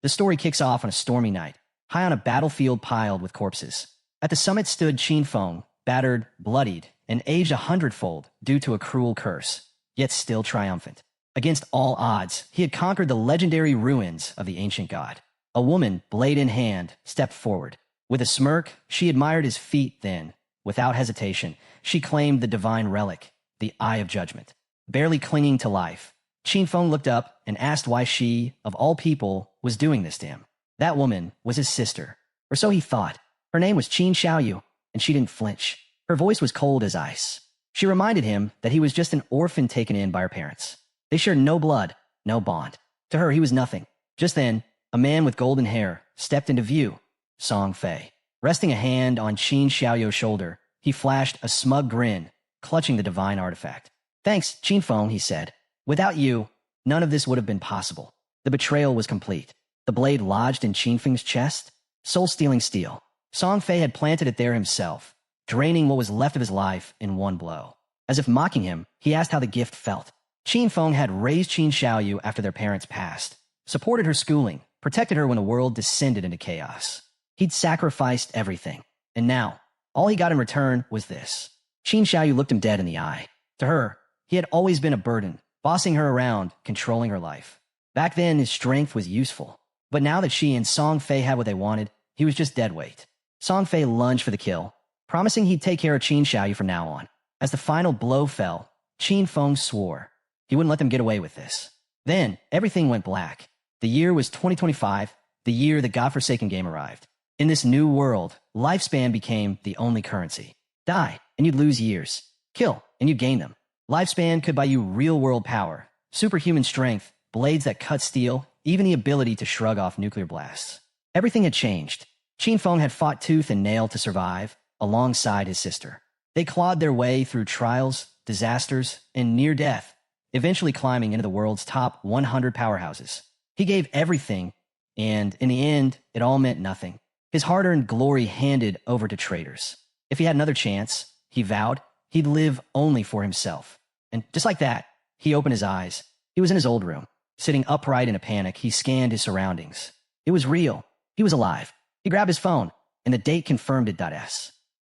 The story kicks off on a stormy night, high on a battlefield piled with corpses. At the summit stood Qin Feng, battered, bloodied, and aged 100-fold due to a cruel curse, yet still triumphant. Against all odds, he had conquered the legendary ruins of the ancient god. A woman, blade in hand, stepped forward. With a smirk, she admired his feat then. Without hesitation, she claimed the divine relic, the Eye of Judgment. Barely clinging to life, Qin Feng looked up and asked why she, of all people, was doing this to him. That woman was his sister, or so he thought. Her name was Qin Xiaoyu, and she didn't flinch. Her voice was cold as ice. She reminded him that he was just an orphan taken in by her parents. They shared no blood, no bond. To her, he was nothing. Just then, a man with golden hair stepped into view, Song Fay. Resting a hand on Qin Xiaoyu's shoulder, he flashed a smug grin, clutching the divine artifact. "Thanks, Qin Feng," he said. "Without you, none of this would have been possible." The betrayal was complete. The blade lodged in Qin Feng's chest, soul-stealing steel. Song Fay had planted it there himself, draining what was left of his life in one blow. As if mocking him, he asked how the gift felt. Qin Feng had raised Qin Xiaoyu after their parents passed, supported her schooling, protected her when the world descended into chaos. He'd sacrificed everything, and now, all he got in return was this. Qin Xiaoyu looked him dead in the eye. To her, he had always been a burden, bossing her around, controlling her life. Back then, his strength was useful. But now that she and Song Fay had what they wanted, he was just dead weight. Song Fay lunged for the kill, promising he'd take care of Qin Xiaoyu from now on. As the final blow fell, Qin Feng swore he wouldn't let them get away with this. Then, everything went black. The year was 2025, the year the godforsaken game arrived. In this new world, lifespan became the only currency. Die, and you'd lose years. Kill, and you'd gain them. Lifespan could buy you real-world power, superhuman strength, blades that cut steel, even the ability to shrug off nuclear blasts. Everything had changed. Qin Feng had fought tooth and nail to survive, alongside his sister. They clawed their way through trials, disasters, and near death, eventually climbing into the world's top 100 powerhouses. He gave everything, and in the end, it all meant nothing. His hard-earned glory handed over to traitors. If he had another chance, he vowed, he'd live only for himself. And just like that, he opened his eyes. He was in his old room. Sitting upright in a panic, he scanned his surroundings. It was real. He was alive. He grabbed his phone, and the date confirmed it.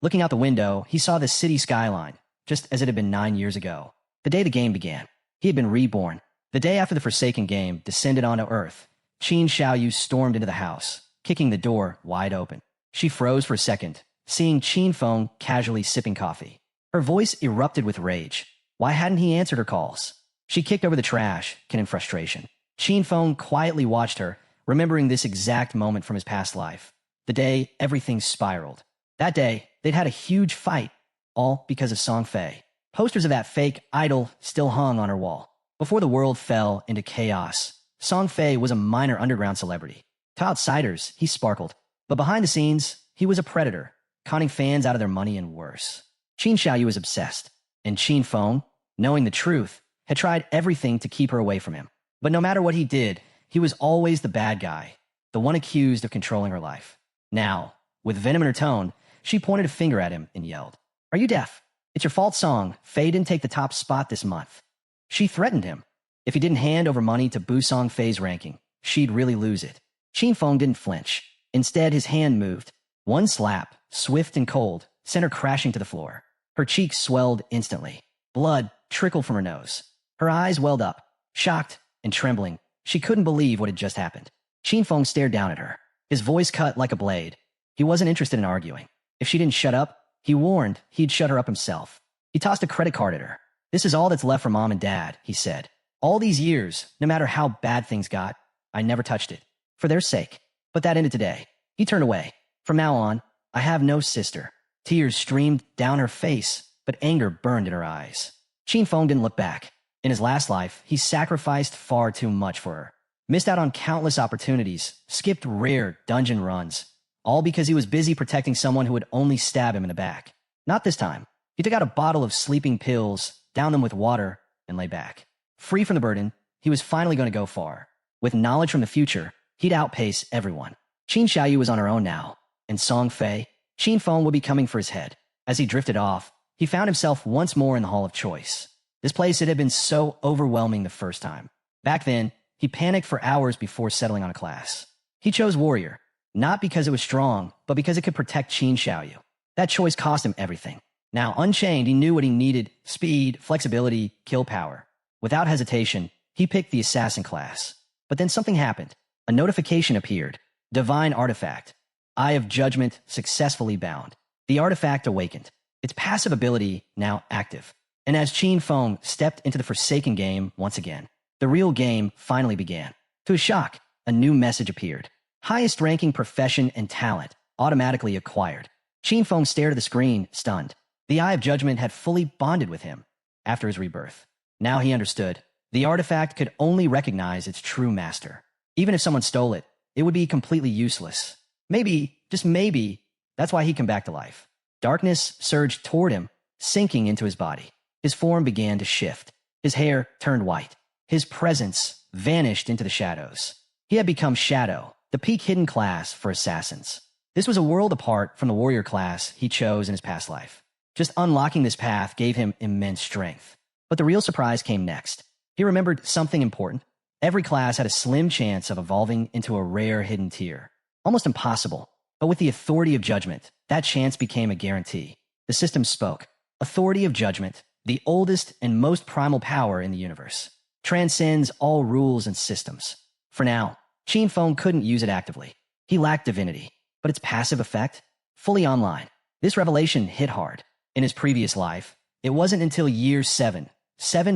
Looking out the window, he saw the city skyline, just as it had been 9 years ago. The day the game began. He had been reborn. The day after the Forsaken game descended onto Earth, Qin Xiaoyu stormed into the house, kicking the door wide open. She froze for a second, seeing Qin Feng casually sipping coffee. Her voice erupted with rage. Why hadn't he answered her calls? She kicked over the trash, in frustration. Qin Feng quietly watched her, remembering this exact moment from his past life. The day everything spiraled. That day, they'd had a huge fight, all because of Song Fay. Posters of that fake idol still hung on her wall. Before the world fell into chaos, Song Fay was a minor underground celebrity. To outsiders, he sparkled. But behind the scenes, he was a predator, conning fans out of their money and worse. Qin Xiaoyu was obsessed, and Qin Feng, knowing the truth, had tried everything to keep her away from him. But no matter what he did, he was always the bad guy, the one accused of controlling her life. Now, with venom in her tone, she pointed a finger at him and yelled, "Are you deaf? It's your fault Song Fay didn't take the top spot this month." She threatened him. If he didn't hand over money to boost Song Fay's ranking, she'd really lose it. Qin Feng didn't flinch. Instead, his hand moved. One slap, swift and cold, sent her crashing to the floor. Her cheeks swelled instantly. Blood trickled from her nose. Her eyes welled up. Shocked and trembling, she couldn't believe what had just happened. Qin Feng stared down at her. His voice cut like a blade. He wasn't interested in arguing. If she didn't shut up, he warned he'd shut her up himself. He tossed a credit card at her. "This is all that's left for Mom and Dad," he said. "All these years, no matter how bad things got, I never touched it. For their sake. But that ended today." He turned away. "From now on, I have no sister." Tears streamed down her face, but anger burned in her eyes. Qin Feng didn't look back. In his last life, he sacrificed far too much for her. Missed out on countless opportunities, skipped rare dungeon runs, all because he was busy protecting someone who would only stab him in the back. Not this time. He took out a bottle of sleeping pills, downed them with water, and lay back. Free from the burden, he was finally going to go far. With knowledge from the future, he'd outpace everyone. Qin Xiaoyu was on her own now, and Song Fay, Qin Feng would be coming for his head. As he drifted off, he found himself once more in the Hall of Choice. This place had been so overwhelming the first time. Back then, he panicked for hours before settling on a class. He chose warrior, not because it was strong, but because it could protect Qin Xiaoyu. That choice cost him everything. Now, unchained, he knew what he needed: speed, flexibility, kill power. Without hesitation, he picked the assassin class. But then something happened. A notification appeared. Divine artifact. Eye of Judgment successfully bound. The artifact awakened, its passive ability now active. And as Qin Feng stepped into the Forsaken game once again, the real game finally began. To his shock, a new message appeared. Highest ranking profession and talent automatically acquired. Qin Feng stared at the screen, stunned. The Eye of Judgment had fully bonded with him after his rebirth. Now he understood. The artifact could only recognize its true master. Even if someone stole it, it would be completely useless. Maybe, just maybe, that's why he'd come back to life. Darkness surged toward him, sinking into his body. His form began to shift. His hair turned white. His presence vanished into the shadows. He had become Shadow, the peak hidden class for assassins. This was a world apart from the warrior class he chose in his past life. Just unlocking this path gave him immense strength. But the real surprise came next. He remembered something important. Every class had a slim chance of evolving into a rare hidden tier. Almost impossible. But with the authority of judgment, that chance became a guarantee. The system spoke. Authority of judgment, the oldest and most primal power in the universe, transcends all rules and systems. For now, Qin Feng couldn't use it actively. He lacked divinity, but its passive effect? Fully online. This revelation hit hard. In his previous life, it wasn't until year 7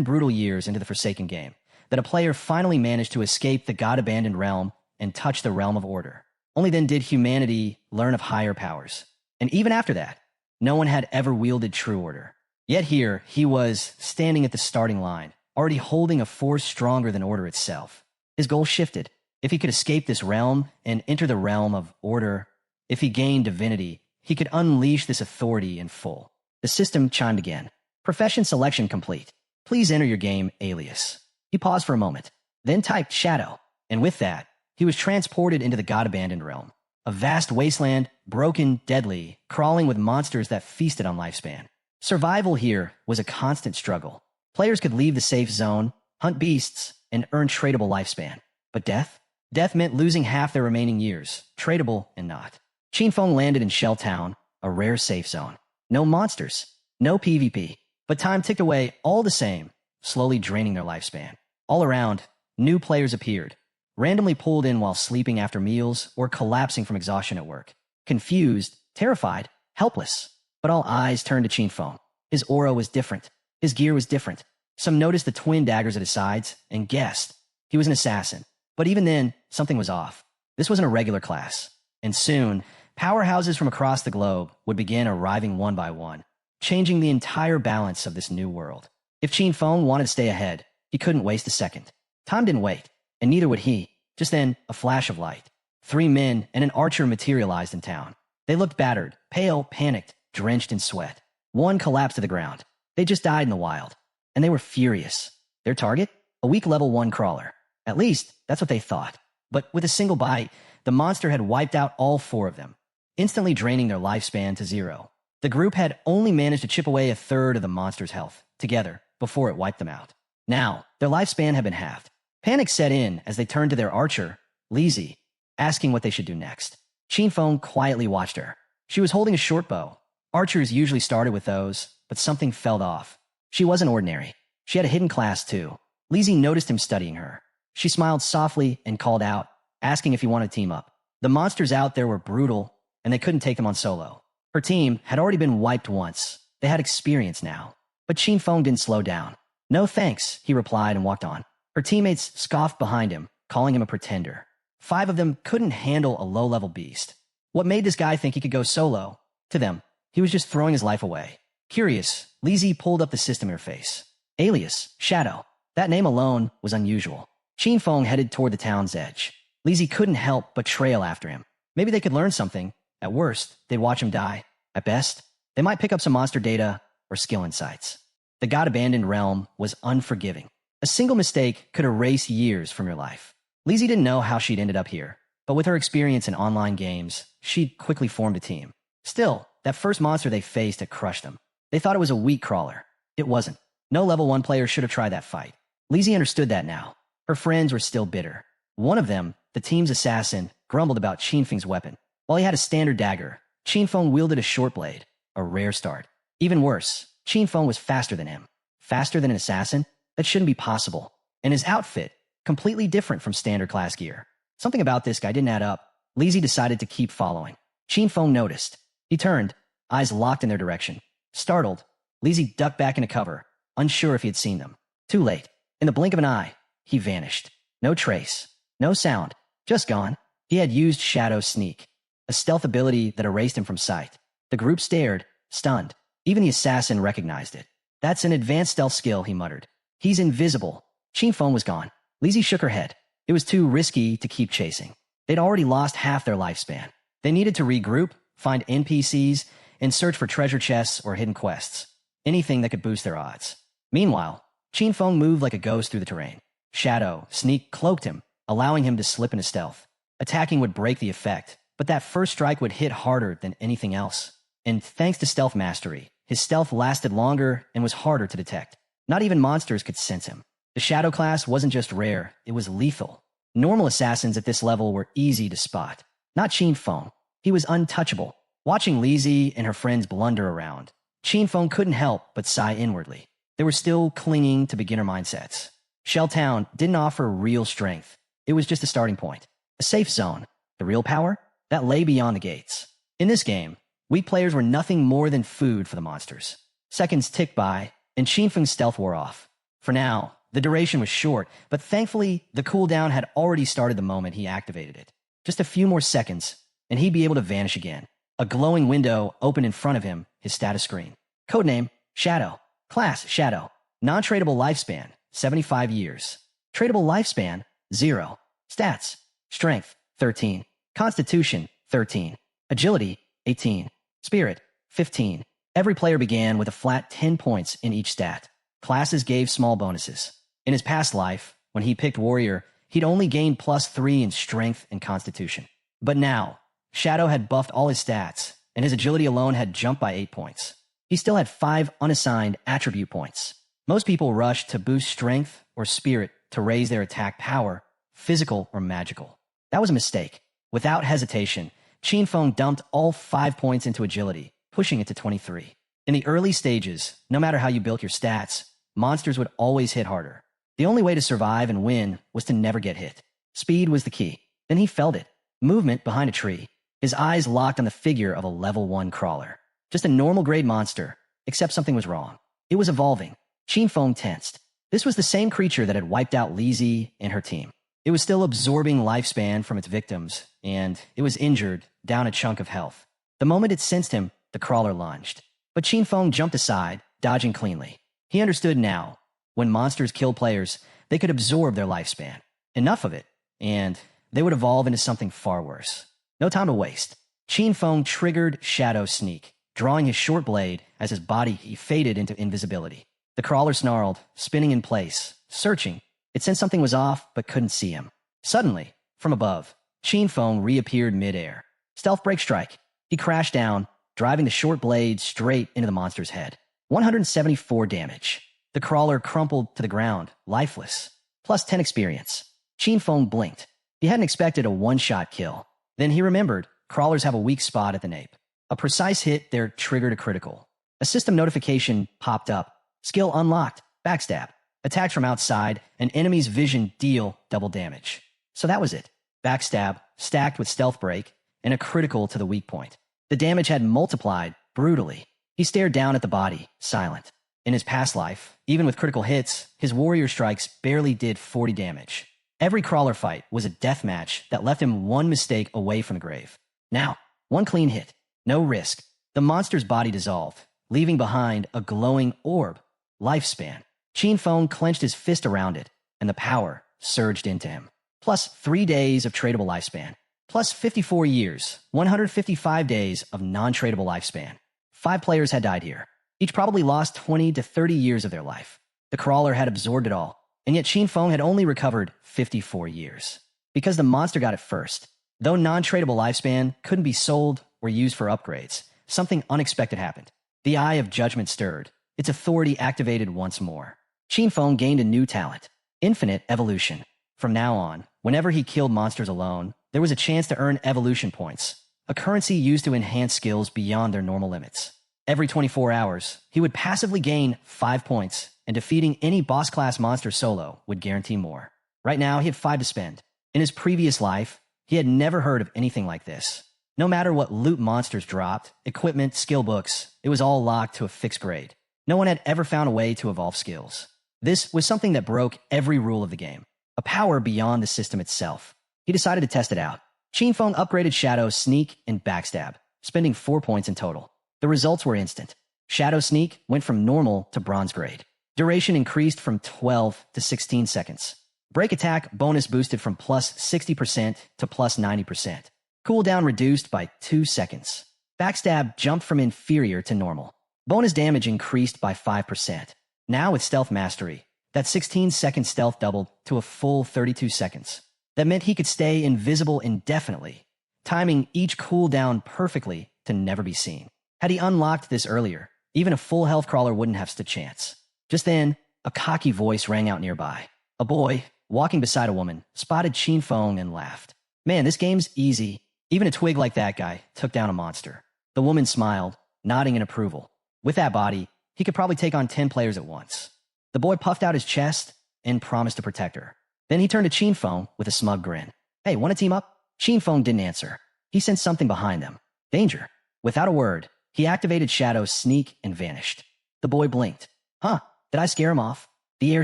brutal years into the Forsaken game, that a player finally managed to escape the God-abandoned realm and touch the realm of order. Only then did humanity learn of higher powers. And even after that, no one had ever wielded true order. Yet here, he was standing at the starting line, already holding a force stronger than order itself. His goal shifted. If he could escape this realm and enter the realm of order, if he gained divinity, he could unleash this authority in full. The system chimed again. Profession selection complete. Please enter your game alias. He paused for a moment, then typed Shadow, and with that, he was transported into the God-abandoned realm. A vast wasteland, broken, deadly, crawling with monsters that feasted on lifespan. Survival here was a constant struggle. Players could leave the safe zone, hunt beasts, and earn tradable lifespan. But death? Death meant losing half their remaining years, tradable and not. Qin Feng landed in Shell Town, a rare safe zone. No monsters, no PvP, but time ticked away all the same, slowly draining their lifespan. All around, new players appeared, randomly pulled in while sleeping after meals or collapsing from exhaustion at work. Confused, terrified, helpless. But all eyes turned to Qin Feng. His aura was different. His gear was different. Some noticed the twin daggers at his sides and guessed he was an assassin. But even then, something was off. This wasn't a regular class. And soon, powerhouses from across the globe would begin arriving one by one, changing the entire balance of this new world. If Qin Feng wanted to stay ahead, he couldn't waste a second. Time didn't wait, and neither would he. Just then, a flash of light. 3 men and an archer materialized in town. They looked battered, pale, panicked, drenched in sweat. One collapsed to the ground. They just died in the wild. And they were furious. Their target? A weak level 1 crawler. At least, that's what they thought. But with a single bite, the monster had wiped out all 4 of them, instantly draining their lifespan to 0. The group had only managed to chip away a third of the monster's health, together, before it wiped them out. Now, their lifespan had been halved. Panic set in as they turned to their archer, Lizzie, asking what they should do next. Qin Feng quietly watched her. She was holding a short bow. Archers usually started with those, but something fell off. She wasn't ordinary. She had a hidden class too. Lizzie noticed him studying her. She smiled softly and called out, asking if he wanted to team up. The monsters out there were brutal, and they couldn't take him on solo. Her team had already been wiped once. They had experience now. But Qin Feng didn't slow down. No thanks, he replied and walked on. Her teammates scoffed behind him, calling him a pretender. 5 of them couldn't handle a low-level beast. What made this guy think he could go solo? To them, he was just throwing his life away. Curious, Lizzie pulled up the system interface. Alias, Shadow. That name alone was unusual. Qin Feng headed toward the town's edge. Lizzie couldn't help but trail after him. Maybe they could learn something. At worst, they'd watch him die. At best, they might pick up some monster data or skill insights. The God-abandoned realm was unforgiving. A single mistake could erase years from your life. Lizzie didn't know how she'd ended up here, but with her experience in online games, she'd quickly formed a team. Still, that first monster they faced had crushed them. They thought it was a weak crawler. It wasn't. No level 1 player should have tried that fight. Lizzie understood that now. Her friends were still bitter. One of them, the team's assassin, grumbled about Qinfeng's weapon. While he had a standard dagger, Qinfeng wielded a short blade, a rare start. Even worse, Qinfeng was faster than him. Faster than an assassin? That shouldn't be possible. And his outfit, completely different from standard class gear. Something about this guy didn't add up. Lizzie decided to keep following. Qinfeng noticed. He turned, eyes locked in their direction. Startled, Lizzie ducked back into cover, unsure if he had seen them. Too late. In the blink of an eye, he vanished. No trace. No sound. Just gone. He had used Shadow Sneak, a stealth ability that erased him from sight. The group stared, stunned. Even the assassin recognized it. That's an advanced stealth skill, he muttered. He's invisible. Qinfeng was gone. Lizzie shook her head. It was too risky to keep chasing. They'd already lost half their lifespan. They needed to regroup, find NPCs, and search for treasure chests or hidden quests. Anything that could boost their odds. Meanwhile, Qinfeng moved like a ghost through the terrain. Shadow Sneak cloaked him, allowing him to slip into stealth. Attacking would break the effect, but that first strike would hit harder than anything else. And thanks to stealth mastery, his stealth lasted longer and was harder to detect. Not even monsters could sense him. The Shadow class wasn't just rare, it was lethal. Normal assassins at this level were easy to spot. Not Qinfeng. He was untouchable. Watching Lizzie and her friends blunder around, Qinfeng couldn't help but sigh inwardly. They were still clinging to beginner mindsets. Shell Town didn't offer real strength. It was just a starting point. A safe zone. The real power? That lay beyond the gates. In this game, weak players were nothing more than food for the monsters. Seconds ticked by, and Qinfeng's stealth wore off. For now, the duration was short, but thankfully, the cooldown had already started the moment he activated it. Just a few more seconds, and he'd be able to vanish again. A glowing window opened in front of him, his status screen. Codename, Shadow. Class, Shadow. Non-tradable lifespan, 75 years. Tradable lifespan, 0. Stats, Strength, 13. Constitution, 13. Agility, 18. Spirit, 15. Every player began with a flat 10 points in each stat. Classes gave small bonuses. In his past life, when he picked Warrior, he'd only gained +3 in Strength and Constitution. But now, Shadow had buffed all his stats, and his agility alone had jumped by 8 points. He still had 5 unassigned attribute points. Most people rushed to boost Strength or Spirit to raise their attack power, physical or magical. That was a mistake. Without hesitation, Qinfeng dumped all 5 points into agility, pushing it to 23. In the early stages, no matter how you built your stats, monsters would always hit harder. The only way to survive and win was to never get hit. Speed was the key. Then he felt it. Movement behind a tree. His eyes locked on the figure of a level 1 crawler. Just a normal grade monster, except something was wrong. It was evolving. Qinfeng tensed. This was the same creature that had wiped out Lizzie and her team. It was still absorbing lifespan from its victims, and it was injured, down a chunk of health. The moment it sensed him, the crawler lunged. But Qinfeng jumped aside, dodging cleanly. He understood now. When monsters killed players, they could absorb their lifespan. Enough of it, and they would evolve into something far worse. No time to waste. Qinfeng triggered Shadow Sneak, drawing his short blade as his body he faded into invisibility. The crawler snarled, spinning in place, searching. It sensed something was off, but couldn't see him. Suddenly, from above, Qinfeng reappeared midair. Stealth break strike. He crashed down, driving the short blade straight into the monster's head. 174 damage. The crawler crumpled to the ground, lifeless. Plus 10 experience. Qinfeng blinked. He hadn't expected a one-shot kill. Then he remembered, crawlers have a weak spot at the nape. A precise hit there triggered a critical. A system notification popped up. Skill unlocked. Backstab. Attacked from outside, an enemy's vision deal double damage. So that was it. Backstab, stacked with stealth break, and a critical to the weak point. The damage had multiplied brutally. He stared down at the body, silent. In his past life, even with critical hits, his warrior strikes barely did 40 damage. Every crawler fight was a death match that left him one mistake away from the grave. Now, one clean hit. No risk. The monster's body dissolved, leaving behind a glowing orb. Lifespan. Qinfeng clenched his fist around it, and the power surged into him. Plus 3 days of tradable lifespan. Plus 54 years, 155 days of non-tradable lifespan. 5 players had died here. Each probably lost 20 to 30 years of their life. The crawler had absorbed it all, and yet Qinfeng had only recovered 54 years. Because the monster got it first. Though non-tradable lifespan couldn't be sold or used for upgrades, something unexpected happened. The Eye of Judgment stirred. Its authority activated once more. Qinfeng gained a new talent, Infinite Evolution. From now on, whenever he killed monsters alone, there was a chance to earn evolution points, a currency used to enhance skills beyond their normal limits. Every 24 hours, he would passively gain 5 points, and defeating any boss-class monster solo would guarantee more. Right now, he had 5 to spend. In his previous life, he had never heard of anything like this. No matter what loot monsters dropped, equipment, skill books, it was all locked to a fixed grade. No one had ever found a way to evolve skills. This was something that broke every rule of the game, a power beyond the system itself. He decided to test it out. Shinfeng upgraded Shadow, Sneak, and Backstab, spending 4 points in total. The results were instant. Shadow Sneak went from normal to bronze grade. Duration increased from 12 to 16 seconds. Break attack bonus boosted from plus 60% to plus 90%. Cooldown reduced by 2 seconds. Backstab jumped from inferior to normal. Bonus damage increased by 5%. Now with Stealth Mastery, that 16-second stealth doubled to a full 32 seconds. That meant he could stay invisible indefinitely, timing each cooldown perfectly to never be seen. Had he unlocked this earlier, even a full health crawler wouldn't have stood a chance. Just then, a cocky voice rang out nearby. A boy, walking beside a woman, spotted Shinfeng and laughed. Man, this game's easy. Even a twig like that guy took down a monster. The woman smiled, nodding in approval. With that body, he could probably take on 10 players at once. The boy puffed out his chest and promised to protect her. Then he turned to Shinfeng with a smug grin. Hey, want to team up? Shinfeng didn't answer. He sensed something behind them. Danger. Without a word, he activated Shadow, Sneak, and vanished. The boy blinked. Huh, did I scare him off? The air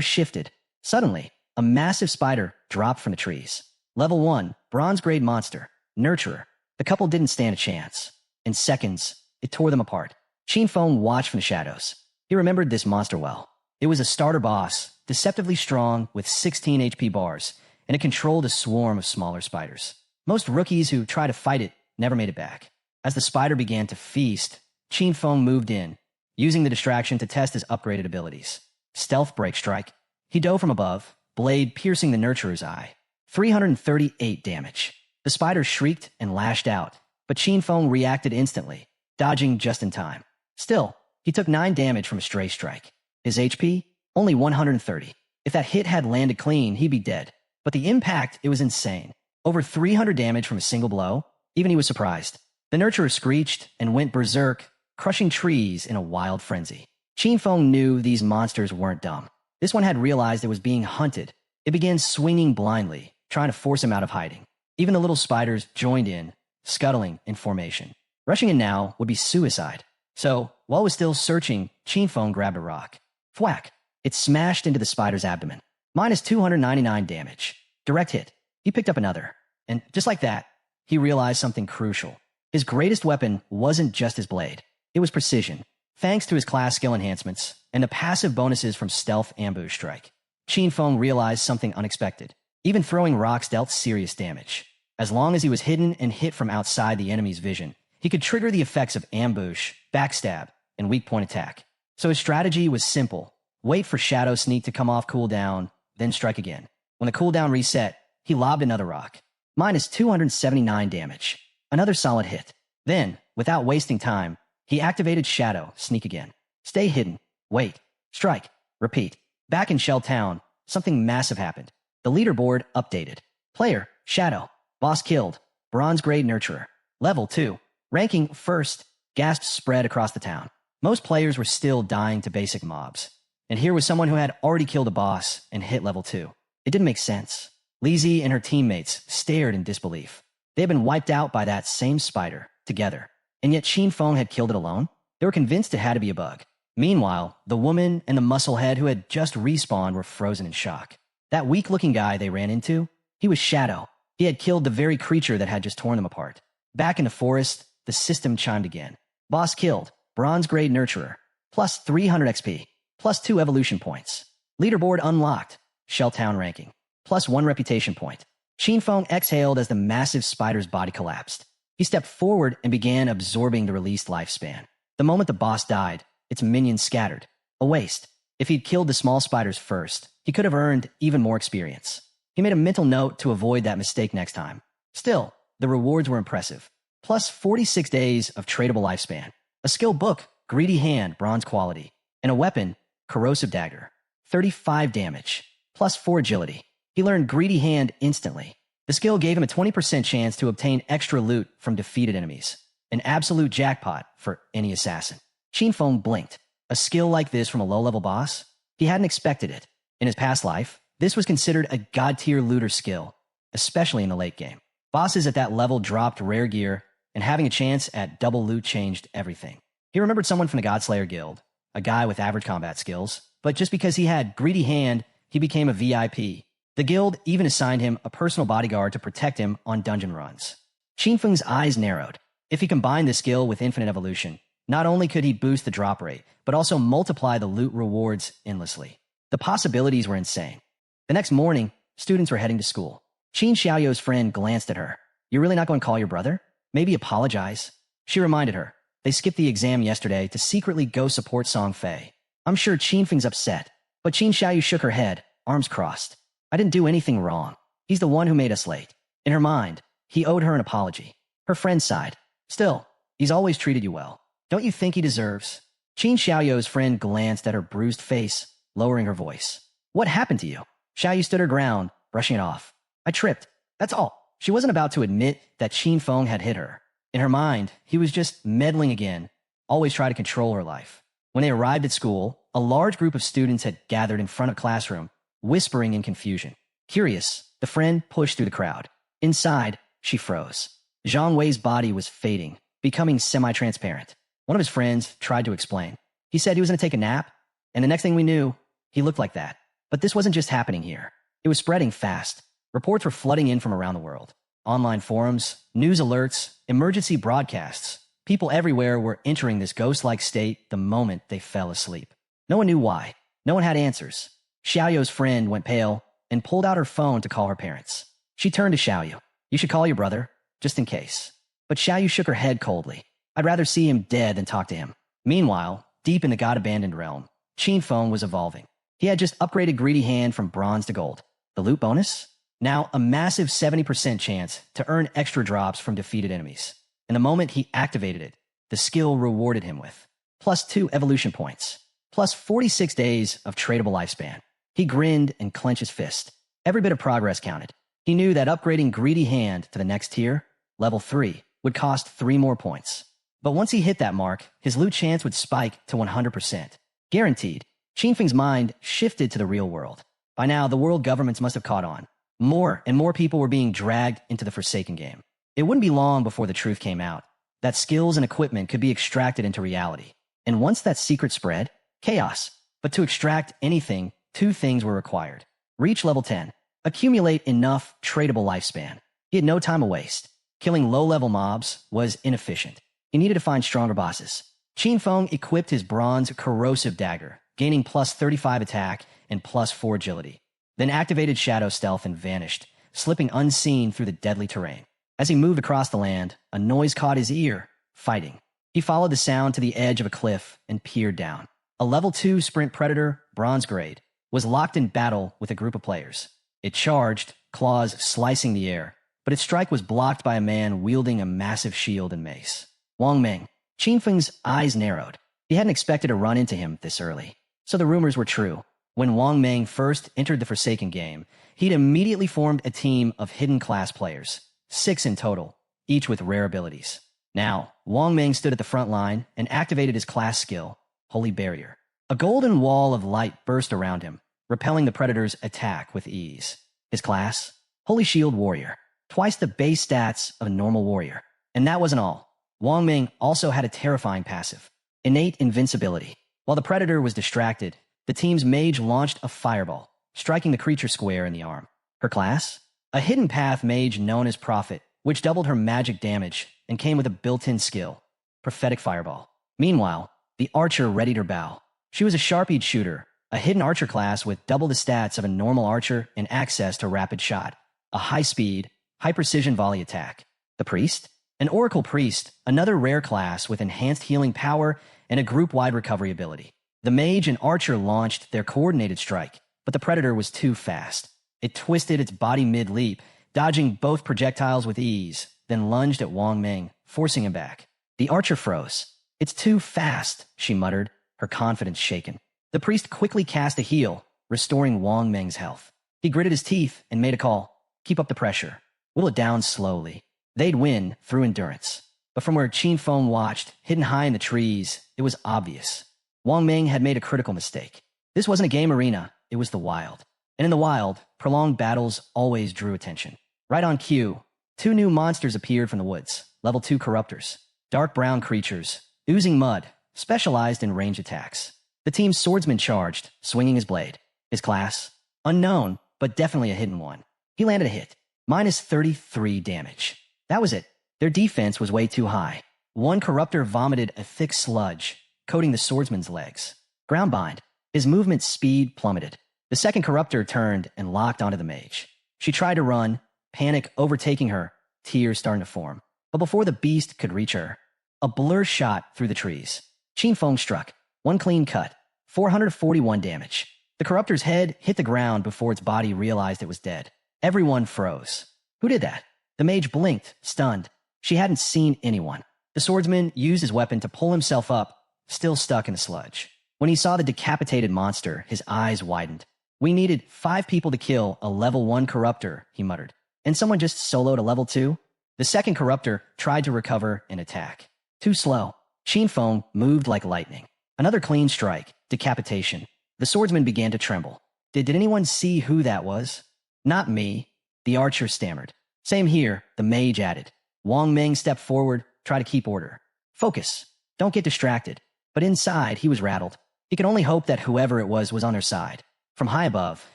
shifted. Suddenly, a massive spider dropped from the trees. Level 1, bronze grade monster, Nurturer. The couple didn't stand a chance. In seconds, it tore them apart. Shinfeng watched from the shadows. He remembered this monster well. It was a starter boss, deceptively strong with 16 HP bars, and it controlled a swarm of smaller spiders. Most rookies who tried to fight it never made it back. As the spider began to feast, Shinfeng moved in, using the distraction to test his upgraded abilities. Stealth Break Strike. He dove from above, blade piercing the Nurturer's eye. 338 damage. The spider shrieked and lashed out, but Shinfeng reacted instantly, dodging just in time. Still, he took 9 damage from a stray strike. His HP? Only 130. If that hit had landed clean, he'd be dead. But the impact, it was insane. Over 300 damage from a single blow? Even he was surprised. The Nurturer screeched and went berserk, crushing trees in a wild frenzy. Shinfeng knew these monsters weren't dumb. This one had realized it was being hunted. It began swinging blindly, trying to force him out of hiding. Even the little spiders joined in, scuttling in formation. Rushing in now would be suicide. So, while it was still searching, Shinfeng grabbed a rock. Thwack! It smashed into the spider's abdomen. Minus 299 damage. Direct hit. He picked up another. And just like that, he realized something crucial. His greatest weapon wasn't just his blade. It was precision, thanks to his class skill enhancements and the passive bonuses from Stealth Ambush Strike. Shinfeng realized something unexpected. Even throwing rocks dealt serious damage. As long as he was hidden and hit from outside the enemy's vision, he could trigger the effects of ambush, backstab, and weak point attack. So his strategy was simple. Wait for Shadow Sneak to come off cooldown, then strike again. When the cooldown reset, he lobbed another rock. Minus 279 damage. Another solid hit. Then, without wasting time, he activated Shadow Sneak again. Stay hidden. Wait. Strike. Repeat. Back in Shell Town, something massive happened. The leaderboard updated. Player, Shadow. Boss killed. Bronze grade Nurturer. Level 2. Ranking first. Gasps spread across the town. Most players were still dying to basic mobs. And here was someone who had already killed a boss and hit level 2. It didn't make sense. Lizzie and her teammates stared in disbelief. They had been wiped out by that same spider, together. And yet Shinfeng had killed it alone? They were convinced it had to be a bug. Meanwhile, the woman and the musclehead who had just respawned were frozen in shock. That weak-looking guy they ran into? He was Shadow. He had killed the very creature that had just torn them apart. Back in the forest, the system chimed again. Boss killed. Bronze grade Nurturer. Plus 300 XP. Plus 2 evolution points. Leaderboard unlocked. Shelltown ranking. Plus 1 reputation point. Shinfeng exhaled as the massive spider's body collapsed. He stepped forward and began absorbing the released lifespan. The moment the boss died, its minions scattered. A waste. If he'd killed the small spiders first, he could have earned even more experience. He made a mental note to avoid that mistake next time. Still, the rewards were impressive. Plus 46 days of tradable lifespan. A skill book, Greedy Hand, bronze quality. And a weapon, Corrosive Dagger. 35 damage. Plus 4 agility. He learned Greedy Hand instantly. The skill gave him a 20% chance to obtain extra loot from defeated enemies. An absolute jackpot for any assassin. Shinfeng blinked. A skill like this from a low-level boss? He hadn't expected it. In his past life, this was considered a god-tier looter skill, especially in the late game. Bosses at that level dropped rare gear, and having a chance at double loot changed everything. He remembered someone from the Godslayer Guild, a guy with average combat skills, but just because he had greedy hand, he became a VIP. The guild even assigned him a personal bodyguard to protect him on dungeon runs. Shinfeng's eyes narrowed. If he combined this skill with infinite evolution, not only could he boost the drop rate, but also multiply the loot rewards endlessly. The possibilities were insane. The next morning, students were heading to school. Qin Xiaoyou's friend glanced at her. "You're really not going to call your brother? Maybe apologize?" She reminded her. They skipped the exam yesterday to secretly go support Song Fay. "I'm sure Qinfeng's upset." But Qin Xiaoyu shook her head, arms crossed. "I didn't do anything wrong. He's the one who made us late." In her mind, he owed her an apology. Her friend sighed. "Still, he's always treated you well. Don't you think he deserves?" Qin Xiaoyou's friend glanced at her bruised face, lowering her voice. "What happened to you?" Xiaoyu stood her ground, brushing it off. "I tripped. That's all." She wasn't about to admit that Shinfeng had hit her. In her mind, he was just meddling again, always trying to control her life. When they arrived at school, a large group of students had gathered in front of the classroom, whispering in confusion. Curious, the friend pushed through the crowd. Inside, she froze. Zhang Wei's body was fading, becoming semi-transparent. One of his friends tried to explain. He said he was going to take a nap, and the next thing we knew, he looked like that. But this wasn't just happening here. It was spreading fast. Reports were flooding in from around the world. Online forums, news alerts, emergency broadcasts. People everywhere were entering this ghost-like state the moment they fell asleep. No one knew why. No one had answers. Xiaoyou's friend went pale and pulled out her phone to call her parents. She turned to Xiaoyu. "You should call your brother, just in case." But Xiaoyu shook her head coldly. "I'd rather see him dead than talk to him." Meanwhile, deep in the god-abandoned realm, Qinfeng was evolving. He had just upgraded Greedy Hand from bronze to gold. The loot bonus? Now a massive 70% chance to earn extra drops from defeated enemies. And the moment he activated it, the skill rewarded him with +2 evolution points, plus 46 days of tradable lifespan. He grinned and clenched his fist. Every bit of progress counted. He knew that upgrading Greedy Hand to the next tier, level 3, would cost 3 more points. But once he hit that mark, his loot chance would spike to 100%. Guaranteed. Qinfeng's mind shifted to the real world. By now, the world governments must have caught on. More and more people were being dragged into the Forsaken game. It wouldn't be long before the truth came out, that skills and equipment could be extracted into reality. And once that secret spread, chaos. But to extract anything, 2 things were required. Reach level 10. Accumulate enough tradable lifespan. He had no time to waste. Killing low-level mobs was inefficient. He needed to find stronger bosses. Qinfeng equipped his bronze corrosive dagger, gaining +35 attack and +4 agility. Then activated Shadow Stealth and vanished, slipping unseen through the deadly terrain. As he moved across the land, a noise caught his ear. Fighting. He followed the sound to the edge of a cliff and peered down. A level 2 sprint predator, bronze grade, was locked in battle with a group of players. It charged, claws slicing the air, but its strike was blocked by a man wielding a massive shield and mace. Wang Meng. Qinfeng's eyes narrowed. He hadn't expected to run into him this early. So the rumors were true. When Wang Meng first entered the Forsaken game, he'd immediately formed a team of hidden class players, 6 in total, each with rare abilities. Now, Wang Meng stood at the front line and activated his class skill, Holy Barrier. A golden wall of light burst around him, repelling the predator's attack with ease. His class? Holy Shield Warrior, twice the base stats of a normal warrior. And that wasn't all. Wang Meng also had a terrifying passive, innate invincibility. While the predator was distracted, the team's mage launched a fireball, striking the creature square in the arm. Her class? A hidden path mage known as Prophet, which doubled her magic damage and came with a built-in skill, Prophetic Fireball. Meanwhile, the archer readied her bow. She was a sharp-edged shooter, a hidden archer class with double the stats of a normal archer and access to rapid shot, a high-speed, high-precision volley attack. The priest? An oracle priest, another rare class with enhanced healing power and a group-wide recovery ability. The mage and archer launched their coordinated strike, but the predator was too fast. It twisted its body mid-leap, dodging both projectiles with ease, then lunged at Wang Meng, forcing him back. The archer froze. "It's too fast," she muttered, her confidence shaken. The priest quickly cast a heal, restoring Wang Meng's health. He gritted his teeth and made a call. "Keep up the pressure." whittle it down slowly. They'd win through endurance. But from where Qin Feng watched, hidden high in the trees, it was obvious. Wang Ming had made a critical mistake. This wasn't a game arena, it was the wild. And in the wild, prolonged battles always drew attention. Right on cue, 2 new monsters appeared from the woods, level 2 corruptors. Dark brown creatures, oozing mud, specialized in range attacks. The team's swordsman charged, swinging his blade. His class? Unknown, but definitely a hidden one. He landed a hit. Minus 33 damage. That was it. Their defense was way too high. One corruptor vomited a thick sludge, coating the swordsman's legs. Groundbind. His movement speed plummeted. The second corruptor turned and locked onto the mage. She tried to run, panic overtaking her, tears starting to form. But before the beast could reach her, a blur shot through the trees. Qin Feng struck. One clean cut. 441 damage. The corruptor's head hit the ground before its body realized it was dead. Everyone froze. Who did that? The mage blinked, stunned. She hadn't seen anyone. The swordsman used his weapon to pull himself up, still stuck in the sludge. When he saw the decapitated monster, his eyes widened. We needed 5 people to kill a level 1 corruptor, he muttered. And someone just soloed a level 2? The second corruptor tried to recover and attack. Too slow. Qin Feng moved like lightning. Another clean strike. Decapitation. The swordsman began to tremble. Did anyone see who that was? Not me. The archer stammered. Same here, the mage added. Wang Ming stepped forward, tried to keep order. Focus. Don't get distracted. But inside, he was rattled. He could only hope that whoever it was on their side. From high above,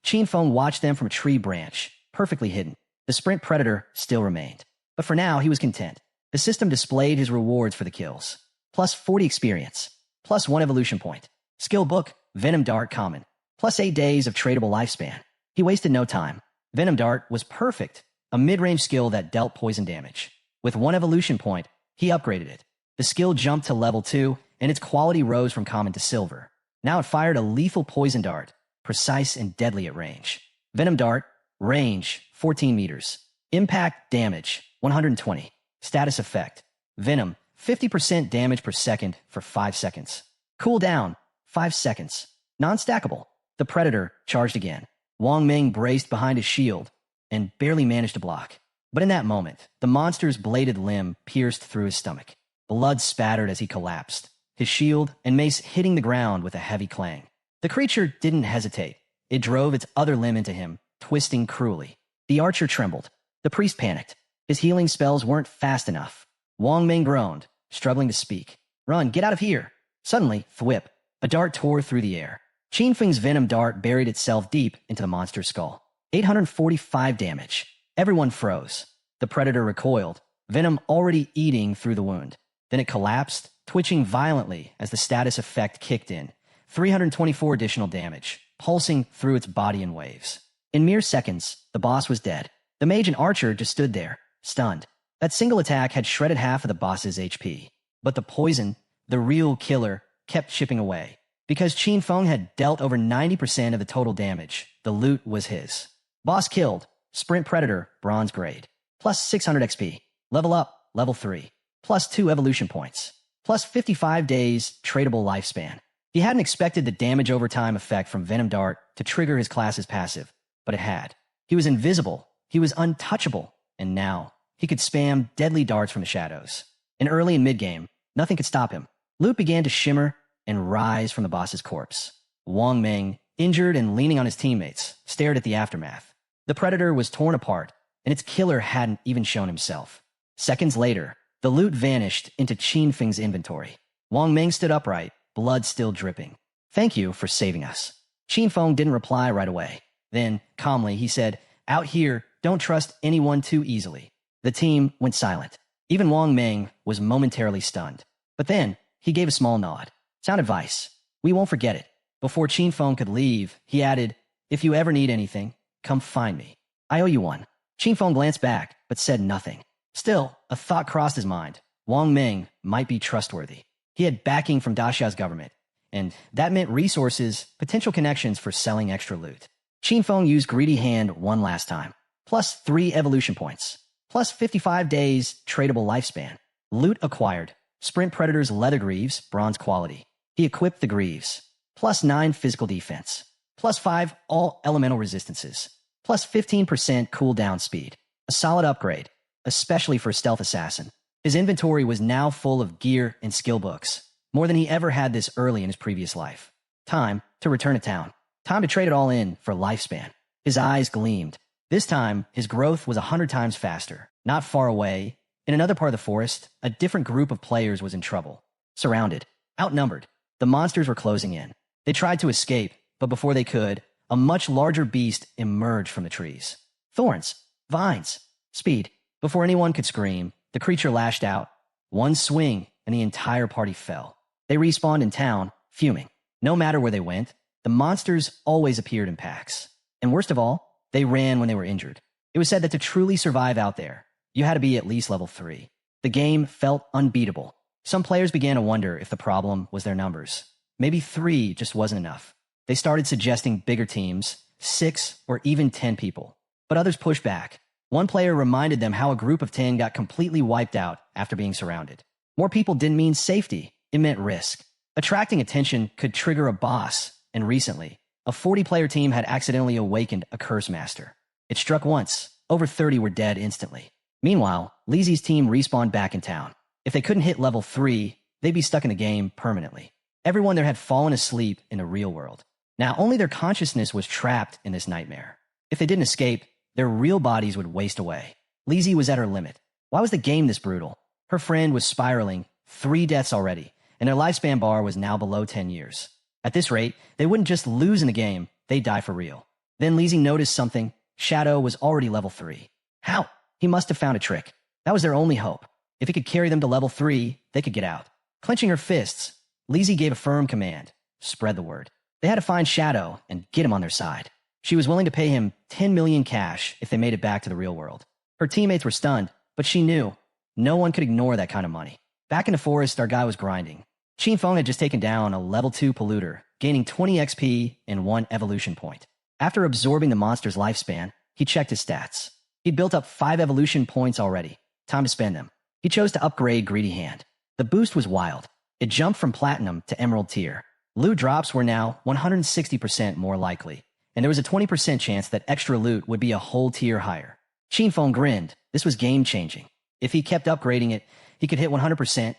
Qin Feng watched them from a tree branch, perfectly hidden. The sprint predator still remained. But for now, he was content. The system displayed his rewards for the kills. Plus 40 experience. Plus 1 evolution point. Skill book, Venom Dart common. Plus 8 days of tradable lifespan. He wasted no time. Venom Dart was perfect. A mid-range skill that dealt poison damage. With 1 evolution point, he upgraded it. The skill jumped to level 2, and its quality rose from common to silver. Now it fired a lethal poison dart, precise and deadly at range. Venom Dart, range, 14 meters. Impact damage, 120. Status effect, Venom, 50% damage per second for 5 seconds. Cooldown, 5 seconds. Non-stackable. The Predator charged again. Wang Ming braced behind his shield and barely managed to block. But in that moment, the monster's bladed limb pierced through his stomach. Blood spattered as he collapsed, his shield and mace hitting the ground with a heavy clang. The creature didn't hesitate. It drove its other limb into him, twisting cruelly. The archer trembled. The priest panicked. His healing spells weren't fast enough. Wang Ming groaned, struggling to speak. Run, get out of here. Suddenly, thwip. A dart tore through the air. Qin Feng's venom dart buried itself deep into the monster's skull. 845 damage. Everyone froze. The predator recoiled, venom already eating through the wound. Then it collapsed, twitching violently as the status effect kicked in. 324 additional damage, pulsing through its body in waves. In mere seconds, the boss was dead. The mage and archer just stood there, stunned. That single attack had shredded half of the boss's HP. But the poison, the real killer, kept chipping away. Because Qin Feng had dealt over 90% of the total damage, the loot was his. Boss killed. Sprint Predator, bronze grade. Plus 600 XP. Level up, level 3. Plus 2 evolution points. Plus 55 days, tradable lifespan. He hadn't expected the damage over time effect from Venom Dart to trigger his class's passive, but it had. He was invisible. He was untouchable. And now, he could spam deadly darts from the shadows. In early and mid-game, nothing could stop him. Loot began to shimmer and rise from the boss's corpse. Wang Ming, injured and leaning on his teammates, stared at the aftermath. The Predator was torn apart, and its killer hadn't even shown himself. Seconds later, the loot vanished into Qin Feng's inventory. Wang Ming stood upright, blood still dripping. Thank you for saving us. Qin Feng didn't reply right away. Then, calmly, he said, Out here, don't trust anyone too easily. The team went silent. Even Wang Ming was momentarily stunned. But then, he gave a small nod. Sound advice. We won't forget it. Before Qin Feng could leave, he added, If you ever need anything, come find me. I owe you one. Qin Feng glanced back, but said nothing. Still, a thought crossed his mind. Wang Ming might be trustworthy. He had backing from Daxia's government, and that meant resources, potential connections for selling extra loot. Qin Feng used Greedy Hand one last time. Plus 3 evolution points. Plus 55 days tradable lifespan. Loot acquired. Sprint Predator's leather greaves, bronze quality. He equipped the greaves. Plus 9 physical defense. Plus 5 all elemental resistances. Plus 15% cooldown speed. A solid upgrade, especially for a stealth assassin. His inventory was now full of gear and skill books, more than he ever had this early in his previous life. Time to return to town. Time to trade it all in for lifespan. His eyes gleamed. This time, his growth was 100 times faster. Not far away, in another part of the forest, a different group of players was in trouble. Surrounded, outnumbered, the monsters were closing in. They tried to escape, but before they could, a much larger beast emerged from the trees. Thorns, vines, speed. Before anyone could scream, the creature lashed out. One swing, and the entire party fell. They respawned in town, fuming. No matter where they went, the monsters always appeared in packs. And worst of all, they ran when they were injured. It was said that to truly survive out there, you had to be at least level 3. The game felt unbeatable. Some players began to wonder if the problem was their numbers. Maybe 3 just wasn't enough. They started suggesting bigger teams, 6 or even 10 people. But others pushed back. One player reminded them how a group of 10 got completely wiped out after being surrounded. More people didn't mean safety, it meant risk. Attracting attention could trigger a boss, and recently, a 40-player team had accidentally awakened a curse master. It struck once. Over 30 were dead instantly. Meanwhile, Lizzie's team respawned back in town. If they couldn't hit level 3, they'd be stuck in the game permanently. Everyone there had fallen asleep in the real world. Now only their consciousness was trapped in this nightmare. If they didn't escape, their real bodies would waste away. Lizzie was at her limit. Why was the game this brutal? Her friend was spiraling, 3 deaths already, and their lifespan bar was now below 10 years. At this rate, they wouldn't just lose in the game, they'd die for real. Then Lizzie noticed something. Shadow was already level 3. How? He must have found a trick. That was their only hope. If he could carry them to level 3, they could get out. Clenching her fists, Lizzie gave a firm command. Spread the word. They had to find Shadow and get him on their side. She was willing to pay him 10 million cash if they made it back to the real world. Her teammates were stunned, but she knew no one could ignore that kind of money. Back in the forest, our guy was grinding. Feng had just taken down a level 2 polluter, gaining 20 XP and 1 evolution point. After absorbing the monster's lifespan, he checked his stats. He'd built up 5 evolution points already. Time to spend them. He chose to upgrade Greedy Hand. The boost was wild. It jumped from Platinum to Emerald tier. Loot drops were now 160% more likely, and there was a 20% chance that extra loot would be a whole tier higher. Feng grinned. This was game-changing. If he kept upgrading it, he could hit 100%,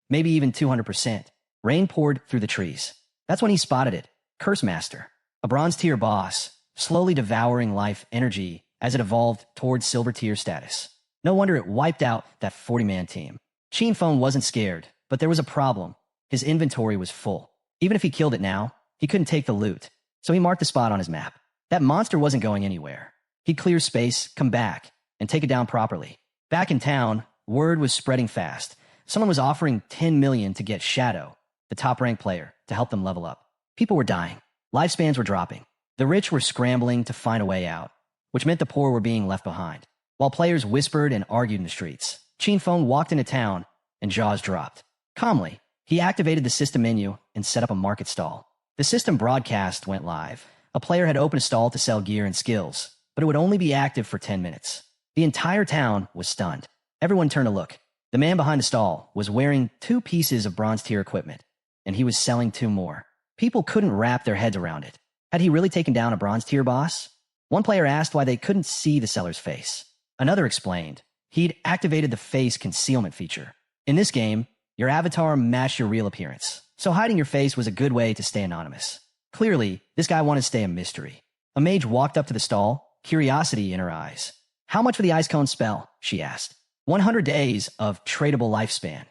maybe even 200%. Rain poured through the trees. That's when he spotted it. Curse Master, a bronze tier boss, slowly devouring life energy as it evolved towards silver tier status. No wonder it wiped out that 40-man team. Feng wasn't scared, but there was a problem. His inventory was full. Even if he killed it now, he couldn't take the loot. So he marked the spot on his map. That monster wasn't going anywhere. He'd clear space, come back, and take it down properly. Back in town, word was spreading fast. Someone was offering 10 million to get Shadow, the top-ranked player, to help them level up. People were dying. Lifespans were dropping. The rich were scrambling to find a way out, which meant the poor were being left behind. While players whispered and argued in the streets, Feng walked into town and jaws dropped. Calmly, he activated the system menu and set up a market stall. The system broadcast went live. A player had opened a stall to sell gear and skills, but it would only be active for 10 minutes. The entire town was stunned. Everyone turned to look. The man behind the stall was wearing 2 pieces of bronze tier equipment, and he was selling 2 more. People couldn't wrap their heads around it. Had he really taken down a bronze tier boss? One player asked why they couldn't see the seller's face. Another explained he'd activated the face concealment feature. In this game, your avatar matched your real appearance, so hiding your face was a good way to stay anonymous. Clearly, this guy wanted to stay a mystery. A mage walked up to the stall, curiosity in her eyes. How much for the ice cone spell? She asked. 100 days of tradable lifespan.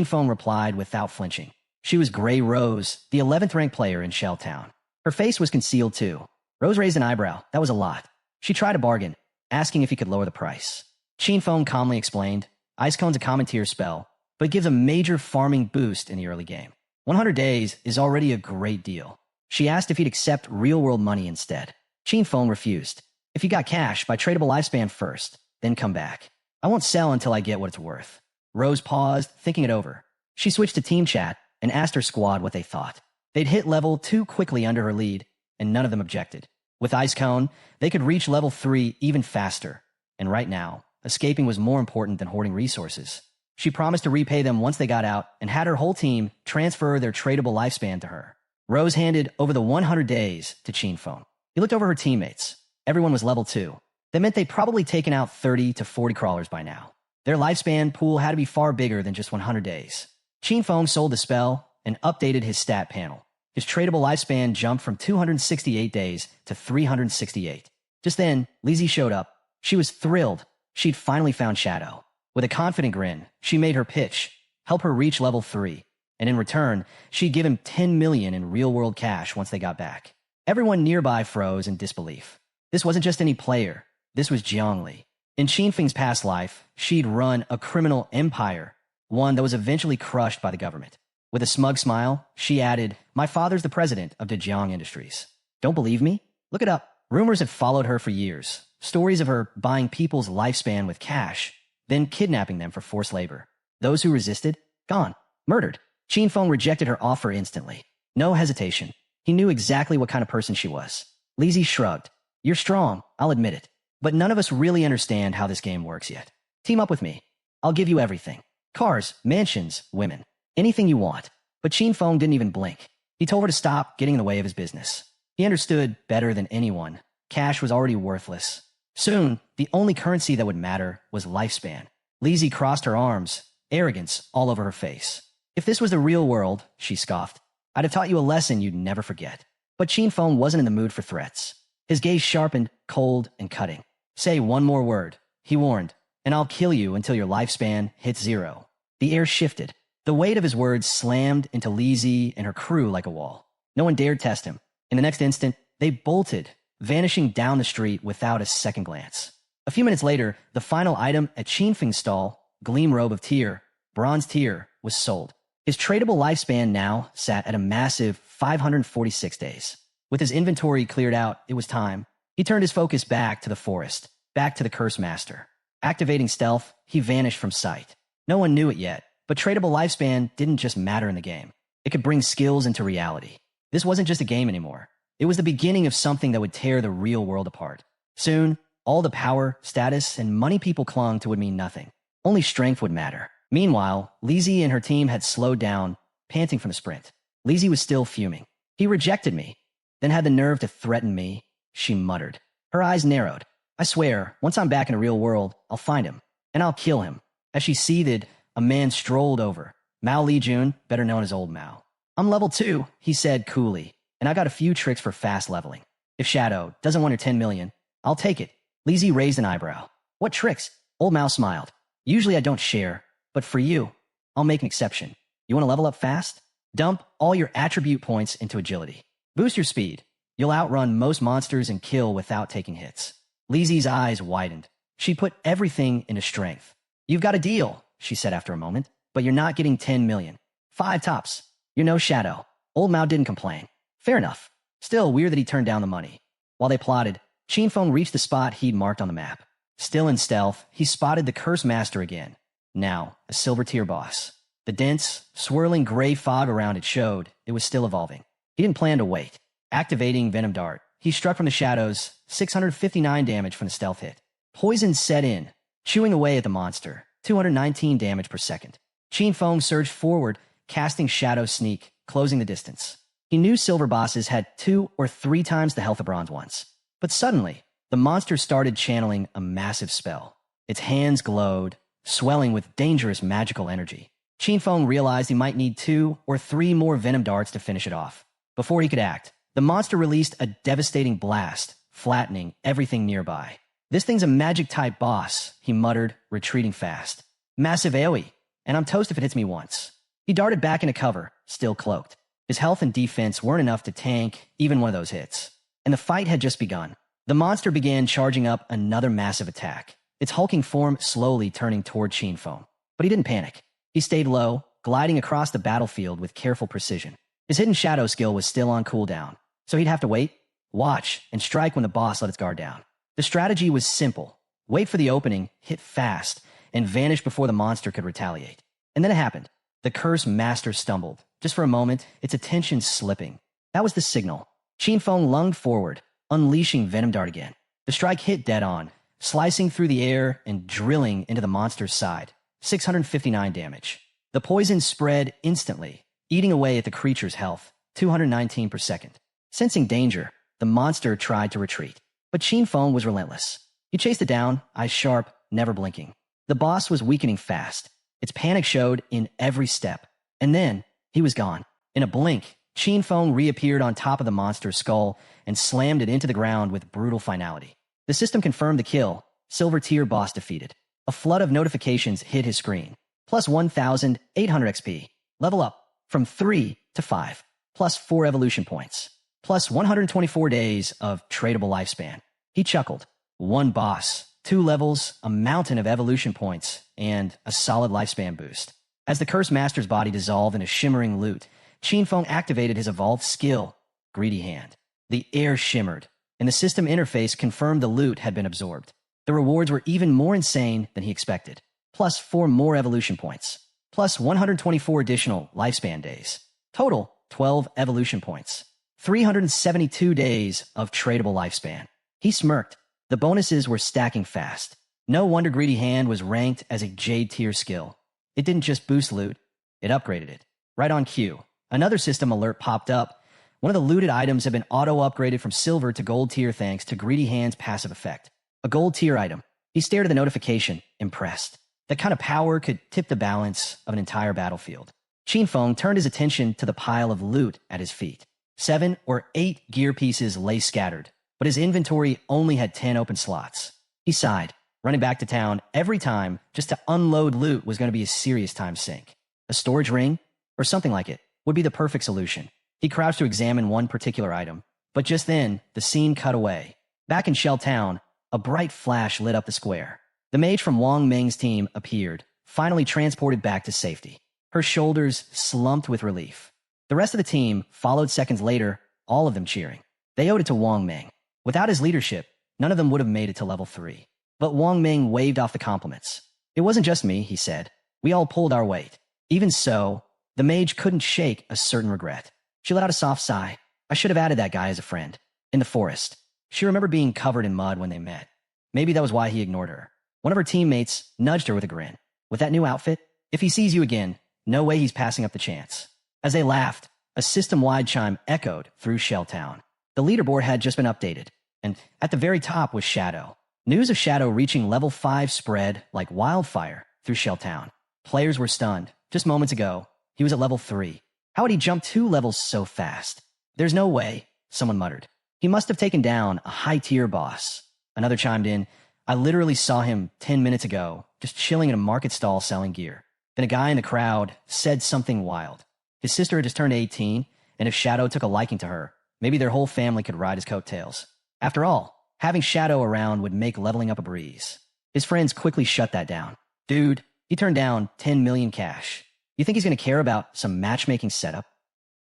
Feng replied without flinching. She was Grey Rose, the 11th ranked player in Shelltown. Her face was concealed too. Rose raised an eyebrow. That was a lot. She tried to bargain, asking if he could lower the price. Feng calmly explained, Ice Cone's a common tier spell, but it gives a major farming boost in the early game. 100 days is already a great deal. She asked if he'd accept real-world money instead. Feng refused. If you got cash, buy tradable lifespan first, then come back. I won't sell until I get what it's worth. Rose paused, thinking it over. She switched to team chat and asked her squad what they thought. They'd hit level 2 quickly under her lead, and none of them objected. With Ice Cone, they could reach level 3 even faster. And right now, escaping was more important than hoarding resources. She promised to repay them once they got out and had her whole team transfer their tradable lifespan to her. Rose handed over the 100 days to Feng. He looked over her teammates. Everyone was level 2. That meant they'd probably taken out 30 to 40 crawlers by now. Their lifespan pool had to be far bigger than just 100 days. Qinfeng sold the spell and updated his stat panel. His tradable lifespan jumped from 268 days to 368. Just then, Lizzie showed up. She was thrilled. She'd finally found Shadow. With a confident grin, she made her pitch, help her reach level 3, and in return, she'd give him 10 million in real-world cash once they got back. Everyone nearby froze in disbelief. This wasn't just any player. This was Jiangli. In Qinfeng's past life, she'd run a criminal empire, one that was eventually crushed by the government. With a smug smile, she added, "My father's the president of Dejiang Industries. Don't believe me? Look it up." Rumors had followed her for years. Stories of her buying people's lifespan with cash, then kidnapping them for forced labor. Those who resisted, gone, murdered. Qinfeng rejected her offer instantly. No hesitation. He knew exactly what kind of person she was. Lizzie shrugged. "You're strong, I'll admit it. But none of us really understand how this game works yet. Team up with me. I'll give you everything. Cars, mansions, women. Anything you want." But Qinfeng didn't even blink. He told her to stop getting in the way of his business. He understood better than anyone. Cash was already worthless. Soon, the only currency that would matter was lifespan. Lizzie crossed her arms, arrogance all over her face. "If this was the real world," she scoffed, "I'd have taught you a lesson you'd never forget." But Qinfeng wasn't in the mood for threats. His gaze sharpened, cold and cutting. "Say one more word," he warned, "and I'll kill you until your lifespan hits 0. The air shifted. The weight of his words slammed into Lizzie and her crew like a wall. No one dared test him. In the next instant, they bolted, vanishing down the street without a second glance. A few minutes later, the final item at Qinfeng's stall, Gleam Robe of Tear, Bronze Tear, was sold. His tradable lifespan now sat at a massive 546 days. With his inventory cleared out, it was time. He turned his focus back to the forest, back to the Curse Master. Activating stealth, he vanished from sight. No one knew it yet, but tradable lifespan didn't just matter in the game. It could bring skills into reality. This wasn't just a game anymore. It was the beginning of something that would tear the real world apart. Soon, all the power, status, and money people clung to would mean nothing. Only strength would matter. Meanwhile, Lizzie and her team had slowed down, panting from the sprint. Lizzie was still fuming. "He rejected me, then had the nerve to threaten me," she muttered. Her eyes narrowed. "I swear, once I'm back in the real world, I'll find him, and I'll kill him." As she seethed, a man strolled over. Mao Lijun, better known as Old Mao. "I'm level 2, he said coolly, "and I got a few tricks for fast leveling. If Shadow doesn't want your 10 million, I'll take it." Lizzie raised an eyebrow. "What tricks?" Old Mao smiled. "Usually I don't share, but for you, I'll make an exception. You want to level up fast? Dump all your attribute points into agility. Boost your speed. You'll outrun most monsters and kill without taking hits." Lizzie's eyes widened. She put everything into strength. "You've got a deal," she said after a moment, "but you're not getting 10 million. 5 tops. You're no Shadow." Old Mao didn't complain. Fair enough. Still weird that he turned down the money. While they plotted, Qinfeng reached the spot he'd marked on the map. Still in stealth, he spotted the Curse Master again. Now, a silver tier boss. The dense, swirling gray fog around it showed it was still evolving. He didn't plan to wait. Activating Venom Dart, he struck from the shadows, 659 damage from the stealth hit. Poison set in, chewing away at the monster, 219 damage per second. Qinfeng surged forward, casting Shadow Sneak, closing the distance. He knew silver bosses had 2 or 3 times the health of bronze ones. But suddenly, the monster started channeling a massive spell. Its hands glowed, swelling with dangerous magical energy. Qinfeng realized he might need 2 or 3 more venom darts to finish it off. Before he could act, the monster released a devastating blast, flattening everything nearby. "This thing's a magic-type boss," he muttered, retreating fast. "Massive AoE, and I'm toast if it hits me once." He darted back into cover, still cloaked. His health and defense weren't enough to tank even one of those hits. And the fight had just begun. The monster began charging up another massive attack, its hulking form slowly turning toward Qinfeng. But he didn't panic. He stayed low, gliding across the battlefield with careful precision. His hidden shadow skill was still on cooldown, so he'd have to wait, watch, and strike when the boss let its guard down. The strategy was simple. Wait for the opening, hit fast, and vanish before the monster could retaliate. And then it happened. The Curse Master stumbled. Just for a moment, its attention slipping. That was the signal. Qinfeng lunged forward, unleashing Venom Dart again. The strike hit dead on, slicing through the air and drilling into the monster's side. 659 damage. The poison spread instantly, eating away at the creature's health, 219 per second. Sensing danger, the monster tried to retreat. But Qinfeng was relentless. He chased it down, eyes sharp, never blinking. The boss was weakening fast. Its panic showed in every step. And then, he was gone. In a blink, Feng reappeared on top of the monster's skull and slammed it into the ground with brutal finality. The system confirmed the kill. Silver tier boss defeated. A flood of notifications hit his screen. Plus 1,800 XP. Level up from 3 to 5. Plus 4 evolution points. Plus 124 days of tradable lifespan. He chuckled. One boss, 2 levels, a mountain of evolution points, and a solid lifespan boost. As the Cursed Master's body dissolved in a shimmering loot, Feng activated his evolved skill, Greedy Hand. The air shimmered, and the system interface confirmed the loot had been absorbed. The rewards were even more insane than he expected. Plus 4 more evolution points. Plus 124 additional lifespan days. Total, 12 evolution points. 372 days of tradable lifespan. He smirked. The bonuses were stacking fast. No wonder Greedy Hand was ranked as a Jade tier skill. It didn't just boost loot, it upgraded it. Right on cue, another system alert popped up. One of the looted items had been auto-upgraded from silver to gold tier thanks to Greedy Hand's passive effect. A gold tier item. He stared at the notification, impressed. That kind of power could tip the balance of an entire battlefield. Feng turned his attention to the pile of loot at his feet. 7 or 8 gear pieces lay scattered, but his inventory only had 10 open slots. He sighed. Running back to town every time just to unload loot was going to be a serious time sink. A storage ring, or something like it, would be the perfect solution. He crouched to examine one particular item, but just then, the scene cut away. Back in Shell Town, a bright flash lit up the square. The mage from Wang Meng's team appeared, finally transported back to safety. Her shoulders slumped with relief. The rest of the team followed seconds later, all of them cheering. They owed it to Wang Meng. Without his leadership, none of them would have made it to level 3. But Wang Meng waved off the compliments. It wasn't just me, he said. We all pulled our weight. Even so, the mage couldn't shake a certain regret. She let out a soft sigh. I should have added that guy as a friend. In the forest. She remembered being covered in mud when they met. Maybe that was why he ignored her. One of her teammates nudged her with a grin. With that new outfit, if he sees you again, no way he's passing up the chance. As they laughed, a system-wide chime echoed through Shell Town. The leaderboard had just been updated, and at the very top was Shadow. News of Shadow reaching level 5 spread like wildfire through Shell Town. Players were stunned. Just moments ago, he was at level 3. How had he jumped 2 levels so fast? There's no way, someone muttered. He must have taken down a high-tier boss. Another chimed in. I literally saw him 10 minutes ago, just chilling in a market stall selling gear. Then a guy in the crowd said something wild. His sister had just turned 18, and if Shadow took a liking to her, maybe their whole family could ride his coattails. After all, having Shadow around would make leveling up a breeze. His friends quickly shut that down. Dude, he turned down 10 million cash. You think he's going to care about some matchmaking setup?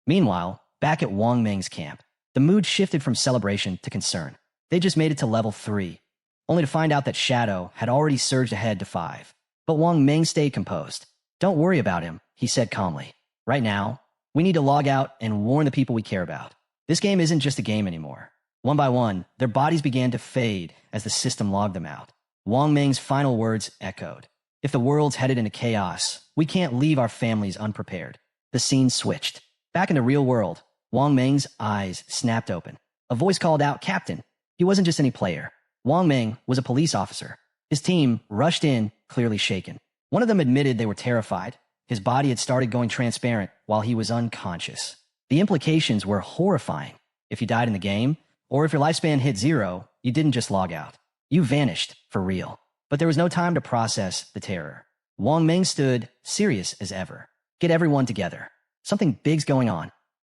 Meanwhile, back at Wang Meng's camp, the mood shifted from celebration to concern. They just made it to level 3, only to find out that Shadow had already surged ahead to 5. But Wang Meng stayed composed. Don't worry about him, he said calmly. Right now, we need to log out and warn the people we care about. This game isn't just a game anymore. One by one, their bodies began to fade as the system logged them out. Wang Meng's final words echoed. If the world's headed into chaos, we can't leave our families unprepared. The scene switched. Back in the real world, Wang Meng's eyes snapped open. A voice called out, Captain. He wasn't just any player. Wang Meng was a police officer. His team rushed in, clearly shaken. One of them admitted they were terrified. His body had started going transparent while he was unconscious. The implications were horrifying. If you died in the game, or if your lifespan hit 0, you didn't just log out. You vanished, for real. But there was no time to process the terror. Wang Meng stood, serious as ever. Get everyone together. Something big's going on.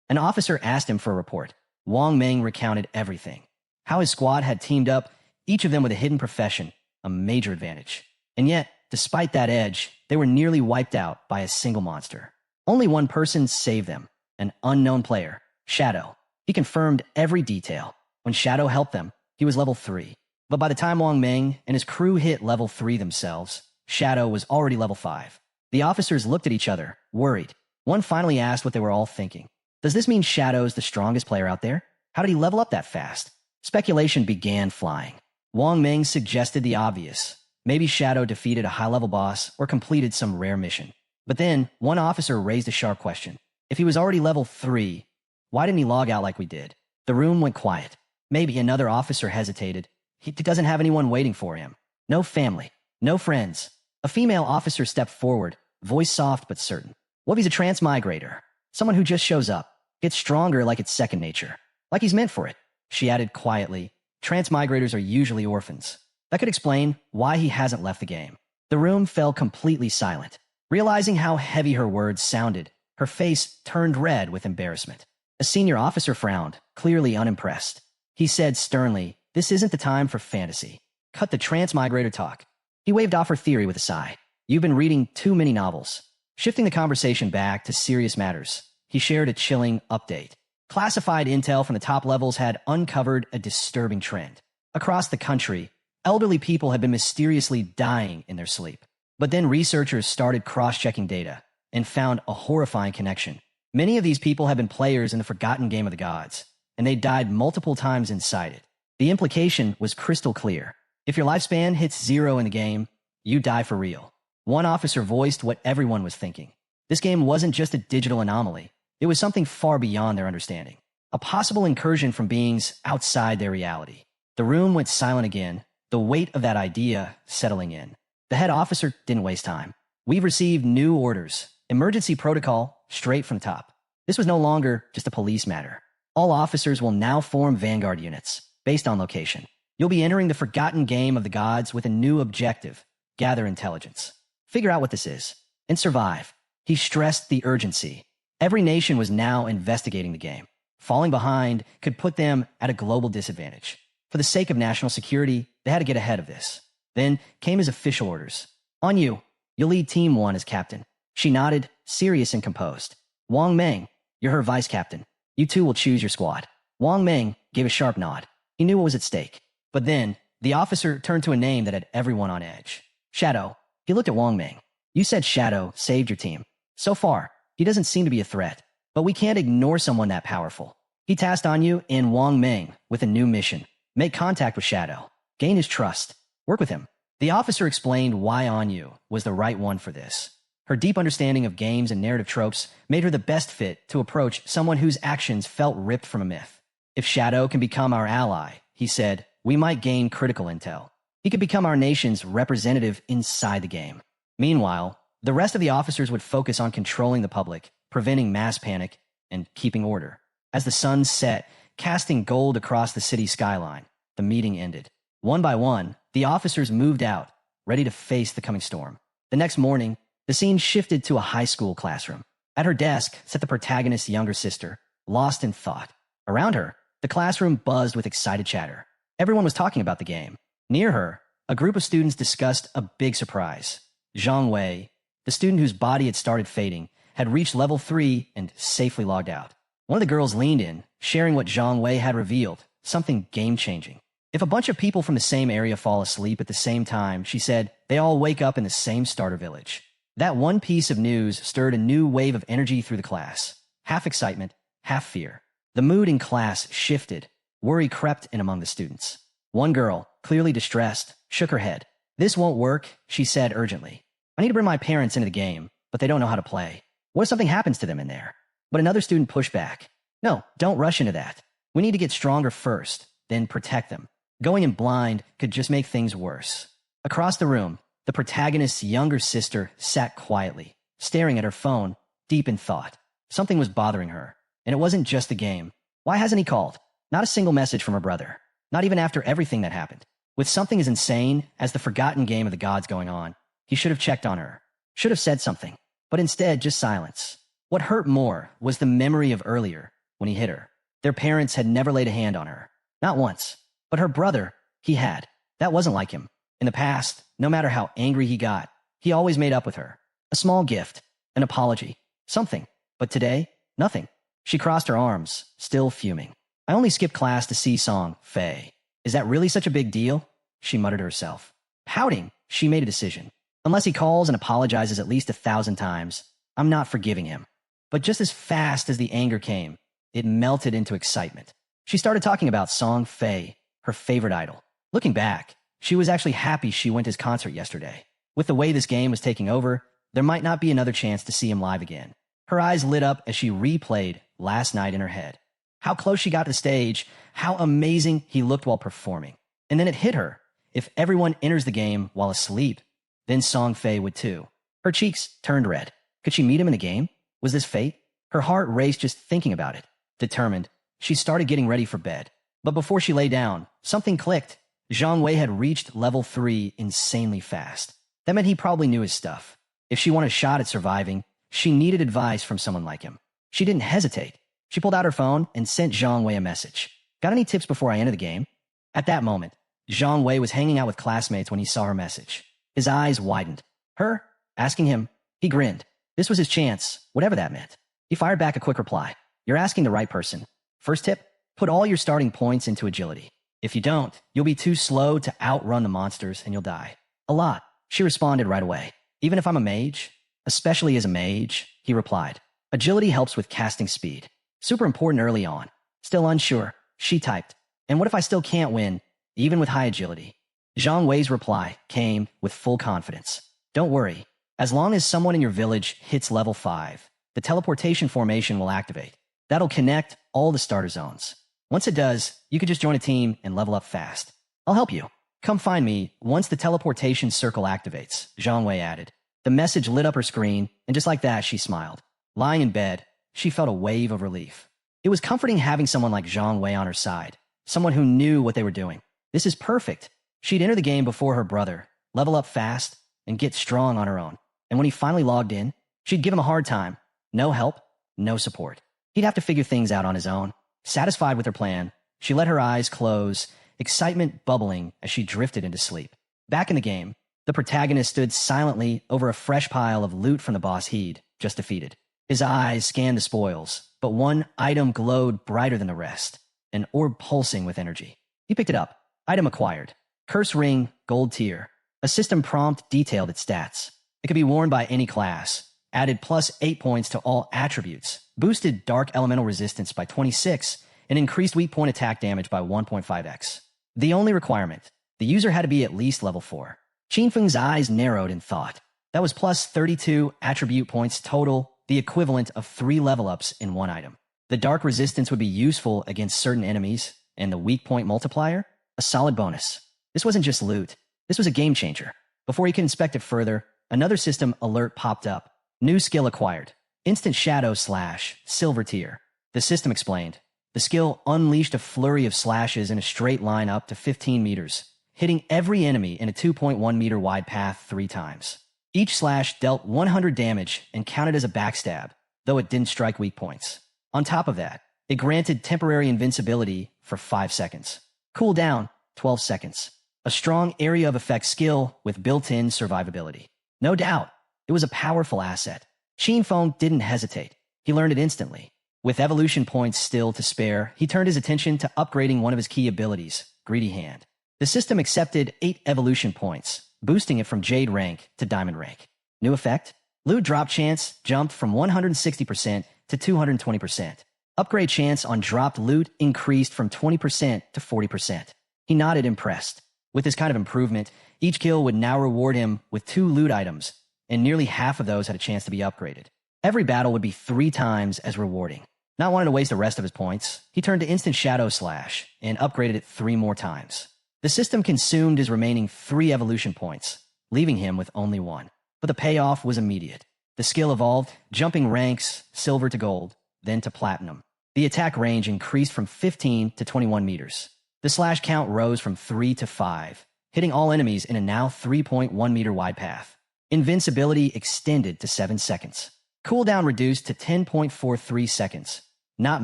An officer asked him for a report. Wang Meng recounted everything. How his squad had teamed up, each of them with a hidden profession, a major advantage. And yet, despite that edge, they were nearly wiped out by a single monster. Only one person saved them, an unknown player, Shadow. He confirmed every detail. When Shadow helped them, he was level 3. But by the time Wang Meng and his crew hit level 3 themselves, Shadow was already level 5. The officers looked at each other, worried. One finally asked what they were all thinking. Does this mean Shadow's the strongest player out there? How did he level up that fast? Speculation began flying. Wang Meng suggested the obvious. Maybe Shadow defeated a high-level boss or completed some rare mission. But then, one officer raised a sharp question. If he was already level 3, why didn't he log out like we did? The room went quiet. Maybe another officer hesitated. He doesn't have anyone waiting for him. No family. No friends. A female officer stepped forward, voice soft but certain. What if he's a transmigrator? Someone who just shows up, gets stronger like it's second nature. Like he's meant for it. She added quietly, transmigrators are usually orphans. That could explain why he hasn't left the game. The room fell completely silent. Realizing how heavy her words sounded, her face turned red with embarrassment. A senior officer frowned, clearly unimpressed. He said sternly, "This isn't the time for fantasy. Cut the transmigrator talk." He waved off her theory with a sigh. "You've been reading too many novels." Shifting the conversation back to serious matters, he shared a chilling update. Classified intel from the top levels had uncovered a disturbing trend. Across the country, elderly people had been mysteriously dying in their sleep. But then researchers started cross-checking data and found a horrifying connection. Many of these people had been players in the forgotten game of the gods, and they died multiple times inside it. The implication was crystal clear. If your lifespan hits 0 in the game, you die for real. One officer voiced what everyone was thinking. This game wasn't just a digital anomaly. It was something far beyond their understanding. A possible incursion from beings outside their reality. The room went silent again, the weight of that idea settling in. The head officer didn't waste time. "We've received new orders. Emergency protocol, straight from the top." This was no longer just a police matter. All officers will now form vanguard units, based on location. You'll be entering the forgotten game of the gods with a new objective: gather intelligence. Figure out what this is, and survive. He stressed the urgency. Every nation was now investigating the game. Falling behind could put them at a global disadvantage. For the sake of national security, they had to get ahead of this. Then came his official orders. "On you. You'll lead Team 1 as captain." She nodded, serious and composed. "Wang Meng, you're her vice captain. You two will choose your squad." Wang Meng gave a sharp nod. He knew what was at stake. But then, the officer turned to a name that had everyone on edge. "Shadow." He looked at Wang Meng. "You said Shadow saved your team. So far, he doesn't seem to be a threat. But we can't ignore someone that powerful." He tasked Anyu and Wang Meng with a new mission. Make contact with Shadow. Gain his trust. Work with him. The officer explained why Anyu was the right one for this. Her deep understanding of games and narrative tropes made her the best fit to approach someone whose actions felt ripped from a myth. "If Shadow can become our ally," he said, "we might gain critical intel. He could become our nation's representative inside the game." Meanwhile, the rest of the officers would focus on controlling the public, preventing mass panic, and keeping order. As the sun set, casting gold across the city skyline, the meeting ended. One by one, the officers moved out, ready to face the coming storm. The next morning, the scene shifted to a high school classroom. At her desk sat the protagonist's younger sister, lost in thought. Around her, the classroom buzzed with excited chatter. Everyone was talking about the game. Near her, a group of students discussed a big surprise. Zhang Wei, the student whose body had started fading, had reached level 3 and safely logged out. One of the girls leaned in, sharing what Zhang Wei had revealed, something game-changing. "If a bunch of people from the same area fall asleep at the same time," she said, "they all wake up in the same starter village." That one piece of news stirred a new wave of energy through the class. Half excitement, half fear. The mood in class shifted. Worry crept in among the students. One girl, clearly distressed, shook her head. "This won't work," she said urgently. "I need to bring my parents into the game, but they don't know how to play. What if something happens to them in there?" But another student pushed back. "No, don't rush into that. We need to get stronger first, then protect them. Going in blind could just make things worse." Across the room, the protagonist's younger sister sat quietly, staring at her phone, deep in thought. Something was bothering her, and it wasn't just the game. Why hasn't he called? Not a single message from her brother. Not even after everything that happened. With something as insane as the forgotten game of the gods going on, he should have checked on her. Should have said something. But instead, just silence. What hurt more was the memory of earlier, when he hit her. Their parents had never laid a hand on her. Not once. But her brother, he had. That wasn't like him. In the past, no matter how angry he got, he always made up with her. A small gift, an apology, something. But today, nothing. She crossed her arms, still fuming. "I only skipped class to see Song Fay. Is that really such a big deal?" she muttered to herself. Pouting, she made a decision. Unless he calls and apologizes at least 1,000 times, I'm not forgiving him. But just as fast as the anger came, it melted into excitement. She started talking about Song Fay, her favorite idol. Looking back, she was actually happy she went to his concert yesterday. With the way this game was taking over, there might not be another chance to see him live again. Her eyes lit up as she replayed last night in her head. How close she got to the stage, how amazing he looked while performing. And then it hit her. If everyone enters the game while asleep, then Song Fay would too. Her cheeks turned red. Could she meet him in the game? Was this fate? Her heart raced just thinking about it. Determined, she started getting ready for bed. But before she lay down, something clicked. Zhang Wei had reached level 3 insanely fast. That meant he probably knew his stuff. If she wanted a shot at surviving, she needed advice from someone like him. She didn't hesitate. She pulled out her phone and sent Zhang Wei a message. Got any tips before I enter the game? At that moment, Zhang Wei was hanging out with classmates when he saw her message. His eyes widened. Her? Asking him? He grinned. This was his chance, whatever that meant. He fired back a quick reply. You're asking the right person. First tip, put all your starting points into agility. If you don't, you'll be too slow to outrun the monsters and you'll die. A lot. She responded right away. Even if I'm a mage? Especially as a mage, he replied. Agility helps with casting speed. Super important early on. Still unsure, she typed. And what if I still can't win, even with high agility? Zhang Wei's reply came with full confidence. Don't worry. As long as someone in your village hits level 5, the teleportation formation will activate. That'll connect all the starter zones. Once it does, you can just join a team and level up fast. I'll help you. Come find me once the teleportation circle activates, Zhang Wei added. The message lit up her screen, and just like that, she smiled. Lying in bed, she felt a wave of relief. It was comforting having someone like Zhang Wei on her side, someone who knew what they were doing. This is perfect. She'd enter the game before her brother, level up fast, and get strong on her own. And when he finally logged in, she'd give him a hard time. No help, no support. He'd have to figure things out on his own. Satisfied with her plan, she let her eyes close, excitement bubbling as she drifted into sleep. Back in the game, the protagonist stood silently over a fresh pile of loot from the boss he'd just defeated. His eyes scanned the spoils, but one item glowed brighter than the rest, an orb pulsing with energy. He picked it up. Item acquired. Curse ring, gold tier. A system prompt detailed its stats. It could be worn by any class. Added plus 8 points to all attributes. Boosted dark elemental resistance by 26 and increased weak point attack damage by 1.5x. The only requirement, the user had to be at least level 4. Qinfeng's eyes narrowed in thought. That was plus 32 attribute points total, the equivalent of 3 level ups in one item. The dark resistance would be useful against certain enemies, and the weak point multiplier, a solid bonus. This wasn't just loot. This was a game changer. Before he could inspect it further, another system alert popped up. New skill acquired. Instant Shadow Slash, Silver Tier. The system explained. The skill unleashed a flurry of slashes in a straight line up to 15 meters, hitting every enemy in a 2.1 meter wide path 3 times. Each slash dealt 100 damage and counted as a backstab, though it didn't strike weak points. On top of that, it granted temporary invincibility for 5 seconds. Cooldown, 12 seconds. A strong area of effect skill with built-in survivability. No doubt, it was a powerful asset. Qinfeng didn't hesitate. He learned it instantly. With evolution points still to spare, he turned his attention to upgrading one of his key abilities, Greedy Hand. The system accepted 8 evolution points, boosting it from Jade rank to Diamond rank. New effect? Loot drop chance jumped from 160% to 220%. Upgrade chance on dropped loot increased from 20% to 40%. He nodded impressed. With this kind of improvement, each kill would now reward him with 2 loot items, and nearly half of those had a chance to be upgraded. Every battle would be 3 times as rewarding. Not wanting to waste the rest of his points, he turned to Instant Shadow Slash and upgraded it 3 more times. The system consumed his remaining 3 evolution points, leaving him with only 1. But the payoff was immediate. The skill evolved, jumping ranks, silver to gold, then to platinum. The attack range increased from 15 to 21 meters. The slash count rose from 3 to 5, hitting all enemies in a now 3.1 meter wide path. Invincibility extended to 7 seconds. Cooldown reduced to 10.43 seconds. Not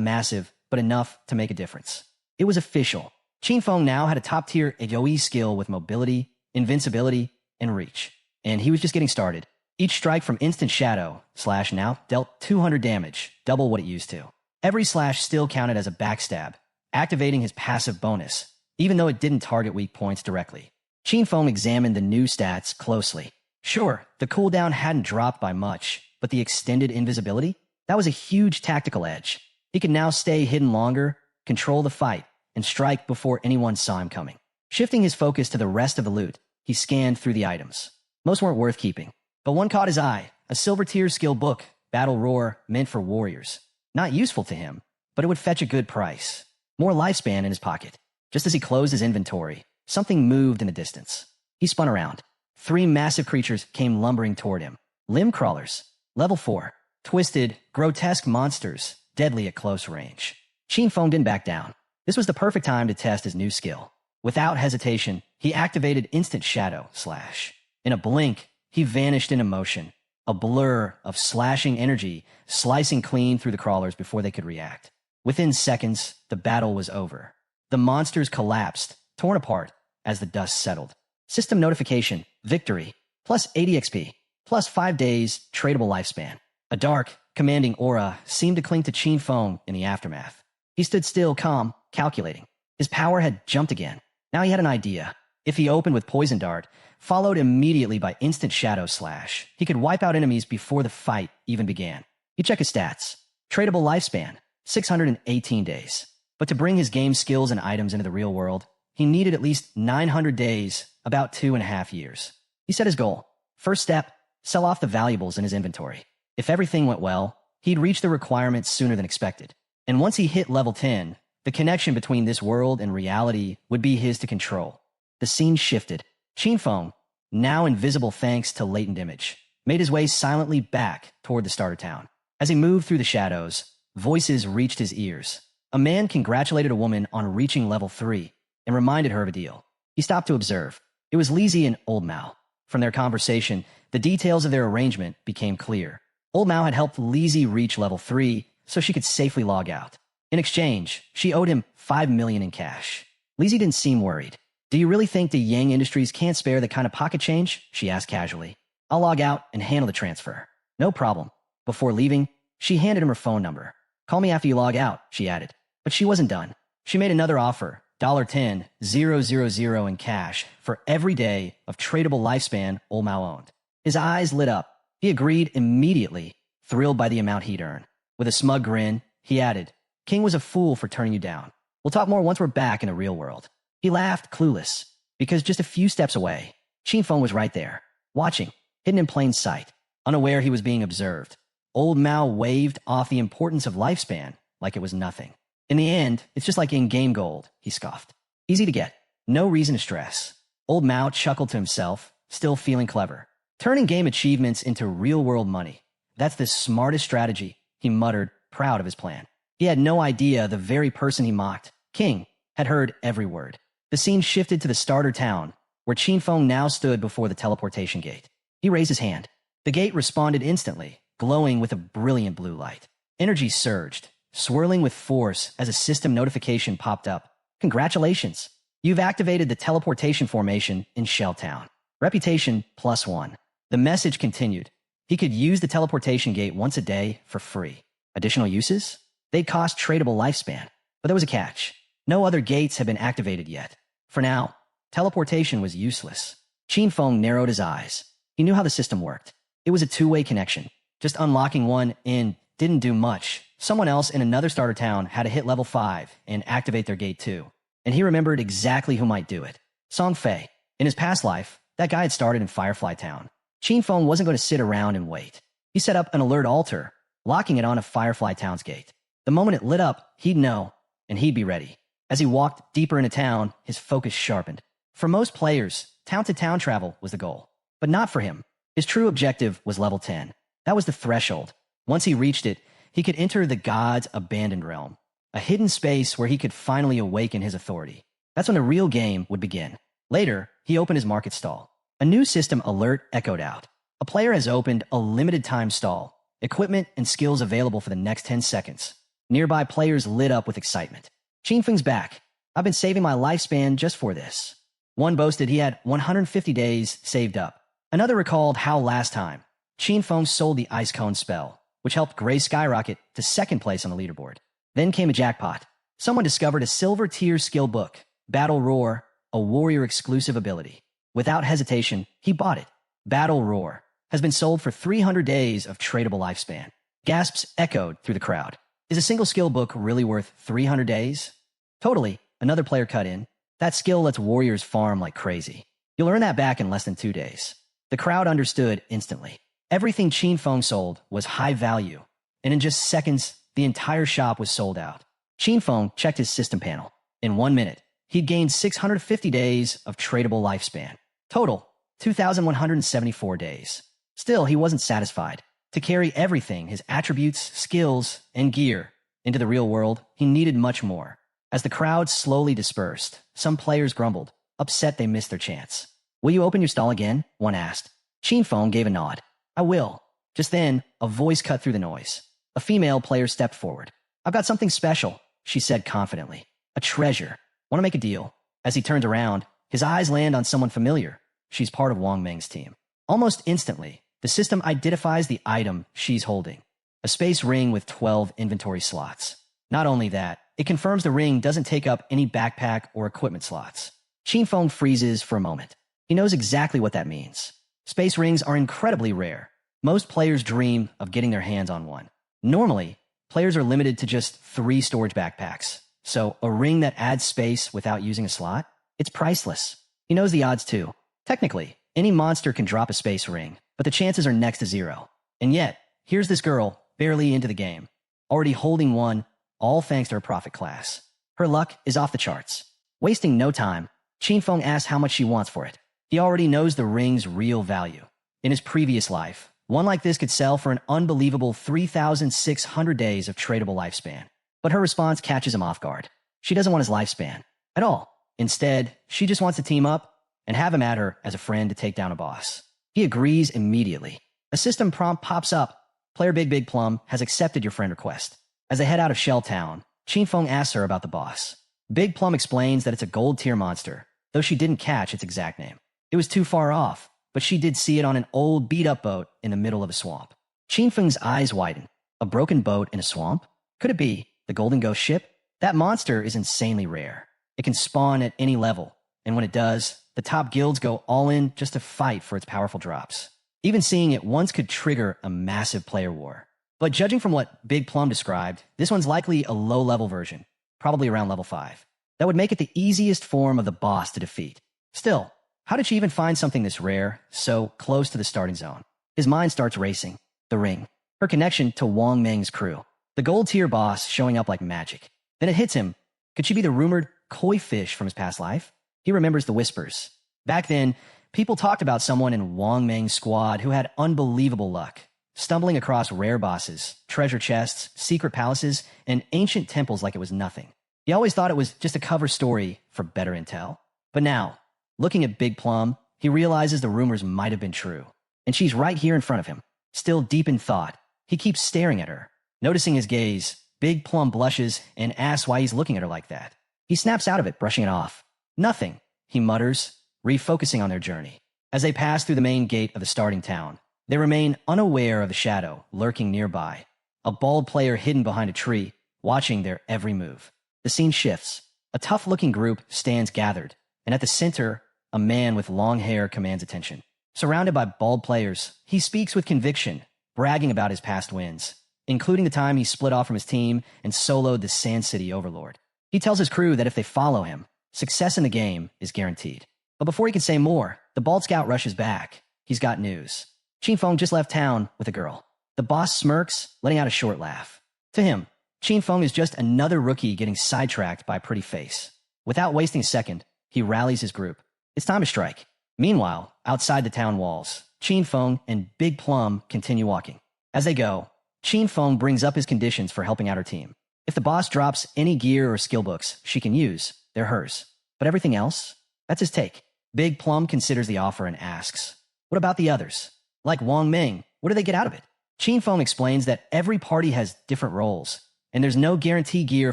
massive, but enough to make a difference. It was official. Qinfeng now had a top-tier AoE skill with mobility, invincibility, and reach. And he was just getting started. Each strike from Instant Shadow Slash now dealt 200 damage, double what it used to. Every slash still counted as a backstab, activating his passive bonus, even though it didn't target weak points directly. Qinfeng examined the new stats closely. Sure, the cooldown hadn't dropped by much, but the extended invisibility? That was a huge tactical edge. He could now stay hidden longer, control the fight, and strike before anyone saw him coming. Shifting his focus to the rest of the loot, he scanned through the items. Most weren't worth keeping, but one caught his eye, a silver tier skill book, Battle Roar, meant for warriors. Not useful to him, but it would fetch a good price. More lifespan in his pocket. Just as he closed his inventory, something moved in the distance. He spun around. 3 massive creatures came lumbering toward him. Limb crawlers. Level 4. Twisted, grotesque monsters, deadly at close range. Qin didn't back down. This was the perfect time to test his new skill. Without hesitation, he activated Instant Shadow Slash. In a blink, he vanished into motion, a blur of slashing energy slicing clean through the crawlers before they could react. Within seconds, the battle was over. The monsters collapsed, torn apart, as the dust settled. System notification, victory, plus 80 XP, plus 5 days, tradable lifespan. A dark, commanding aura seemed to cling to Qin in the aftermath. He stood still, calm, calculating. His power had jumped again. Now he had an idea. If he opened with Poison Dart, followed immediately by Instant Shadow Slash, he could wipe out enemies before the fight even began. He checked his stats. Tradable lifespan, 618 days. But to bring his game skills and items into the real world, he needed at least 900 days, about 2.5 years. He set his goal. First step, sell off the valuables in his inventory. If everything went well, he'd reach the requirements sooner than expected. And once he hit level 10, the connection between this world and reality would be his to control. The scene shifted. Qin, now invisible thanks to latent image, made his way silently back toward the starter town. As he moved through the shadows, voices reached his ears. A man congratulated a woman on reaching level 3 and reminded her of a deal. He stopped to observe. It was Lizzie and Old Mao. From their conversation, the details of their arrangement became clear. Old Mao had helped Lizzie reach level 3 so she could safely log out. In exchange, she owed him 5 million in cash. Lizzie didn't seem worried. Do you really think the Yang Industries can't spare the kind of pocket change? She asked casually. I'll log out and handle the transfer. No problem. Before leaving, she handed him her phone number. Call me after you log out, she added. But she wasn't done. She made another offer, $10,000 in cash for every day of tradable lifespan Old Mao owned. His eyes lit up. He agreed immediately, thrilled by the amount he'd earn. With a smug grin, he added, King was a fool for turning you down. We'll talk more once we're back in the real world. He laughed, clueless, because just a few steps away, Qin was right there, watching, hidden in plain sight, unaware he was being observed. Old Mao waved off the importance of lifespan like it was nothing. In the end, it's just like in-game gold, he scoffed. Easy to get. No reason to stress. Old Mao chuckled to himself, still feeling clever. Turning game achievements into real-world money. That's the smartest strategy, he muttered, proud of his plan. He had no idea the very person he mocked, King, had heard every word. The scene shifted to the starter town, where Qin now stood before the teleportation gate. He raised his hand. The gate responded instantly, glowing with a brilliant blue light. Energy surged, swirling with force as a system notification popped up. Congratulations! You've activated the teleportation formation in Shelltown. Reputation +1. The message continued. He could use the teleportation gate once a day for free. Additional uses? They'd cost tradable lifespan. But there was a catch. No other gates had been activated yet. For now, teleportation was useless. Qin narrowed his eyes. He knew how the system worked. It was a two-way connection. Just unlocking one in didn't do much. Someone else in another starter town had to hit level 5 and activate their gate too. And he remembered exactly who might do it. Song Fay. In his past life, that guy had started in Firefly Town. Qin wasn't going to sit around and wait. He set up an alert altar, locking it on a Firefly Town's gate. The moment it lit up, he'd know, and he'd be ready. As he walked deeper into town, his focus sharpened. For most players, town-to-town travel was the goal. But not for him. His true objective was level 10. That was the threshold. Once he reached it, he could enter the God's abandoned realm, a hidden space where he could finally awaken his authority. That's when the real game would begin. Later, he opened his market stall. A new system alert echoed out. A player has opened a limited time stall. Equipment and skills available for the next 10 seconds. Nearby players lit up with excitement. Qin back. I've been saving my lifespan just for this. One boasted he had 150 days saved up. Another recalled how last time, Qin sold the Ice Cone spell, which helped Gray skyrocket to second place on the leaderboard. Then came a jackpot. Someone discovered a silver tier skill book, Battle Roar, a warrior exclusive ability. Without hesitation, he bought it. Battle Roar has been sold for 300 days of tradable lifespan. Gasps echoed through the crowd. Is a single skill book really worth 300 days? Totally, another player cut in. That skill lets warriors farm like crazy. You'll earn that back in less than 2 days. The crowd understood instantly. Everything Qin sold was high value, and in just seconds, the entire shop was sold out. Qin checked his system panel. In 1 minute, he'd gained 650 days of tradable lifespan. Total, 2,174 days. Still, he wasn't satisfied. To carry everything, his attributes, skills, and gear, into the real world, he needed much more. As the crowd slowly dispersed, some players grumbled, upset they missed their chance. "Will you open your stall again?" one asked. Feng gave a nod. "I will." Just then, a voice cut through the noise. A female player stepped forward. "I've got something special," she said confidently. "A treasure. Want to make a deal?" As he turns around, his eyes land on someone familiar. She's part of Wang Meng's team. Almost instantly, the system identifies the item she's holding. A space ring with 12 inventory slots. Not only that, it confirms the ring doesn't take up any backpack or equipment slots. Feng freezes for a moment. He knows exactly what that means. Space rings are incredibly rare. Most players dream of getting their hands on one. Normally, players are limited to just 3 storage backpacks. So a ring that adds space without using a slot? It's priceless. He knows the odds too. Technically, any monster can drop a space ring, but the chances are next to 0. And yet, here's this girl, barely into the game, already holding one, all thanks to her profit class. Her luck is off the charts. Wasting no time, Feng asks how much she wants for it. He already knows the ring's real value. In his previous life, one like this could sell for an unbelievable 3,600 days of tradable lifespan. But her response catches him off guard. She doesn't want his lifespan at all. Instead, she just wants to team up and have him at her as a friend to take down a boss. He agrees immediately. A system prompt pops up. Player Big Plum has accepted your friend request. As they head out of Shell Town, Feng asks her about the boss. Big Plum explains that it's a gold tier monster, though she didn't catch its exact name. It was too far off, but she did see it on an old beat-up boat in the middle of a swamp. Feng's eyes widen. A broken boat in a swamp? Could it be the Golden Ghost ship? That monster is insanely rare. It can spawn at any level, and when it does, the top guilds go all in just to fight for its powerful drops. Even seeing it once could trigger a massive player war. But judging from what Big Plum described, this one's likely a low-level version, probably around level 5. That would make it the easiest form of the boss to defeat. Still, how did she even find something this rare, so close to the starting zone? His mind starts racing. The ring. Her connection to Wang Meng's crew. The gold tier boss showing up like magic. Then it hits him. Could she be the rumored koi fish from his past life? He remembers the whispers. Back then, people talked about someone in Wang Meng's squad who had unbelievable luck, stumbling across rare bosses, treasure chests, secret palaces, and ancient temples like it was nothing. He always thought it was just a cover story for better intel. But now, looking at Big Plum, he realizes the rumors might have been true. And she's right here in front of him. Still deep in thought, he keeps staring at her. Noticing his gaze, Big Plum blushes and asks why he's looking at her like that. He snaps out of it, brushing it off. "Nothing," he mutters, refocusing on their journey. As they pass through the main gate of the starting town, they remain unaware of the shadow lurking nearby. A bald player hidden behind a tree, watching their every move. The scene shifts. A tough-looking group stands gathered, and at the center, a man with long hair commands attention. Surrounded by bald players, he speaks with conviction, bragging about his past wins, including the time he split off from his team and soloed the Sand City Overlord. He tells his crew that if they follow him, success in the game is guaranteed. But before he can say more, the bald scout rushes back. He's got news. Feng just left town with a girl. The boss smirks, letting out a short laugh. To him, Feng is just another rookie getting sidetracked by a pretty face. Without wasting a second, he rallies his group. It's time to strike. Meanwhile, outside the town walls, Feng and Big Plum continue walking. As they go, Feng brings up his conditions for helping out her team. If the boss drops any gear or skill books she can use, they're hers. But everything else? That's his take. Big Plum considers the offer and asks, "What about the others? Like Wang Meng, what do they get out of it?" Feng explains that every party has different roles, and there's no guarantee gear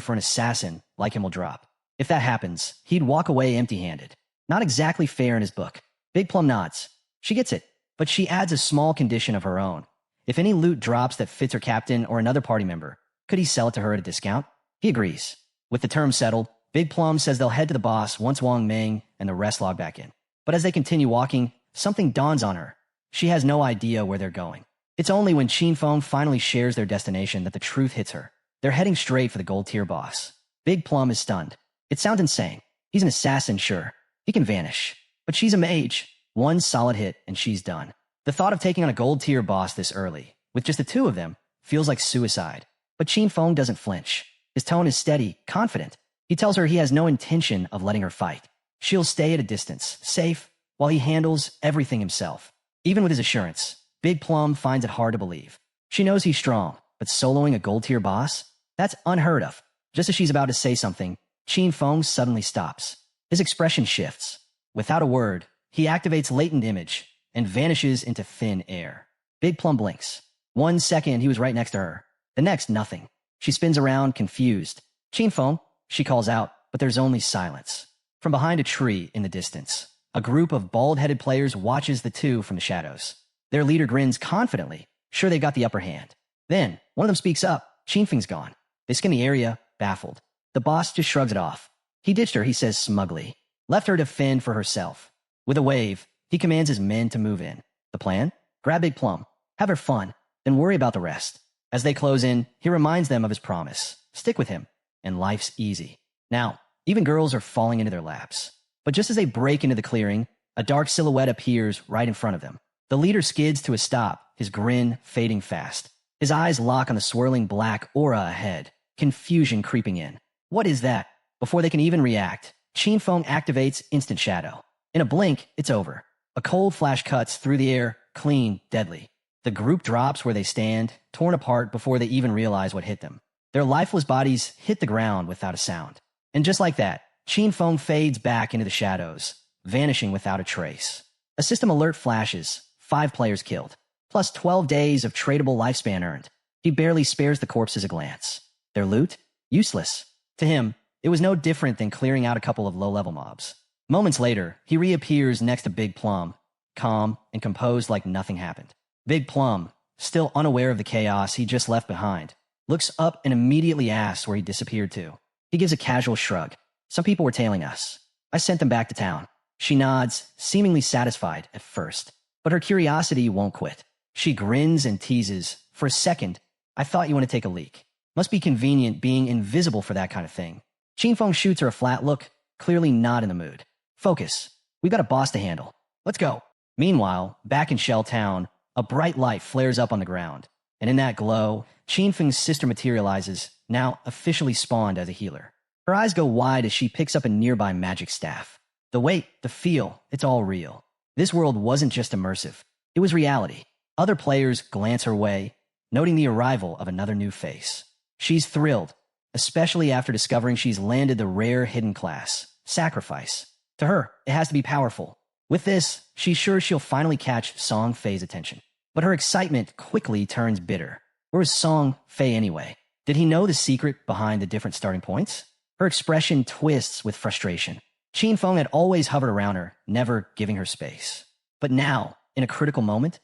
for an assassin like him will drop. If that happens, he'd walk away empty-handed. Not exactly fair in his book. Big Plum nods. She gets it, but she adds a small condition of her own. If any loot drops that fits her captain or another party member, could he sell it to her at a discount? He agrees. With the terms settled, Big Plum says they'll head to the boss once Wang Meng and the rest log back in. But as they continue walking, something dawns on her. She has no idea where they're going. It's only when Feng finally shares their destination that the truth hits her. They're heading straight for the gold tier boss. Big Plum is stunned. It sounds insane. He's an assassin, sure. He can vanish. But she's a mage. One solid hit and she's done. The thought of taking on a gold tier boss this early, with just the two of them, feels like suicide. But Feng doesn't flinch. His tone is steady, confident. He tells her he has no intention of letting her fight. She'll stay at a distance, safe, while he handles everything himself. Even with his assurance, Big Plum finds it hard to believe. She knows he's strong, but soloing a gold-tier boss? That's unheard of. Just as she's about to say something, Qin Feng suddenly stops. His expression shifts. Without a word, he activates latent image and vanishes into thin air. Big Plum blinks. 1 second, he was right next to her. The next, nothing. She spins around, confused. Qin Feng, she calls out, but there's only silence. From behind a tree in the distance, a group of bald-headed players watches the two from the shadows. Their leader grins confidently, sure they got the upper hand. Then, one of them speaks up. Qin Feng's gone. They scan the area, baffled. The boss just shrugs it off. He ditched her, he says smugly. Left her to fend for herself. With a wave, he commands his men to move in. The plan? Grab Big Plum, have her fun, then worry about the rest. As they close in, he reminds them of his promise. Stick with him, and life's easy. Now, even girls are falling into their laps. But just as they break into the clearing, a dark silhouette appears right in front of them. The leader skids to a stop, his grin fading fast. His eyes lock on the swirling black aura ahead, confusion creeping in. What is that? Before they can even react, Qin Feng activates Instant Shadow. In a blink, it's over. A cold flash cuts through the air, clean, deadly. The group drops where they stand, torn apart before they even realize what hit them. Their lifeless bodies hit the ground without a sound. And just like that, Qin Feng fades back into the shadows, vanishing without a trace. A system alert flashes, 5 players killed, plus 12 days of tradable lifespan earned. He barely spares the corpses a glance. Their loot? Useless. To him, it was no different than clearing out a couple of low-level mobs. Moments later, he reappears next to Big Plum, calm and composed like nothing happened. Big Plum, still unaware of the chaos he just left behind, looks up and immediately asks where he disappeared to. He gives a casual shrug. Some people were tailing us. I sent them back to town. She nods, seemingly satisfied at first. But her curiosity won't quit. She grins and teases. For a second, I thought you want to take a leak. Must be convenient being invisible for that kind of thing. Qin Feng shoots her a flat look, clearly not in the mood. Focus. We've got a boss to handle. Let's go. Meanwhile, back in Shell Town, a bright light flares up on the ground. And in that glow, Qin Feng's sister materializes, now officially spawned as a healer. Her eyes go wide as she picks up a nearby magic staff. The weight, the feel, it's all real. This world wasn't just immersive. It was reality. Other players glance her way, noting the arrival of another new face. She's thrilled, especially after discovering she's landed the rare hidden class, Sacrifice. To her, it has to be powerful. With this, she's sure she'll finally catch Song Fay's attention. But her excitement quickly turns bitter. Where was Song Fay anyway? Did he know the secret behind the different starting points? Her expression twists with frustration. Qin Feng had always hovered around her, never giving her space. But now, in a critical moment,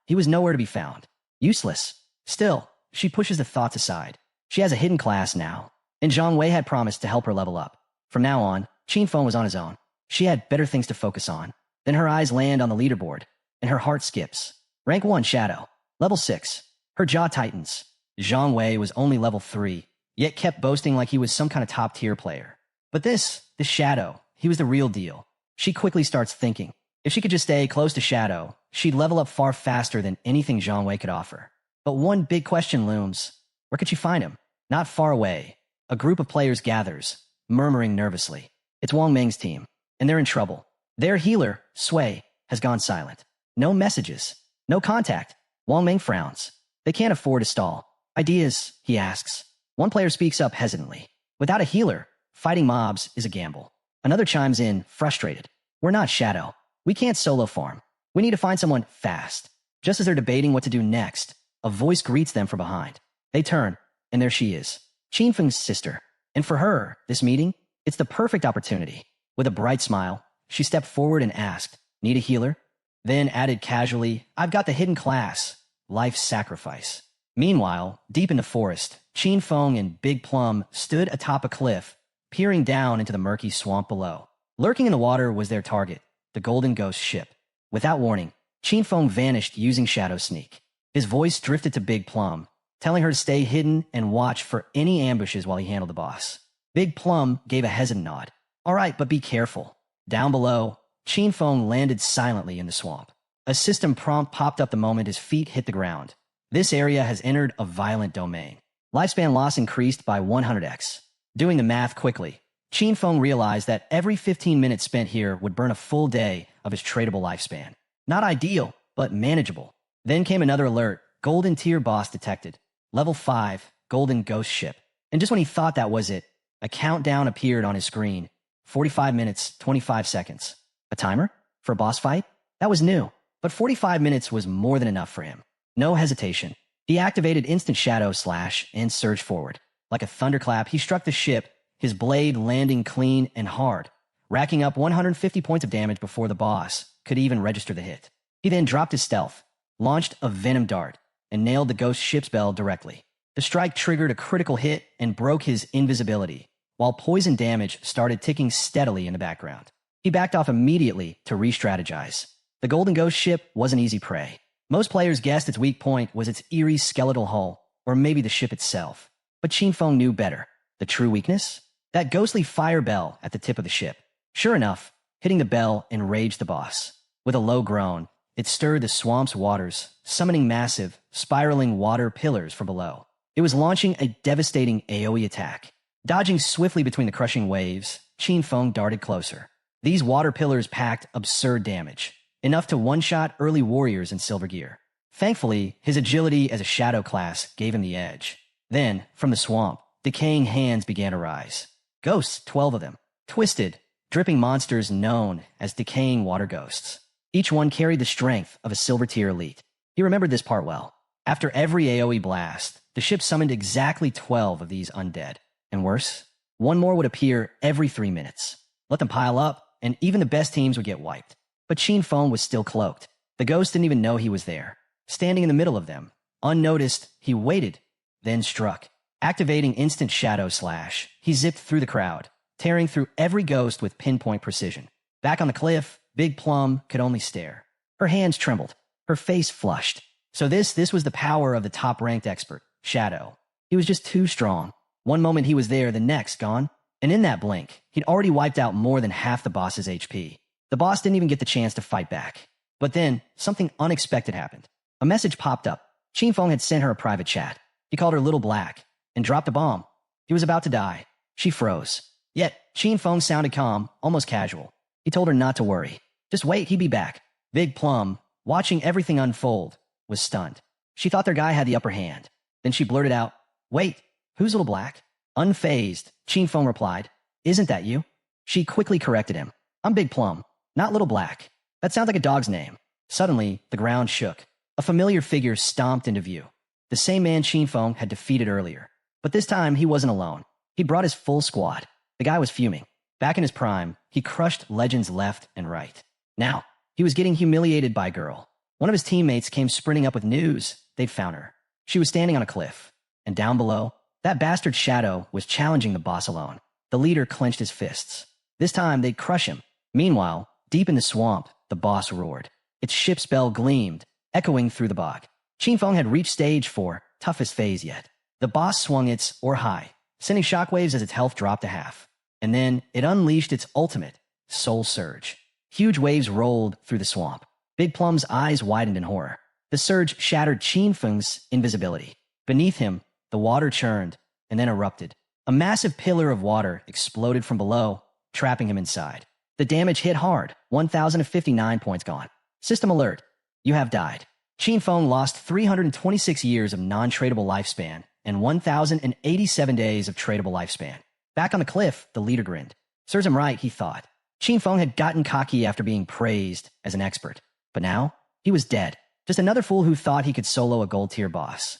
he was nowhere to be found. Useless. Still, she pushes the thoughts aside. She has a hidden class now, and Zhang Wei had promised to help her level up. From now on, Qin Feng was on his own. She had better things to focus on. Then her eyes land on the leaderboard, and her heart skips. Rank 1 Shadow. Level 6. Her jaw tightens. Zhang Wei was only level 3, yet kept boasting like he was some kind of top-tier player. But this Shadow, he was the real deal. She quickly starts thinking. If she could just stay close to Shadow, she'd level up far faster than anything Zhang Wei could offer. But one big question looms. Where could she find him? Not far away. A group of players gathers, murmuring nervously. It's Wang Meng's team, and they're in trouble. Their healer, Sui, has gone silent. No messages. No contact. Wang Meng frowns. They can't afford to stall. Ideas, he asks. One player speaks up hesitantly. Without a healer, fighting mobs is a gamble. Another chimes in, frustrated. We're not Shadow. We can't solo farm. We need to find someone fast. Just as they're debating what to do next, a voice greets them from behind. They turn, and there she is. Qin Feng's sister. And for her, this meeting, it's the perfect opportunity. With a bright smile, she stepped forward and asked, "Need a healer?" Then added casually, "I've got the hidden class, Life's Sacrifice." Meanwhile, deep in the forest, Qin Feng and Big Plum stood atop a cliff, peering down into the murky swamp below. Lurking in the water was their target, the Golden Ghost ship. Without warning, Qin Feng vanished using Shadow Sneak. His voice drifted to Big Plum, telling her to stay hidden and watch for any ambushes while he handled the boss. Big Plum gave a hesitant nod. "All right, but be careful." Down below, Qin Feng landed silently in the swamp. A system prompt popped up the moment his feet hit the ground. This area has entered a violent domain. Lifespan loss increased by 100x. Doing the math quickly, Qin Feng realized that every 15 minutes spent here would burn a full day of his tradable lifespan. Not ideal, but manageable. Then came another alert. Golden tier boss detected. Level 5, golden ghost ship. And just when he thought that was it, a countdown appeared on his screen. 45 minutes, 25 seconds. A timer? For a boss fight? That was new. But 45 minutes was more than enough for him. No hesitation. He activated instant shadow slash and surged forward. Like a thunderclap, he struck the ship, his blade landing clean and hard, racking up 150 points of damage before the boss could even register the hit. He then dropped his stealth, launched a venom dart, and nailed the ghost ship's bell directly. The strike triggered a critical hit and broke his invisibility, while poison damage started ticking steadily in the background. He backed off immediately to re-strategize. The golden ghost ship was an easy prey. Most players guessed its weak point was its eerie skeletal hull, or maybe the ship itself. But Qin Feng knew better. The true weakness? That ghostly fire bell at the tip of the ship. Sure enough, hitting the bell enraged the boss. With a low groan, it stirred the swamp's waters, summoning massive, spiraling water pillars from below. It was launching a devastating AoE attack. Dodging swiftly between the crushing waves, Qin Feng darted closer. These water pillars packed absurd damage, enough to one-shot early warriors in silver gear. Thankfully, his agility as a shadow class gave him the edge. Then, from the swamp, decaying hands began to rise. Ghosts, 12 of them. Twisted, dripping monsters known as decaying water ghosts. Each one carried the strength of a silver tier elite. He remembered this part well. After every AoE blast, the ship summoned exactly 12 of these undead. And worse, one more would appear every 3 minutes. Let them pile up, and even the best teams would get wiped. But Qin Feng was still cloaked. The ghost didn't even know he was there. Standing in the middle of them, unnoticed, he waited, then struck. Activating instant shadow slash, he zipped through the crowd, tearing through every ghost with pinpoint precision. Back on the cliff, Big Plum could only stare. Her hands trembled, her face flushed. So this was the power of the top-ranked expert, Shadow. He was just too strong. One moment he was there, the next gone. And in that blink, he'd already wiped out more than half the boss's HP. The boss didn't even get the chance to fight back. But then, something unexpected happened. A message popped up. Qin Feng had sent her a private chat. He called her Little Black and dropped a bomb. He was about to die. She froze. Yet, Qin Feng sounded calm, almost casual. He told her not to worry. Just wait, he'd be back. Big Plum, watching everything unfold, was stunned. She thought their guy had the upper hand. Then she blurted out, "Wait, who's Little Black?" Unfazed, Qin Feng replied, "Isn't that you?" She quickly corrected him. "I'm Big Plum, not Little Black. That sounds like a dog's name." Suddenly, the ground shook. A familiar figure stomped into view. The same man Qin Feng had defeated earlier. But this time, he wasn't alone. He brought his full squad. The guy was fuming. Back in his prime, he crushed legends left and right. Now, he was getting humiliated by a girl. One of his teammates came sprinting up with news. They'd found her. She was standing on a cliff. And down below, that bastard Shadow was challenging the boss alone. The leader clenched his fists. This time, they'd crush him. Meanwhile, deep in the swamp, the boss roared. Its ship's bell gleamed, echoing through the bog. Qin Feng had reached stage 4, toughest phase yet. The boss swung its or high, sending shockwaves as its health dropped to half. And then it unleashed its ultimate, Soul Surge. Huge waves rolled through the swamp. Big Plum's eyes widened in horror. The surge shattered Qin Feng's invisibility. Beneath him, the water churned and then erupted. A massive pillar of water exploded from below, trapping him inside. The damage hit hard, 1,059 points gone. System alert, you have died. Qin Feng lost 326 years of non-tradable lifespan and 1,087 days of tradable lifespan. Back on the cliff, the leader grinned. Serves him right, he thought. Qin Feng had gotten cocky after being praised as an expert. But now, he was dead. Just another fool who thought he could solo a gold-tier boss.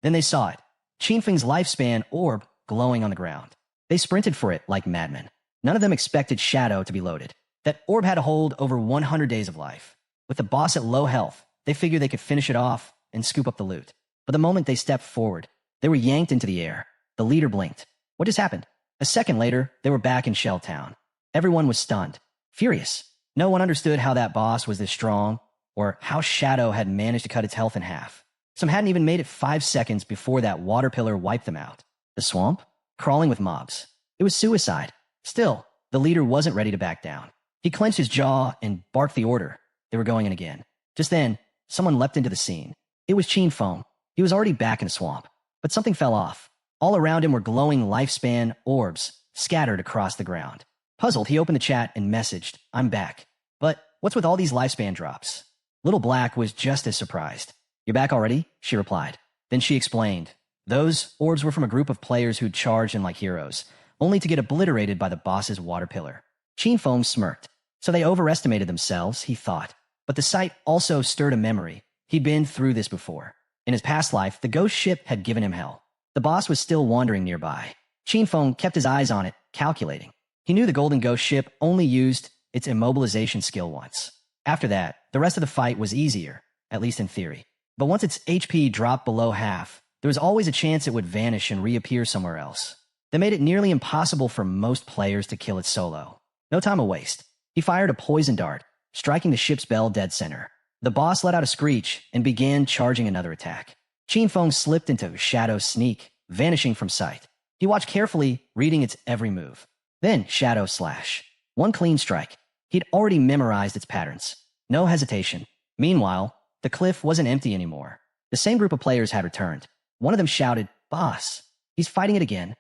Then they saw it. Qin Feng's lifespan orb glowing on the ground. They sprinted for it like madmen. None of them expected Shadow to be loaded. That orb had to hold over 100 days of life. With the boss at low health, they figured they could finish it off and scoop up the loot. But the moment they stepped forward, they were yanked into the air. The leader blinked. What just happened? A second later, they were back in Shell Town. Everyone was stunned, furious. No one understood how that boss was this strong, or how Shadow had managed to cut its health in half. Some hadn't even made it 5 seconds before that water pillar wiped them out. The swamp? Crawling with mobs. It was suicide. Still, the leader wasn't ready to back down. He clenched his jaw and barked the order. They were going in again. Just then, someone leapt into the scene. It was Qin Feng. He was already back in the swamp. But something fell off. All around him were glowing lifespan orbs scattered across the ground. Puzzled, he opened the chat and messaged, "I'm back. But what's with all these lifespan drops?" Little Black was just as surprised. "You're back already?" she replied. Then she explained. Those orbs were from a group of players who'd charged in like heroes, only to get obliterated by the boss's water pillar. Feng smirked. So they overestimated themselves, he thought. But the sight also stirred a memory. He'd been through this before. In his past life, the ghost ship had given him hell. The boss was still wandering nearby. Feng kept his eyes on it, calculating. He knew the golden ghost ship only used its immobilization skill once. After that, the rest of the fight was easier, at least in theory. But once its HP dropped below half, there was always a chance it would vanish and reappear somewhere else. That made it nearly impossible for most players to kill it solo. No time to waste. He fired a poison dart, striking the ship's bell dead center. The boss let out a screech and began charging another attack. Feng slipped into Shadow Sneak, vanishing from sight. He watched carefully, reading its every move. Then Shadow Slash. One clean strike. He'd already memorized its patterns. No hesitation. Meanwhile, the cliff wasn't empty anymore. The same group of players had returned. One of them shouted, "Boss, he's fighting it again."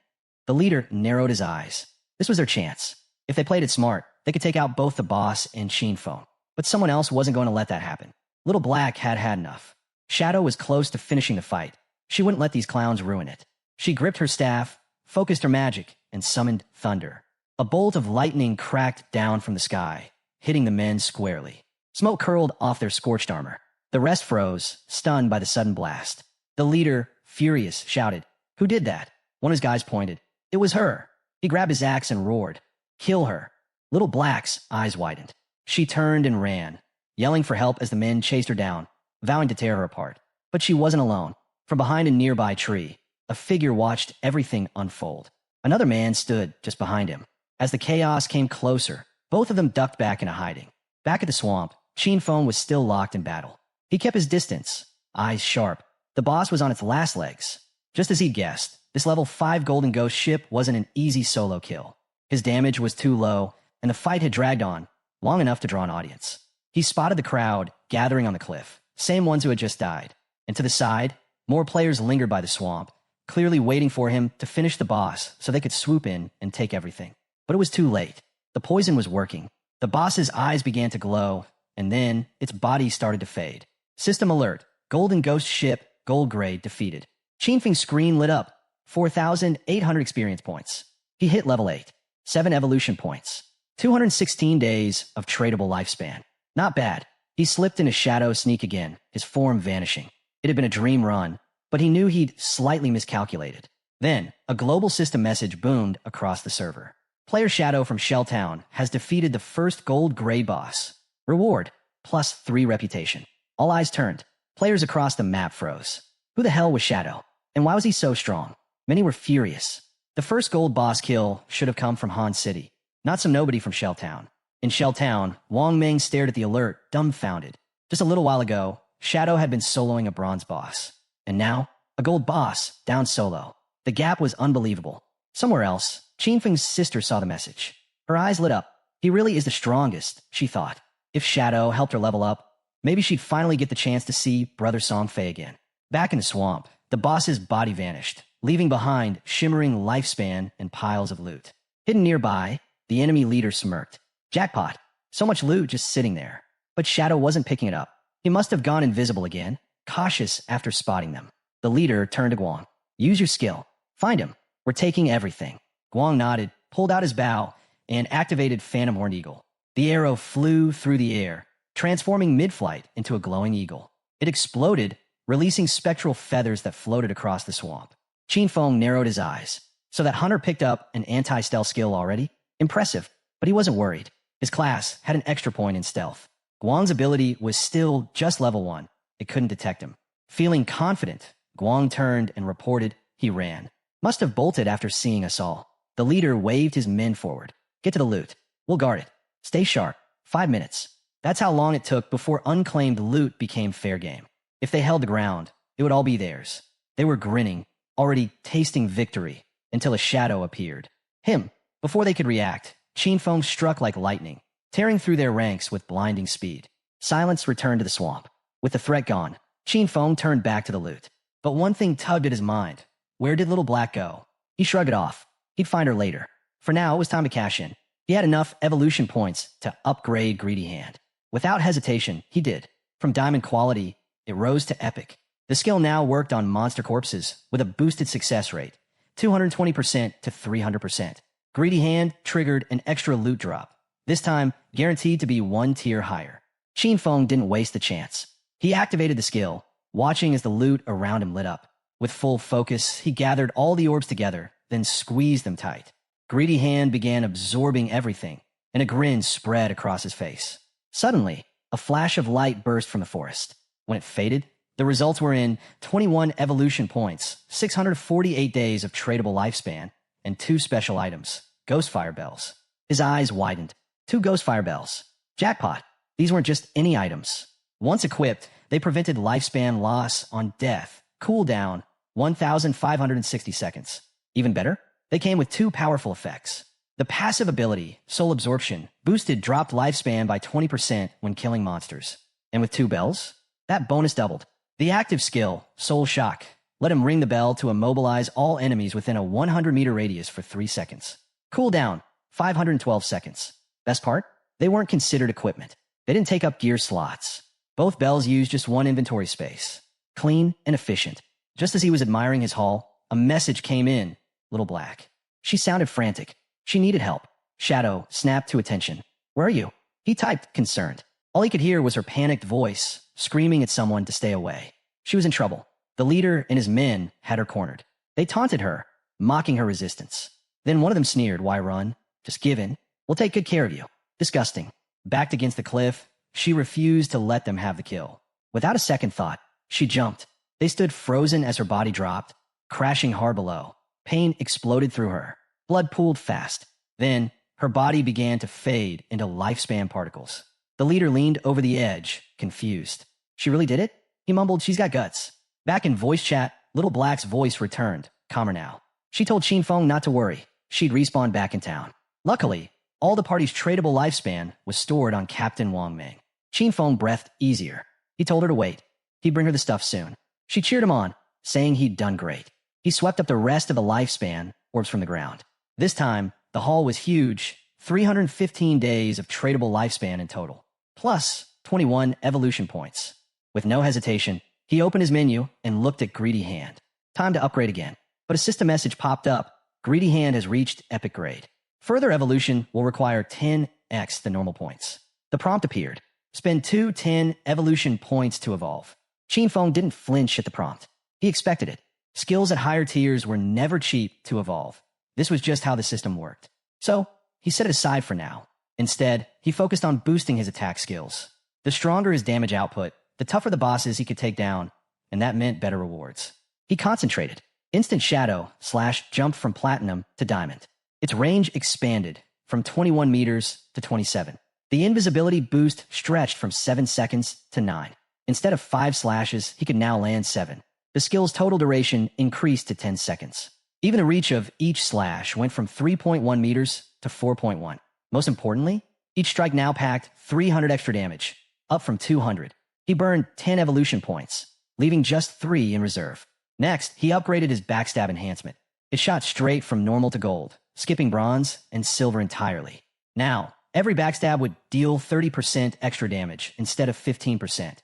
The leader narrowed his eyes. This was their chance. If they played it smart, they could take out both the boss and Feng. But someone else wasn't going to let that happen. Little Black had had enough. Shadow was close to finishing the fight. She wouldn't let these clowns ruin it. She gripped her staff, focused her magic, and summoned thunder. A bolt of lightning cracked down from the sky, hitting the men squarely. Smoke curled off their scorched armor. The rest froze, stunned by the sudden blast. The leader, furious, shouted, "Who did that?" One of his guys pointed. "It was her." He grabbed his axe and roared, "Kill her." Little Black's eyes widened. She turned and ran, yelling for help as the men chased her down, vowing to tear her apart. But she wasn't alone. From behind a nearby tree, a figure watched everything unfold. Another man stood just behind him. As the chaos came closer, both of them ducked back into hiding. Back at the swamp, Feng was still locked in battle. He kept his distance, eyes sharp. The boss was on its last legs. Just as he'd guessed, this level 5 Golden Ghost ship wasn't an easy solo kill. His damage was too low, and the fight had dragged on, long enough to draw an audience. He spotted the crowd gathering on the cliff, same ones who had just died. And to the side, more players lingered by the swamp, clearly waiting for him to finish the boss so they could swoop in and take everything. But it was too late. The poison was working. The boss's eyes began to glow, and then its body started to fade. System alert. Golden Ghost ship, gold grade, defeated. Feng's screen lit up. 4,800 experience points. He hit level 8. 7 evolution points. 216 days of tradable lifespan. Not bad. He slipped into Shadow Sneak again, his form vanishing. It had been a dream run, but he knew he'd slightly miscalculated. Then, a global system message boomed across the server. Player Shadow from Shelltown has defeated the first gold gray boss. Reward, +3 reputation. All eyes turned. Players across the map froze. Who the hell was Shadow? And why was he so strong? Many were furious. The first gold boss kill should have come from Han City, not some nobody from Shelltown. In Shelltown, Wang Ming stared at the alert, dumbfounded. Just a little while ago, Shadow had been soloing a bronze boss. And now, a gold boss, down solo. The gap was unbelievable. Somewhere else, Feng's sister saw the message. Her eyes lit up. He really is the strongest, she thought. If Shadow helped her level up, maybe she'd finally get the chance to see Brother Song Fay again. Back in the swamp, the boss's body vanished, leaving behind shimmering lifespan and piles of loot. Hidden nearby, the enemy leader smirked. Jackpot. So much loot just sitting there. But Shadow wasn't picking it up. He must have gone invisible again, cautious after spotting them. The leader turned to Guang. Use your skill. Find him. We're taking everything. Guang nodded, pulled out his bow, and activated Phantom Horn Eagle. The arrow flew through the air, transforming mid-flight into a glowing eagle. It exploded, releasing spectral feathers that floated across the swamp. Feng narrowed his eyes. So that hunter picked up an anti-stealth skill already? Impressive, but he wasn't worried. His class had an extra point in stealth. Guang's ability was still just level 1. It couldn't detect him. Feeling confident, Guang turned and reported he ran. Must have bolted after seeing us all. The leader waved his men forward. Get to the loot. We'll guard it. Stay sharp. 5 minutes. That's how long it took before unclaimed loot became fair game. If they held the ground, it would all be theirs. They were grinning, already tasting victory, until a shadow appeared. Him. Before they could react, Feng struck like lightning, tearing through their ranks with blinding speed. Silence returned to the swamp. With the threat gone, Feng turned back to the loot. But one thing tugged at his mind. Where did Little Black go? He shrugged it off. He'd find her later. For now, it was time to cash in. He had enough evolution points to upgrade Greedy Hand. Without hesitation, he did. From diamond quality, it rose to epic. The skill now worked on monster corpses with a boosted success rate, 220% to 300%. Greedy Hand triggered an extra loot drop, this time guaranteed to be one tier higher. Feng didn't waste the chance. He activated the skill, watching as the loot around him lit up. With full focus, he gathered all the orbs together, then squeezed them tight. Greedy Hand began absorbing everything, and a grin spread across his face. Suddenly, a flash of light burst from the forest. When it faded, the results were in 21 evolution points, 648 days of tradable lifespan, and 2 special items, Ghostfire Bells. His eyes widened. 2 Ghostfire Bells. Jackpot. These weren't just any items. Once equipped, they prevented lifespan loss on death, cooldown, 1,560 seconds. Even better, they came with 2 powerful effects. The passive ability, Soul Absorption, boosted dropped lifespan by 20% when killing monsters. And with 2 bells, that bonus doubled. The active skill, Soul Shock, let him ring the bell to immobilize all enemies within a 100-meter radius for 3 seconds. Cooldown, 512 seconds. Best part? They weren't considered equipment. They didn't take up gear slots. Both bells used just 1 inventory space. Clean and efficient. Just as he was admiring his haul, a message came in. Little Black. She sounded frantic. She needed help. Shadow snapped to attention. Where are you? He typed, concerned. All he could hear was her panicked voice, screaming at someone to stay away. She was in trouble. The leader and his men had her cornered. They taunted her, mocking her resistance. Then one of them sneered, "Why run? Just give in. We'll take good care of you." Disgusting. Backed against the cliff, she refused to let them have the kill. Without a second thought, she jumped. They stood frozen as her body dropped, crashing hard below. Pain exploded through her. Blood pooled fast. Then, her body began to fade into lifespan particles. The leader leaned over the edge, confused. She really did it? He mumbled, "She's got guts." Back in voice chat, Little Black's voice returned, calmer now. She told Feng not to worry. She'd respawn back in town. Luckily, all the party's tradable lifespan was stored on Captain Wang Meng. Feng breathed easier. He told her to wait. He'd bring her the stuff soon. She cheered him on, saying he'd done great. He swept up the rest of the lifespan, orbs from the ground. This time, the haul was huge, 315 days of tradable lifespan in total, plus 21 evolution points. With no hesitation, he opened his menu and looked at Greedy Hand. Time to upgrade again. But a system message popped up. Greedy Hand has reached epic grade. Further evolution will require 10x the normal points. The prompt appeared. Spend 2 10 evolution points to evolve. Feng didn't flinch at the prompt. He expected it. Skills at higher tiers were never cheap to evolve. This was just how the system worked. So, he set it aside for now. Instead, he focused on boosting his attack skills. The stronger his damage output, the tougher the bosses he could take down, and that meant better rewards. He concentrated. Instant Shadow / jumped from Platinum to Diamond. Its range expanded from 21 meters to 27. The invisibility boost stretched from 7 seconds to 9. Instead of 5 slashes, he could now land 7. The skill's total duration increased to 10 seconds. Even the reach of each slash went from 3.1 meters to 4.1. Most importantly, each strike now packed 300 extra damage, up from 200. He burned 10 evolution points, leaving just 3 in reserve. Next, he upgraded his backstab enhancement. It shot straight from normal to gold, skipping bronze and silver entirely. Now, every backstab would deal 30% extra damage instead of 15%.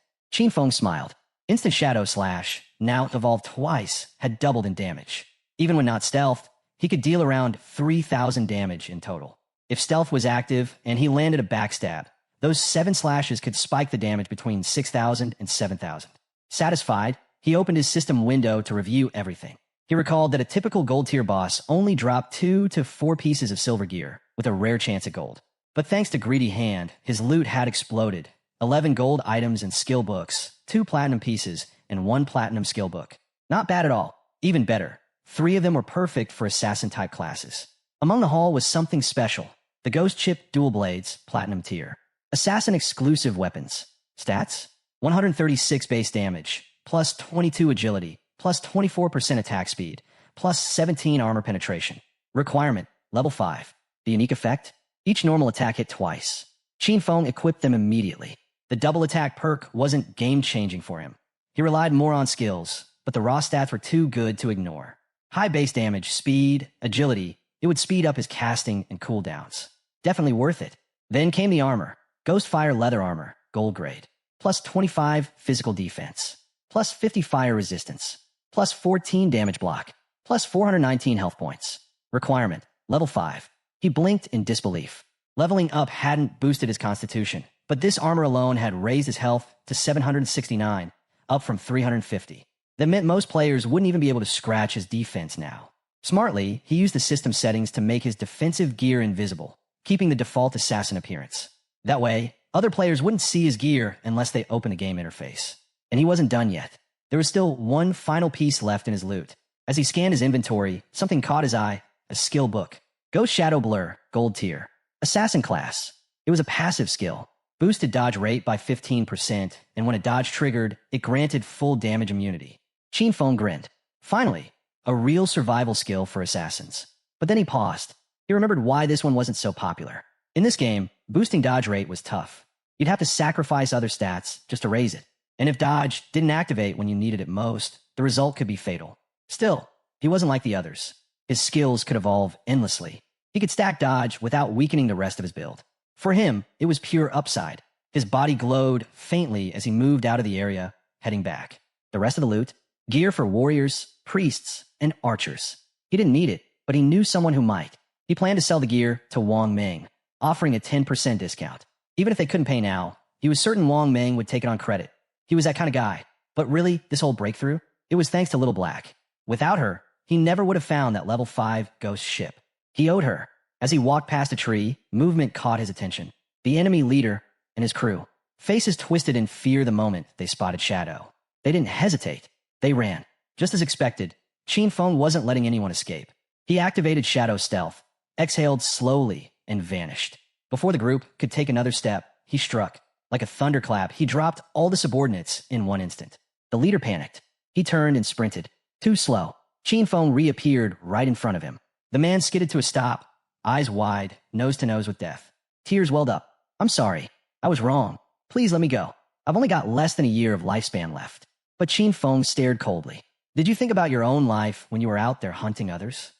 Feng smiled. Instant Shadow / now evolved twice, had doubled in damage. Even when not stealthed, he could deal around 3,000 damage in total. If stealth was active and he landed a backstab, those 7 slashes could spike the damage between 6,000 and 7,000. Satisfied, he opened his system window to review everything. He recalled that a typical gold tier boss only dropped 2 to 4 pieces of silver gear, with a rare chance at gold. But thanks to Greedy Hand, his loot had exploded. 11 gold items and skill books, 2 platinum pieces, and 1 platinum skill book. Not bad at all. Even better, 3 of them were perfect for assassin-type classes. Among the haul was something special. The Ghost Chip Dual Blades, Platinum Tier. Assassin-exclusive weapons. Stats? 136 base damage, plus 22 agility, plus 24% attack speed, plus 17 armor penetration. Requirement, level 5. The unique effect? Each normal attack hit twice. Feng equipped them immediately. The double attack perk wasn't game-changing for him. He relied more on skills, but the raw stats were too good to ignore. High base damage, speed, agility. It would speed up his casting and cooldowns. Definitely worth it. Then came the armor. Ghostfire leather armor, gold grade. Plus 25 physical defense. Plus 50 fire resistance. Plus 14 damage block. Plus 419 health points. Requirement, level 5. He blinked in disbelief. Leveling up hadn't boosted his constitution, but this armor alone had raised his health to 769, up from 350. That meant most players wouldn't even be able to scratch his defense now. Smartly, he used the system settings to make his defensive gear invisible, keeping the default assassin appearance. That way, other players wouldn't see his gear unless they opened the game interface. And he wasn't done yet. There was still one final piece left in his loot. As he scanned his inventory, something caught his eye, a skill book. Ghost Shadow Blur, gold tier. Assassin class. It was a passive skill. Boosted dodge rate by 15%, and when a dodge triggered, it granted full damage immunity. Shinfeng grinned. Finally, a real survival skill for assassins. But then he paused. He remembered why this one wasn't so popular. In this game, boosting dodge rate was tough. You'd have to sacrifice other stats just to raise it. And if dodge didn't activate when you needed it most, the result could be fatal. Still, he wasn't like the others. His skills could evolve endlessly. He could stack dodge without weakening the rest of his build. For him, it was pure upside. His body glowed faintly as he moved out of the area, heading back. The rest of the loot, gear for warriors, priests, and archers. He didn't need it, but he knew someone who might. He planned to sell the gear to Wang Meng, offering a 10% discount. Even if they couldn't pay now, he was certain Wang Meng would take it on credit. He was that kind of guy. But really, this whole breakthrough, it was thanks to Little Black. Without her, he never would have found that level 5 ghost ship. He owed her. As he walked past a tree, movement caught his attention. The enemy leader and his crew. Faces twisted in fear the moment they spotted Shadow. They didn't hesitate. They ran. Just as expected, Shinfeng wasn't letting anyone escape. He activated Shadow Stealth, exhaled slowly, and vanished. Before the group could take another step, he struck. Like a thunderclap, he dropped all the subordinates in one instant. The leader panicked. He turned and sprinted. Too slow. Shinfeng reappeared right in front of him. The man skidded to a stop, eyes wide, nose to nose with death. Tears welled up. "I'm sorry. I was wrong. Please let me go. I've only got less than a year of lifespan left." But Shinfeng stared coldly. "Did you think about your own life when you were out there hunting others?"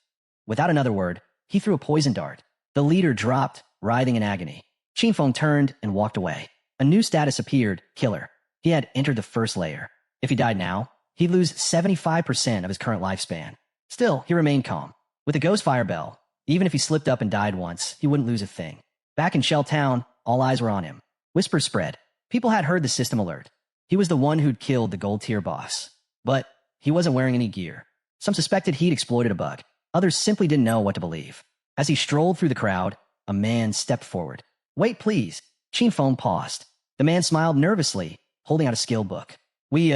Without another word, he threw a poison dart. The leader dropped, writhing in agony. Shinfeng turned and walked away. A new status appeared, Killer. He had entered the first layer. If he died now, he'd lose 75% of his current lifespan. Still, he remained calm. With the ghost fire bell, even if he slipped up and died once, he wouldn't lose a thing. Back in Shell Town, all eyes were on him. Whispers spread. People had heard the system alert. He was the one who'd killed the gold tier boss. But he wasn't wearing any gear. Some suspected he'd exploited a bug. Others simply didn't know what to believe. As he strolled through the crowd, a man stepped forward. "Wait, please." Shinfeng paused. The man smiled nervously, holding out a skill book. "We,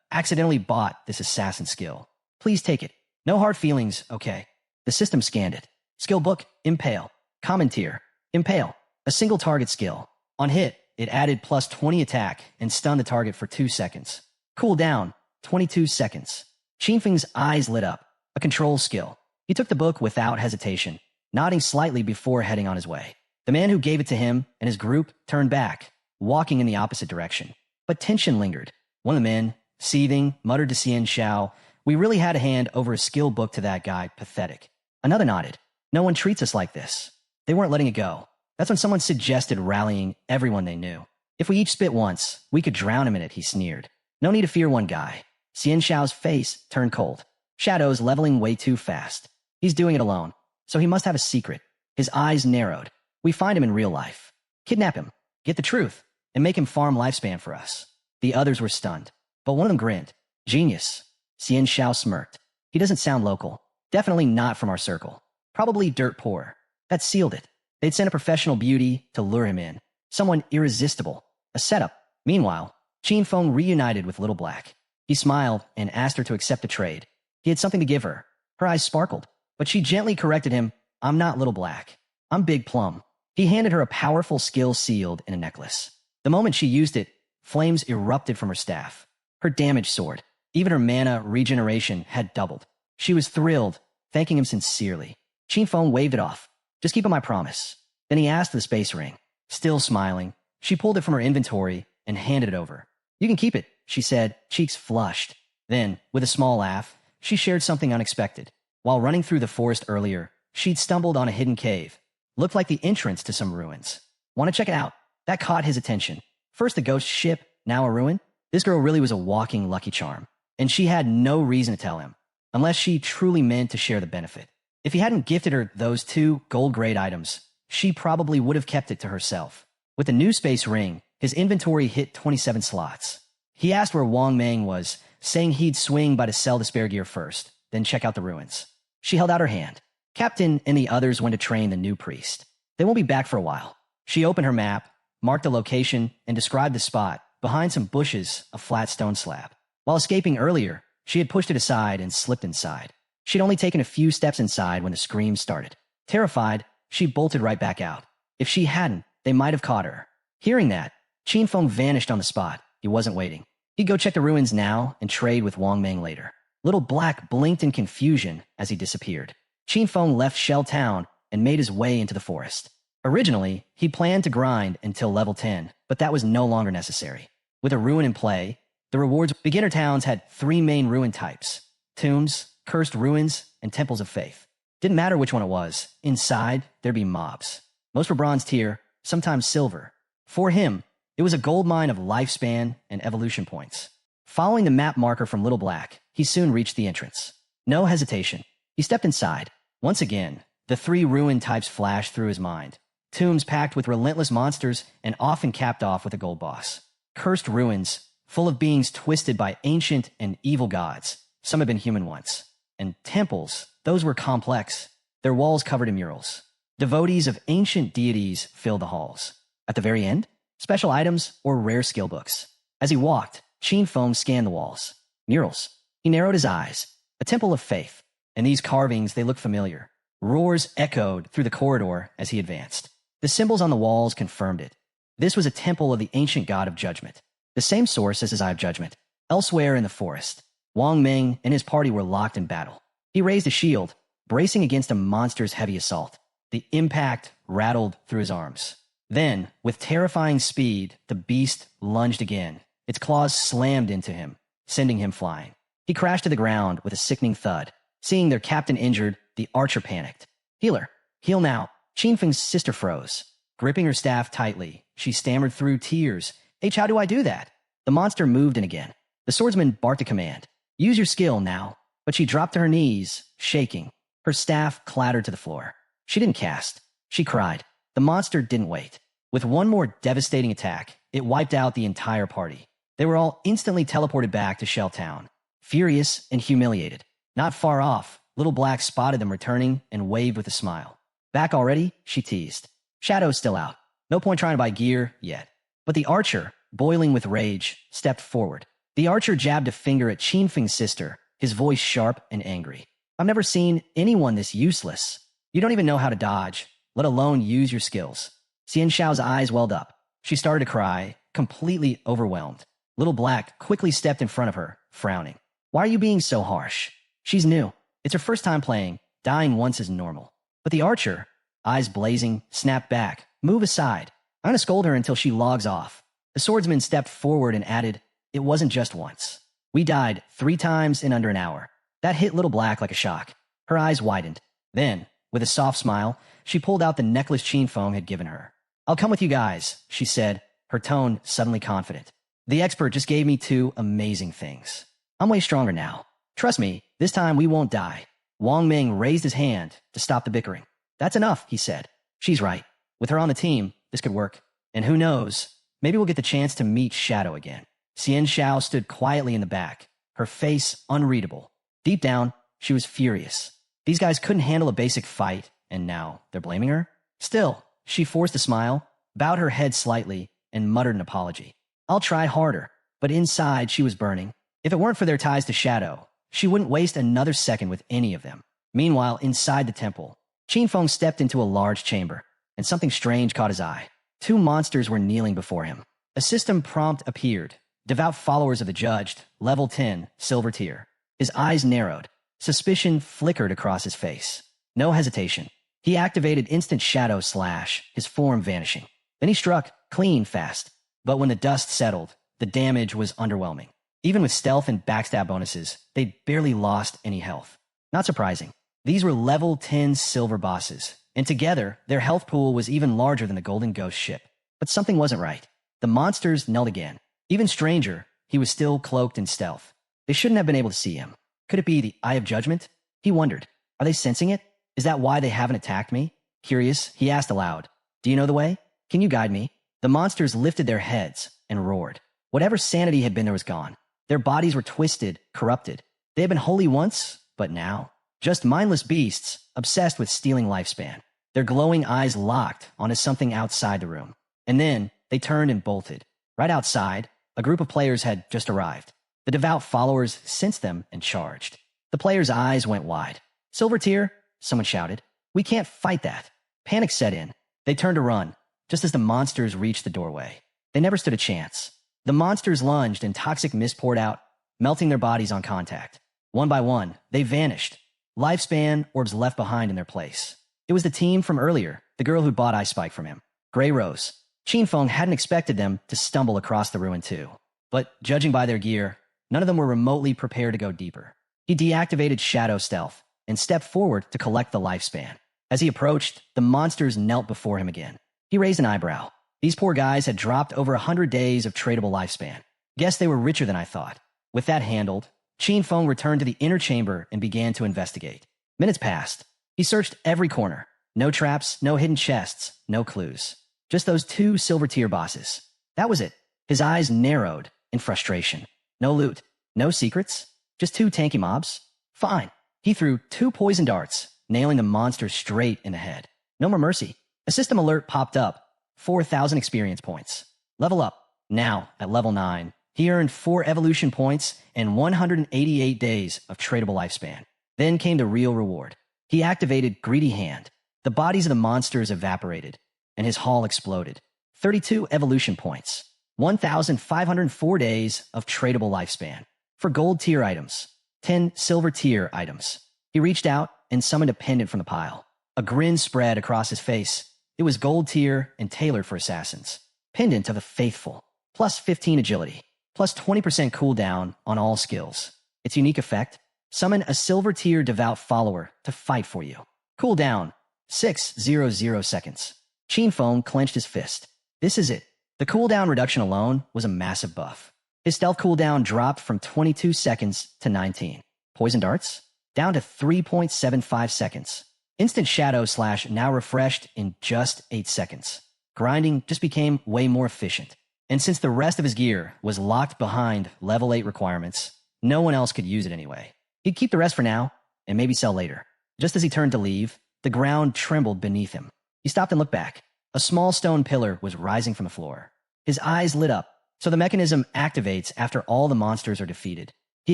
accidentally bought this assassin skill. Please take it. No hard feelings, okay?" The system scanned it. Skill book, Impale. Common tier, Impale. A single target skill. On hit, it added plus 20 attack and stunned the target for 2 seconds. Cool down, 22 seconds. Shinfeng's eyes lit up. A control skill. He took the book without hesitation, nodding slightly before heading on his way. The man who gave it to him and his group turned back, walking in the opposite direction. But tension lingered. One of the men, seething, muttered to Xian Xiao, "We really had a hand over a skill book to that guy. Pathetic." Another nodded. "No one treats us like this." They weren't letting it go. That's when someone suggested rallying everyone they knew. "If we each spit once, we could drown him in it," he sneered. "No need to fear one guy." Xian Xiao's face turned cold. Shadow's leveling way too fast. He's doing it alone, so he must have a secret. His eyes narrowed. "We find him in real life. Kidnap him, get the truth, and make him farm lifespan for us." The others were stunned, but one of them grinned. "Genius." Xian Xiao smirked. "He doesn't sound local. Definitely not from our circle. Probably dirt poor." That sealed it. They'd sent a professional beauty to lure him in. Someone irresistible. A setup. Meanwhile, Shinfeng reunited with Little Black. He smiled and asked her to accept a trade. He had something to give her. Her eyes sparkled, but she gently corrected him. "I'm not Little Black. I'm Big Plum." He handed her a powerful skill sealed in a necklace. The moment she used it, flames erupted from her staff. Her damage soared. Even her mana regeneration had doubled. She was thrilled, thanking him sincerely. Shinfeng waved it off. "Just keep on my promise." Then he asked the space ring. Still smiling, she pulled it from her inventory and handed it over. "You can keep it," she said, cheeks flushed. Then, with a small laugh, she shared something unexpected. While running through the forest earlier, she'd stumbled on a hidden cave. Looked like the entrance to some ruins. Want to check it out? That caught his attention. First a ghost ship, now a ruin? This girl really was a walking Lucky Charm. And she had no reason to tell him, unless she truly meant to share the benefit. If he hadn't gifted her those 2 gold-grade items, she probably would have kept it to herself. With the new space ring, his inventory hit 27 slots. He asked where Wang Meng was, saying he'd swing by to sell the spare gear first, then check out the ruins. She held out her hand. Captain and the others went to train the new priest. They won't be back for a while. She opened her map, marked the location, and described the spot, behind some bushes, a flat stone slab. While escaping earlier, she had pushed it aside and slipped inside. She'd only taken a few steps inside when the screams started. Terrified, she bolted right back out. If she hadn't, they might have caught her. Hearing that, Qin Feng vanished on the spot. He wasn't waiting. He'd go check the ruins now and trade with Wang Meng later. Little Black blinked in confusion as he disappeared. Qin Feng left Shell Town and made his way into the forest. Originally, he planned to grind until level 10, but that was no longer necessary. With a ruin in play, the rewards beginner towns had 3 main ruin types: tombs, cursed ruins, and temples of faith. Didn't matter which one it was. Inside, there'd be mobs. Most were bronze tier, sometimes silver. For him, it was a gold mine of lifespan and evolution points. Following the map marker from Little Black, he soon reached the entrance. No hesitation. He stepped inside. Once again, the 3 ruin types flashed through his mind. Tombs packed with relentless monsters and often capped off with a gold boss. Cursed ruins, full of beings twisted by ancient and evil gods. Some had been human once. And temples, those were complex. Their walls covered in murals. Devotees of ancient deities filled the halls. At the very end, special items or rare skill books. As he walked, Qin Feng scanned the walls. Murals. He narrowed his eyes. A temple of faith. And these carvings, they looked familiar. Roars echoed through the corridor as he advanced. The symbols on the walls confirmed it. This was a temple of the ancient god of judgment. The same source as his Eye of Judgment. Elsewhere in the forest, Wang Meng and his party were locked in battle. He raised a shield, bracing against a monster's heavy assault. The impact rattled through his arms. Then, with terrifying speed, the beast lunged again. Its claws slammed into him, sending him flying. He crashed to the ground with a sickening thud. Seeing their captain injured, the archer panicked. Healer, heal now. Qin Feng's sister froze. Gripping her staff tightly, she stammered through tears. How do I do that? The monster moved in again. The swordsman barked a command. Use your skill now. But she dropped to her knees, shaking. Her staff clattered to the floor. She didn't cast. She cried. The monster didn't wait. With one more devastating attack, it wiped out the entire party. They were all instantly teleported back to Shell Town, furious and humiliated. Not far off, Little Black spotted them returning and waved with a smile. Back already? She teased. Shadow's still out. No point trying to buy gear yet. But the archer, boiling with rage, stepped forward. The archer jabbed a finger at Qin Feng's sister, his voice sharp and angry. I've never seen anyone this useless. You don't even know how to dodge, let alone use your skills. Xian Xiao's eyes welled up. She started to cry, completely overwhelmed. Little Black quickly stepped in front of her, frowning. Why are you being so harsh? She's new. It's her first time playing. Dying once is normal. But the archer, eyes blazing, snapped back. Move aside. I'm going to scold her until she logs off. The swordsman stepped forward and added, it wasn't just once. We died 3 times in under an hour. That hit Little Black like a shock. Her eyes widened. Then, with a soft smile, she pulled out the necklace Qin Feng had given her. I'll come with you guys, she said, her tone suddenly confident. The expert just gave me 2 amazing things. I'm way stronger now. Trust me, this time we won't die. Wang Meng raised his hand to stop the bickering. That's enough, he said. She's right. With her on the team, this could work. And who knows, maybe we'll get the chance to meet Shadow again. Xian Xiao stood quietly in the back, her face unreadable. Deep down, she was furious. These guys couldn't handle a basic fight, and now they're blaming her? Still, she forced a smile, bowed her head slightly, and muttered an apology. I'll try harder, but inside she was burning. If it weren't for their ties to Shadow, she wouldn't waste another second with any of them. Meanwhile, inside the temple, Qin Feng stepped into a large chamber, and something strange caught his eye. 2 monsters were kneeling before him. A system prompt appeared. Devout followers of the judged, level 10, silver tier. His eyes narrowed. Suspicion flickered across his face. No hesitation. He activated instant shadow slash, his form vanishing. Then he struck, clean fast. But when the dust settled, the damage was underwhelming. Even with stealth and backstab bonuses, they'd barely lost any health. Not surprising. These were level 10 silver bosses, and together, their health pool was even larger than the Golden Ghost ship. But something wasn't right. The monsters knelt again. Even stranger, he was still cloaked in stealth. They shouldn't have been able to see him. Could it be the Eye of Judgment? He wondered. Are they sensing it? Is that why they haven't attacked me? Curious, he asked aloud. Do you know the way? Can you guide me? The monsters lifted their heads and roared. Whatever sanity had been there was gone. Their bodies were twisted, corrupted. They had been holy once, but now? Just mindless beasts, obsessed with stealing lifespan. Their glowing eyes locked onto something outside the room. And then, they turned and bolted. Right outside, a group of players had just arrived. The devout followers sensed them and charged. The players' eyes went wide. Silver tier? Someone shouted. We can't fight that. Panic set in. They turned to run, just as the monsters reached the doorway. They never stood a chance. The monsters lunged and toxic mist poured out, melting their bodies on contact. One by one, they vanished. Lifespan orbs left behind in their place. It was the team from earlier, the girl who bought Ice Spike from him. Grey Rose. Qinfeng hadn't expected them to stumble across the ruin too. But judging by their gear, none of them were remotely prepared to go deeper. He deactivated Shadow Stealth and stepped forward to collect the lifespan. As he approached, the monsters knelt before him again. He raised an eyebrow. These poor guys had dropped over 100 days of tradable lifespan. Guess they were richer than I thought. With that handled, Qinfeng returned to the inner chamber and began to investigate. Minutes passed. He searched every corner. No traps, no hidden chests, no clues. Just those two silver tier bosses. That was it. His eyes narrowed in frustration. No loot, no secrets, just two tanky mobs. Fine. He threw 2 poison darts, nailing the monster straight in the head. No more mercy. A system alert popped up. 4,000 experience points. Level up. Now, at level 9, he earned 4 evolution points and 188 days of tradable lifespan. Then came the real reward. He activated Greedy Hand. The bodies of the monsters evaporated, and his haul exploded. 32 evolution points. 1,504 days of tradable lifespan. For gold tier items. 10 silver tier items. He reached out and summoned a pendant from the pile. A grin spread across his face. It was gold tier and tailored for assassins. Pendant of the Faithful. Plus 15 agility. Plus 20% cooldown on all skills. Its unique effect? Summon a silver tier devout follower to fight for you. Cooldown. 600 seconds. Qinfeng clenched his fist. This is it. The cooldown reduction alone was a massive buff. His stealth cooldown dropped from 22 seconds to 19. Poison darts? Down to 3.75 seconds. Instant shadow slash now refreshed in just 8 seconds. Grinding just became way more efficient. And since the rest of his gear was locked behind level 8 requirements, no one else could use it anyway. He'd keep the rest for now, and maybe sell later. Just as he turned to leave, the ground trembled beneath him. He stopped and looked back. A small stone pillar was rising from the floor. His eyes lit up, so the mechanism activates after all the monsters are defeated. He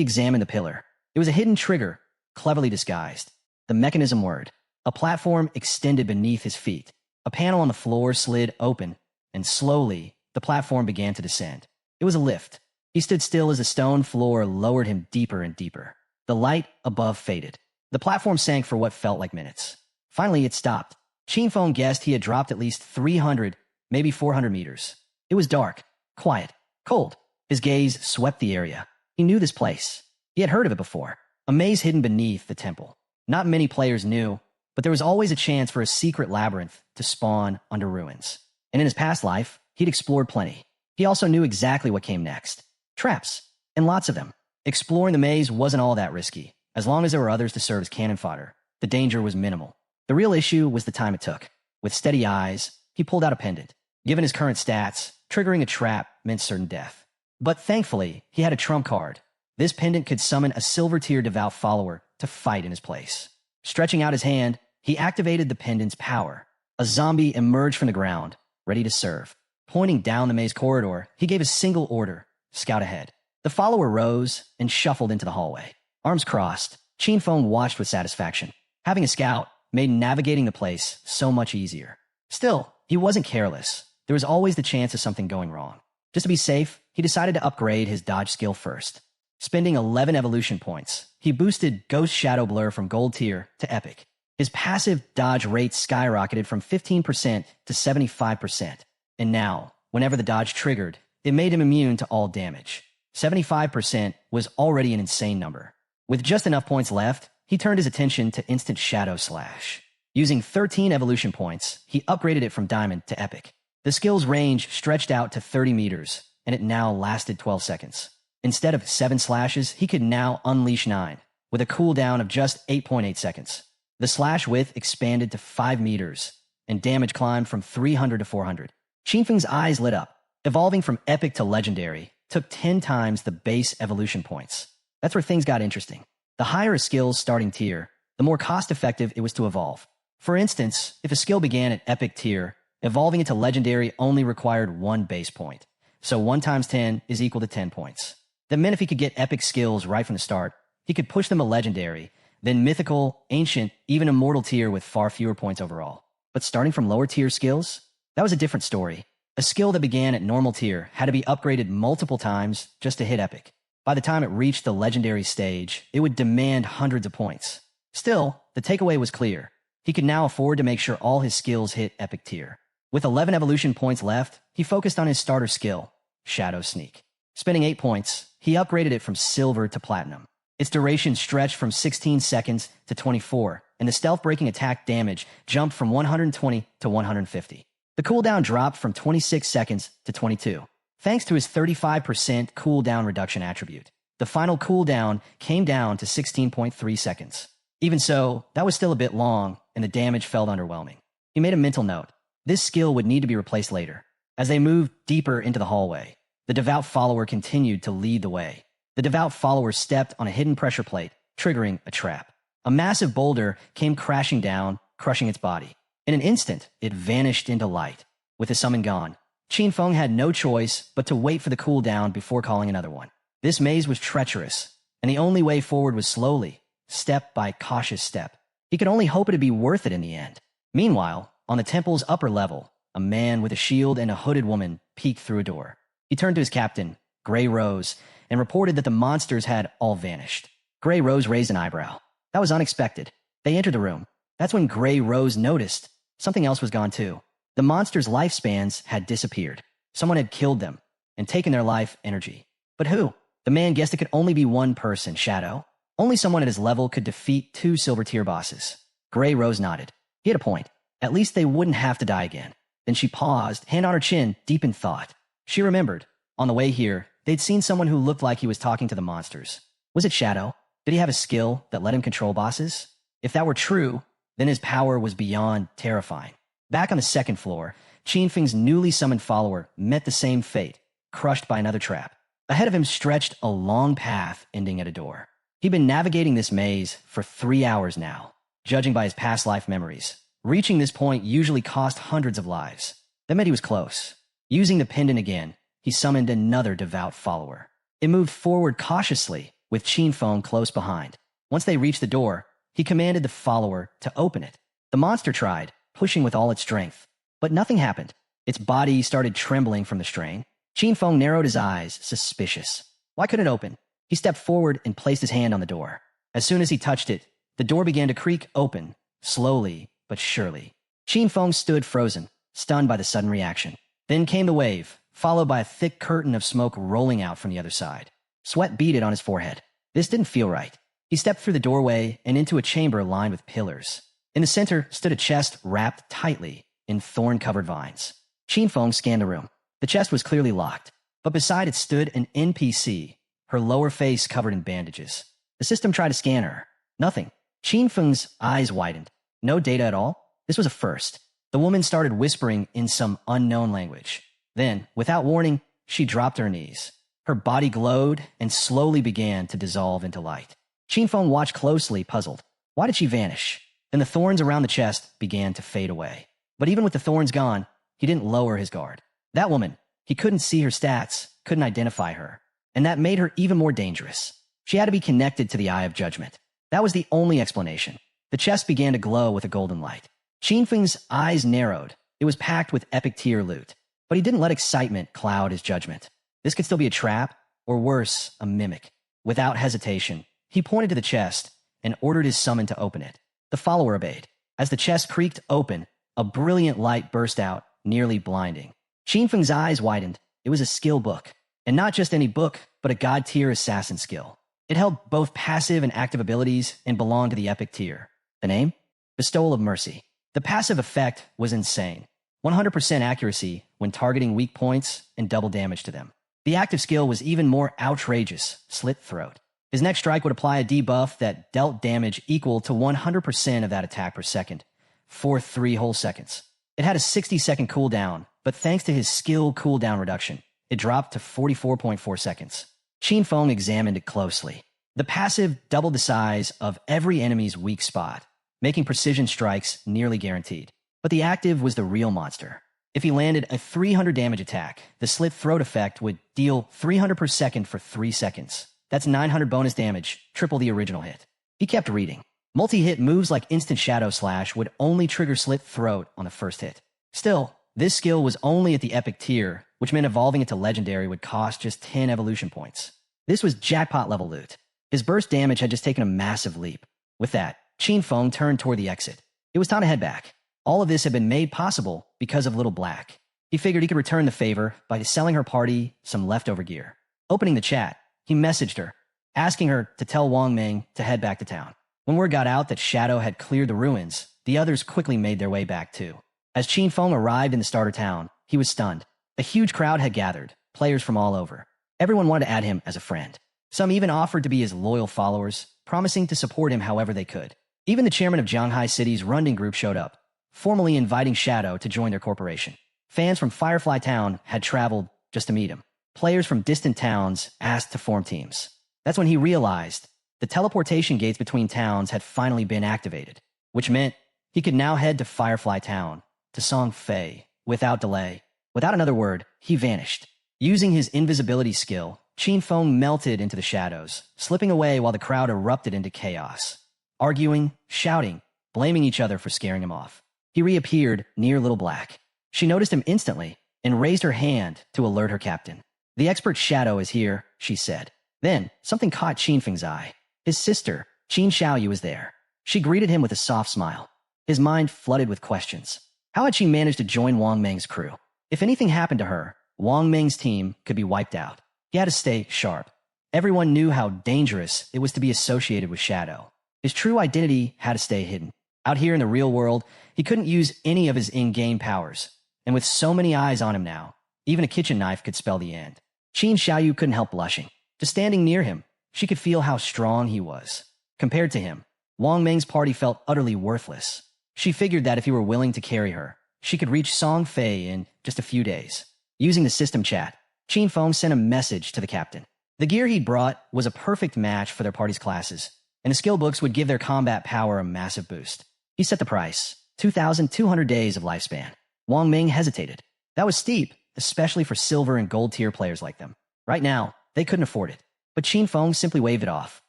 examined the pillar. It was a hidden trigger, cleverly disguised. The mechanism word. A platform extended beneath his feet. A panel on the floor slid open, and slowly, the platform began to descend. It was a lift. He stood still as the stone floor lowered him deeper and deeper. The light above faded. The platform sank for what felt like minutes. Finally, it stopped. Qinfeng guessed he had dropped at least 300, maybe 400 meters. It was dark, quiet, cold. His gaze swept the area. He knew this place. He had heard of it before. A maze hidden beneath the temple. Not many players knew, but there was always a chance for a secret labyrinth to spawn under ruins. And in his past life, he'd explored plenty. He also knew exactly what came next. Traps, and lots of them. Exploring the maze wasn't all that risky. As long as there were others to serve as cannon fodder, the danger was minimal. The real issue was the time it took. With steady eyes, he pulled out a pendant. Given his current stats, triggering a trap meant certain death. But thankfully, he had a trump card. This pendant could summon a silver tier devout follower to fight in his place. Stretching out his hand, he activated the pendant's power. A zombie emerged from the ground, ready to serve. Pointing down the maze corridor, he gave a single order, scout ahead. The follower rose and shuffled into the hallway. Arms crossed, Qinfeng watched with satisfaction. Having a scout made navigating the place so much easier. Still, he wasn't careless. There was always the chance of something going wrong. Just to be safe, he decided to upgrade his dodge skill first. Spending 11 evolution points, he boosted Ghost Shadow Blur from Gold Tier to Epic. His passive dodge rate skyrocketed from 15% to 75%. And now, whenever the dodge triggered, it made him immune to all damage. 75% was already an insane number. With just enough points left, he turned his attention to instant shadow slash. Using 13 evolution points, he upgraded it from diamond to epic. The skill's range stretched out to 30 meters, and it now lasted 12 seconds. Instead of 7 slashes, he could now unleash 9, with a cooldown of just 8.8 seconds. The slash width expanded to 5 meters, and damage climbed from 300 to 400. Qinfeng's eyes lit up. Evolving from epic to legendary took 10 times the base evolution points. That's where things got interesting. The higher a skill's starting tier, the more cost-effective it was to evolve. For instance, if a skill began at epic tier, evolving it to legendary only required 1 base point. So 1 times 10 is equal to 10 points. That meant if he could get epic skills right from the start, he could push them to legendary, then mythical, ancient, even immortal tier with far fewer points overall. But starting from lower tier skills, that was a different story. A skill that began at normal tier had to be upgraded multiple times just to hit epic. By the time it reached the legendary stage, it would demand hundreds of points. Still, the takeaway was clear. He could now afford to make sure all his skills hit epic tier. With 11 evolution points left, he focused on his starter skill, Shadow Sneak. Spending 8 points, he upgraded it from silver to platinum. Its duration stretched from 16 seconds to 24, and the stealth-breaking attack damage jumped from 120 to 150. The cooldown dropped from 26 seconds to 22, thanks to his 35% cooldown reduction attribute. The final cooldown came down to 16.3 seconds. Even so, that was still a bit long, and the damage felt underwhelming. He made a mental note. This skill would need to be replaced later. As they moved deeper into the hallway, the devout follower continued to lead the way. The devout follower stepped on a hidden pressure plate, triggering a trap. A massive boulder came crashing down, crushing its body. In an instant, it vanished into light. With the summon gone, Qinfeng had no choice but to wait for the cooldown before calling another one. This maze was treacherous, and the only way forward was slowly, step by cautious step. He could only hope it'd be worth it in the end. Meanwhile, on the temple's upper level, a man with a shield and a hooded woman peeked through a door. He turned to his captain, Grey Rose, and reported that the monsters had all vanished. Grey Rose raised an eyebrow. That was unexpected. They entered the room. That's when Grey Rose noticed something else was gone too. The monsters' lifespans had disappeared. Someone had killed them and taken their life energy. But who? The man guessed it could only be one person, Shadow. Only someone at his level could defeat 2 silver tier bosses. Grey Rose nodded. He had a point. At least they wouldn't have to die again. Then she paused, hand on her chin, deep in thought. She remembered. On the way here, they'd seen someone who looked like he was talking to the monsters. Was it Shadow? Did he have a skill that let him control bosses? If that were true, then his power was beyond terrifying. Back on the second floor, Qinfeng's newly summoned follower met the same fate, crushed by another trap. Ahead of him stretched a long path ending at a door. He'd been navigating this maze for 3 hours now, judging by his past life memories. Reaching this point usually cost hundreds of lives. That meant he was close. Using the pendant again, he summoned another devout follower. It moved forward cautiously, with Qinfeng close behind. Once they reached the door, he commanded the follower to open it. The monster tried, pushing with all its strength. But nothing happened. Its body started trembling from the strain. Qinfeng narrowed his eyes, suspicious. Why couldn't it open? He stepped forward and placed his hand on the door. As soon as he touched it, the door began to creak open, slowly but surely. Qinfeng stood frozen, stunned by the sudden reaction. Then came the wave, followed by a thick curtain of smoke rolling out from the other side. Sweat beaded on his forehead. This didn't feel right. He stepped through the doorway and into a chamber lined with pillars. In the center stood a chest wrapped tightly in thorn-covered vines. Qinfeng scanned the room. The chest was clearly locked, but beside it stood an NPC, her lower face covered in bandages. The system tried to scan her. Nothing. Qinfeng's eyes widened. No data at all? This was a first. The woman started whispering in some unknown language. Then, without warning, she dropped to her knees. Her body glowed and slowly began to dissolve into light. Qinfeng watched closely, puzzled. Why did she vanish? Then the thorns around the chest began to fade away. But even with the thorns gone, he didn't lower his guard. That woman, he couldn't see her stats, couldn't identify her. And that made her even more dangerous. She had to be connected to the Eye of Judgment. That was the only explanation. The chest began to glow with a golden light. Qinfeng's eyes narrowed. It was packed with epic tier loot. But he didn't let excitement cloud his judgment. This could still be a trap, or worse, a mimic. Without hesitation, he pointed to the chest and ordered his summon to open it. The follower obeyed. As the chest creaked open, a brilliant light burst out, nearly blinding. Qinfeng's eyes widened. It was a skill book. And not just any book, but a god-tier assassin skill. It held both passive and active abilities and belonged to the epic tier. The name? Bestowal of Mercy. The passive effect was insane. 100% accuracy when targeting weak points and double damage to them. The active skill was even more outrageous, Slit Throat. His next strike would apply a debuff that dealt damage equal to 100% of that attack per second, for 3 whole seconds. It had a 60-second cooldown, but thanks to his skill cooldown reduction, it dropped to 44.4 seconds. Qin Feng examined it closely. The passive doubled the size of every enemy's weak spot, making precision strikes nearly guaranteed. But the active was the real monster. If he landed a 300 damage attack, the Slit Throat effect would deal 300 per second for 3 seconds. That's 900 bonus damage, triple the original hit. He kept reading. Multi-hit moves like Instant Shadow Slash would only trigger Slit Throat on the first hit. Still, this skill was only at the epic tier, which meant evolving it to legendary would cost just 10 evolution points. This was jackpot level loot. His burst damage had just taken a massive leap. With that, Qin Feng turned toward the exit. It was time to head back. All of this had been made possible because of Little Black. He figured he could return the favor by selling her party some leftover gear. Opening the chat, he messaged her, asking her to tell Wang Ming to head back to town. When word got out that Shadow had cleared the ruins, the others quickly made their way back too. As Qin Feng arrived in the starter town, he was stunned. A huge crowd had gathered, players from all over. Everyone wanted to add him as a friend. Some even offered to be his loyal followers, promising to support him however they could. Even the chairman of Zhanghai City's Runding Group showed up, formally inviting Shadow to join their corporation. Fans from Firefly Town had traveled just to meet him. Players from distant towns asked to form teams. That's when he realized the teleportation gates between towns had finally been activated, which meant he could now head to Firefly Town, to Song Fay, without delay. Without another word, he vanished. Using his invisibility skill, Qin Feng melted into the shadows, slipping away while the crowd erupted into chaos. Arguing, shouting, blaming each other for scaring him off. He reappeared near Little Black. She noticed him instantly and raised her hand to alert her captain. "The expert Shadow is here," she said. Then, something caught Qin Feng's eye. His sister, Qin Xiaoyu, was there. She greeted him with a soft smile. His mind flooded with questions. How had she managed to join Wang Ming's crew? If anything happened to her, Wang Ming's team could be wiped out. He had to stay sharp. Everyone knew how dangerous it was to be associated with Shadow. His true identity had to stay hidden. Out here in the real world, he couldn't use any of his in-game powers. And with so many eyes on him now, even a kitchen knife could spell the end. Qin Xiaoyu couldn't help blushing. Just standing near him, she could feel how strong he was. Compared to him, Wang Ming's party felt utterly worthless. She figured that if he were willing to carry her, she could reach Song Fay in just a few days. Using the system chat, Qin Feng sent a message to the captain. The gear he'd brought was a perfect match for their party's classes, and the skill books would give their combat power a massive boost. He set the price, 2,200 days of lifespan. Wang Ming hesitated. That was steep, especially for silver and gold tier players like them. Right now, they couldn't afford it. But Qin Feng simply waved it off.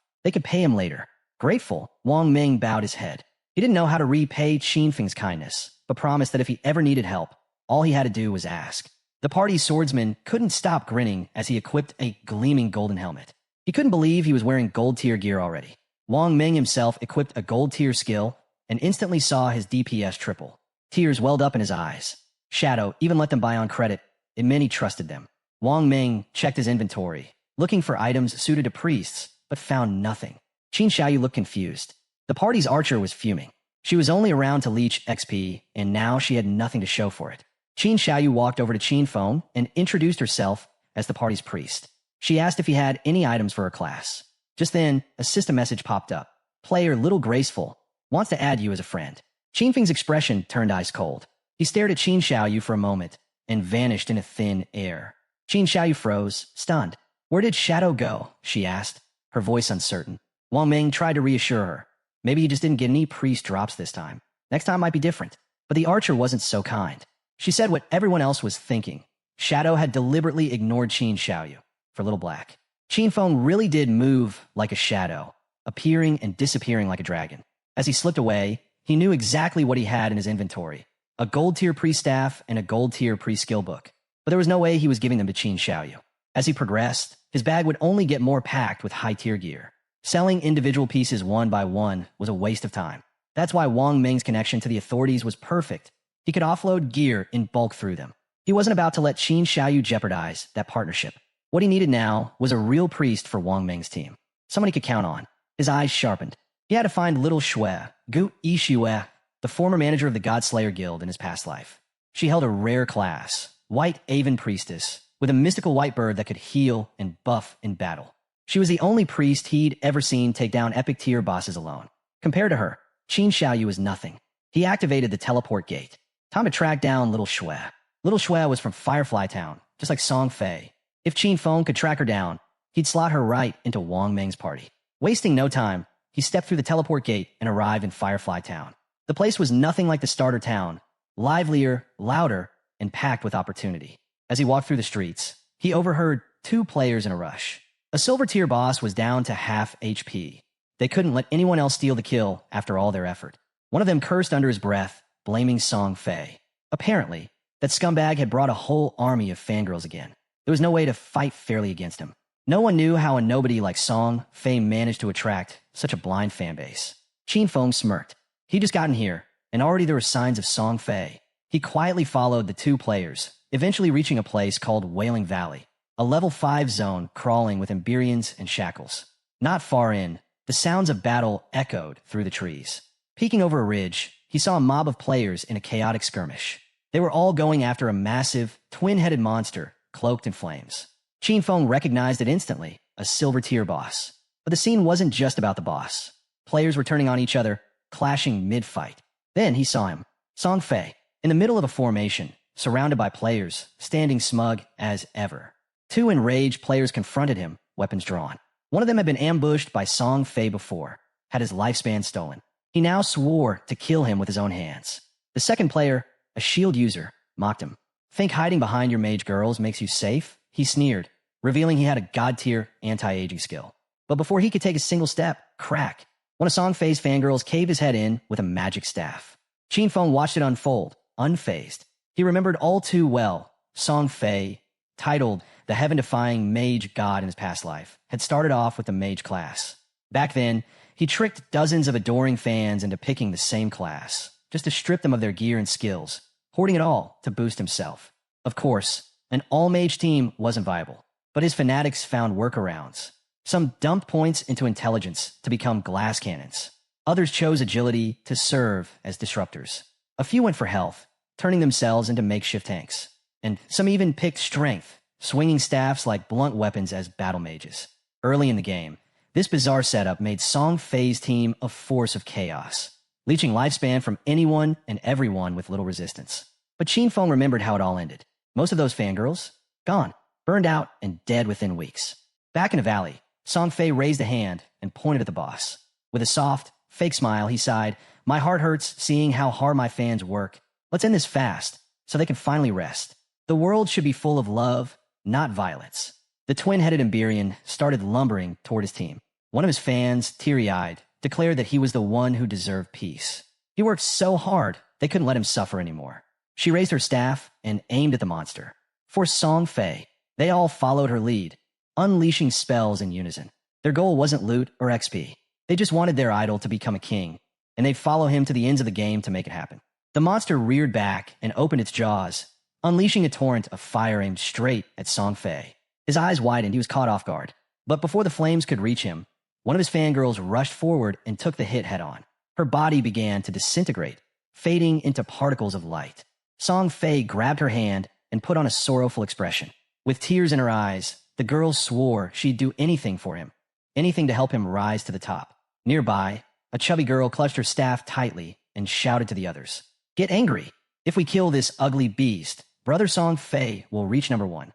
They could pay him later. Grateful, Wang Ming bowed his head. He didn't know how to repay Qin Feng's kindness, but promised that if he ever needed help, all he had to do was ask. The party's swordsman couldn't stop grinning as he equipped a gleaming golden helmet. He couldn't believe he was wearing gold tier gear already. Wang Ming himself equipped a gold tier skill and instantly saw his DPS triple. Tears welled up in his eyes. Shadow even let them buy on credit. It meant he trusted them. Wang Ming checked his inventory, looking for items suited to priests, but found nothing. Qin Xiaoyu looked confused. The party's archer was fuming. She was only around to leech XP, and now she had nothing to show for it. Qin Xiaoyu walked over to Qin Feng and introduced herself as the party's priest. She asked if he had any items for her class. Just then, a system message popped up. Player Little Graceful wants to add you as a friend. Qin Feng's expression turned ice cold. He stared at Qin Xiaoyu for a moment and vanished into thin air. Qin Xiaoyu froze, stunned. "Where did Shadow go?" she asked, her voice uncertain. Wang Ming tried to reassure her. Maybe he just didn't get any priest drops this time. Next time might be different. But the archer wasn't so kind. She said what everyone else was thinking. Shadow had deliberately ignored Qin Xiaoyu for Little Black. Qin Feng really did move like a shadow, appearing and disappearing like a dragon. As he slipped away, he knew exactly what he had in his inventory. A gold tier pre-staff and a gold tier pre-skill book. But there was no way he was giving them to Qin Xiaoyu. As he progressed, his bag would only get more packed with high-tier gear. Selling individual pieces one by one was a waste of time. That's why Wang Ming's connection to the authorities was perfect. He could offload gear in bulk through them. He wasn't about to let Qin Xiaoyu jeopardize that partnership. What he needed now was a real priest for Wang Ming's team. someone he could count on. His eyes sharpened. He had to find little Xue, Gu Yixue, the former manager of the Godslayer Guild in his past life. She held a rare class, White Aven Priestess, with a mystical white bird that could heal and buff in battle. She was the only priest he'd ever seen take down epic tier bosses alone. Compared to her, Qin Xiaoyu was nothing. He activated the teleport gate. Time to track down little Xue. Little Xue was from Firefly Town, just like Song Fay. If Qin Feng could track her down, he'd slot her right into Wang Meng's party. Wasting no time, he stepped through the teleport gate and arrived in Firefly Town. The place was nothing like the starter town, livelier, louder, and packed with opportunity. As he walked through the streets, he overheard two players in a rush. A silver tier boss was down to half HP. They couldn't let anyone else steal the kill after all their effort. One of them cursed under his breath, blaming Song Fay. Apparently, that scumbag had brought a whole army of fangirls again. There was no way to fight fairly against him. No one knew how a nobody like Song Fay managed to attract such a blind fanbase. Qin Feng smirked. He'd just gotten here, and already there were signs of Song Fay. He quietly followed the two players, eventually reaching a place called Wailing Valley, a level 5 zone crawling with Emberians and shackles. Not far in, the sounds of battle echoed through the trees. Peeking over a ridge, he saw a mob of players in a chaotic skirmish. They were all going after a massive, twin-headed monster cloaked in flames. Qin Feng recognized it instantly, a silver tier boss. But the scene wasn't just about the boss. Players were turning on each other, clashing mid-fight. Then he saw him, Song Fay, in the middle of a formation, surrounded by players, standing smug as ever. Two enraged players confronted him, weapons drawn. One of them had been ambushed by Song Fay before, had his lifespan stolen. He now swore to kill him with his own hands. The second player, a shield user, mocked him. Think hiding behind your mage girls makes you safe? He sneered, revealing he had a god-tier anti-aging skill. But before he could take a single step, crack! One of Song Fay's fangirls caved his head in with a magic staff. Qin Feng watched it unfold, unfazed. He remembered all too well Song Fay, titled the heaven-defying mage god in his past life, had started off with the mage class. Back then, he tricked dozens of adoring fans into picking the same class, just to strip them of their gear and skills, hoarding it all to boost himself. Of course, an all-mage team wasn't viable, but his fanatics found workarounds. Some dumped points into intelligence to become glass cannons. Others chose agility to serve as disruptors. A few went for health, turning themselves into makeshift tanks. And some even picked strength, swinging staffs like blunt weapons as battle mages. Early in the game, this bizarre setup made Song Fay's team a force of chaos, leeching lifespan from anyone and everyone with little resistance. But Qin Feng remembered how it all ended. Most of those fangirls, gone, burned out and dead within weeks. Back in the valley, Song Fay raised a hand and pointed at the boss. With a soft, fake smile, he sighed, "My heart hurts seeing how hard my fans work. Let's end this fast, so they can finally rest. The world should be full of love, not violence." The twin-headed Emberian started lumbering toward his team. One of his fans, teary-eyed, declared that he was the one who deserved peace. He worked so hard, they couldn't let him suffer anymore. She raised her staff and aimed at the monster. For Song Fay, they all followed her lead, unleashing spells in unison. Their goal wasn't loot or XP. They just wanted their idol to become a king, and they'd follow him to the ends of the game to make it happen. The monster reared back and opened its jaws, unleashing a torrent of fire aimed straight at Song Fay. His eyes widened, he was caught off guard. But before the flames could reach him, one of his fangirls rushed forward and took the hit head-on. Her body began to disintegrate, fading into particles of light. Song Fay grabbed her hand and put on a sorrowful expression. With tears in her eyes, the girl swore she'd do anything for him, anything to help him rise to the top. Nearby, a chubby girl clutched her staff tightly and shouted to the others, "Get angry! If we kill this ugly beast, Brother Song Fay will reach number 1.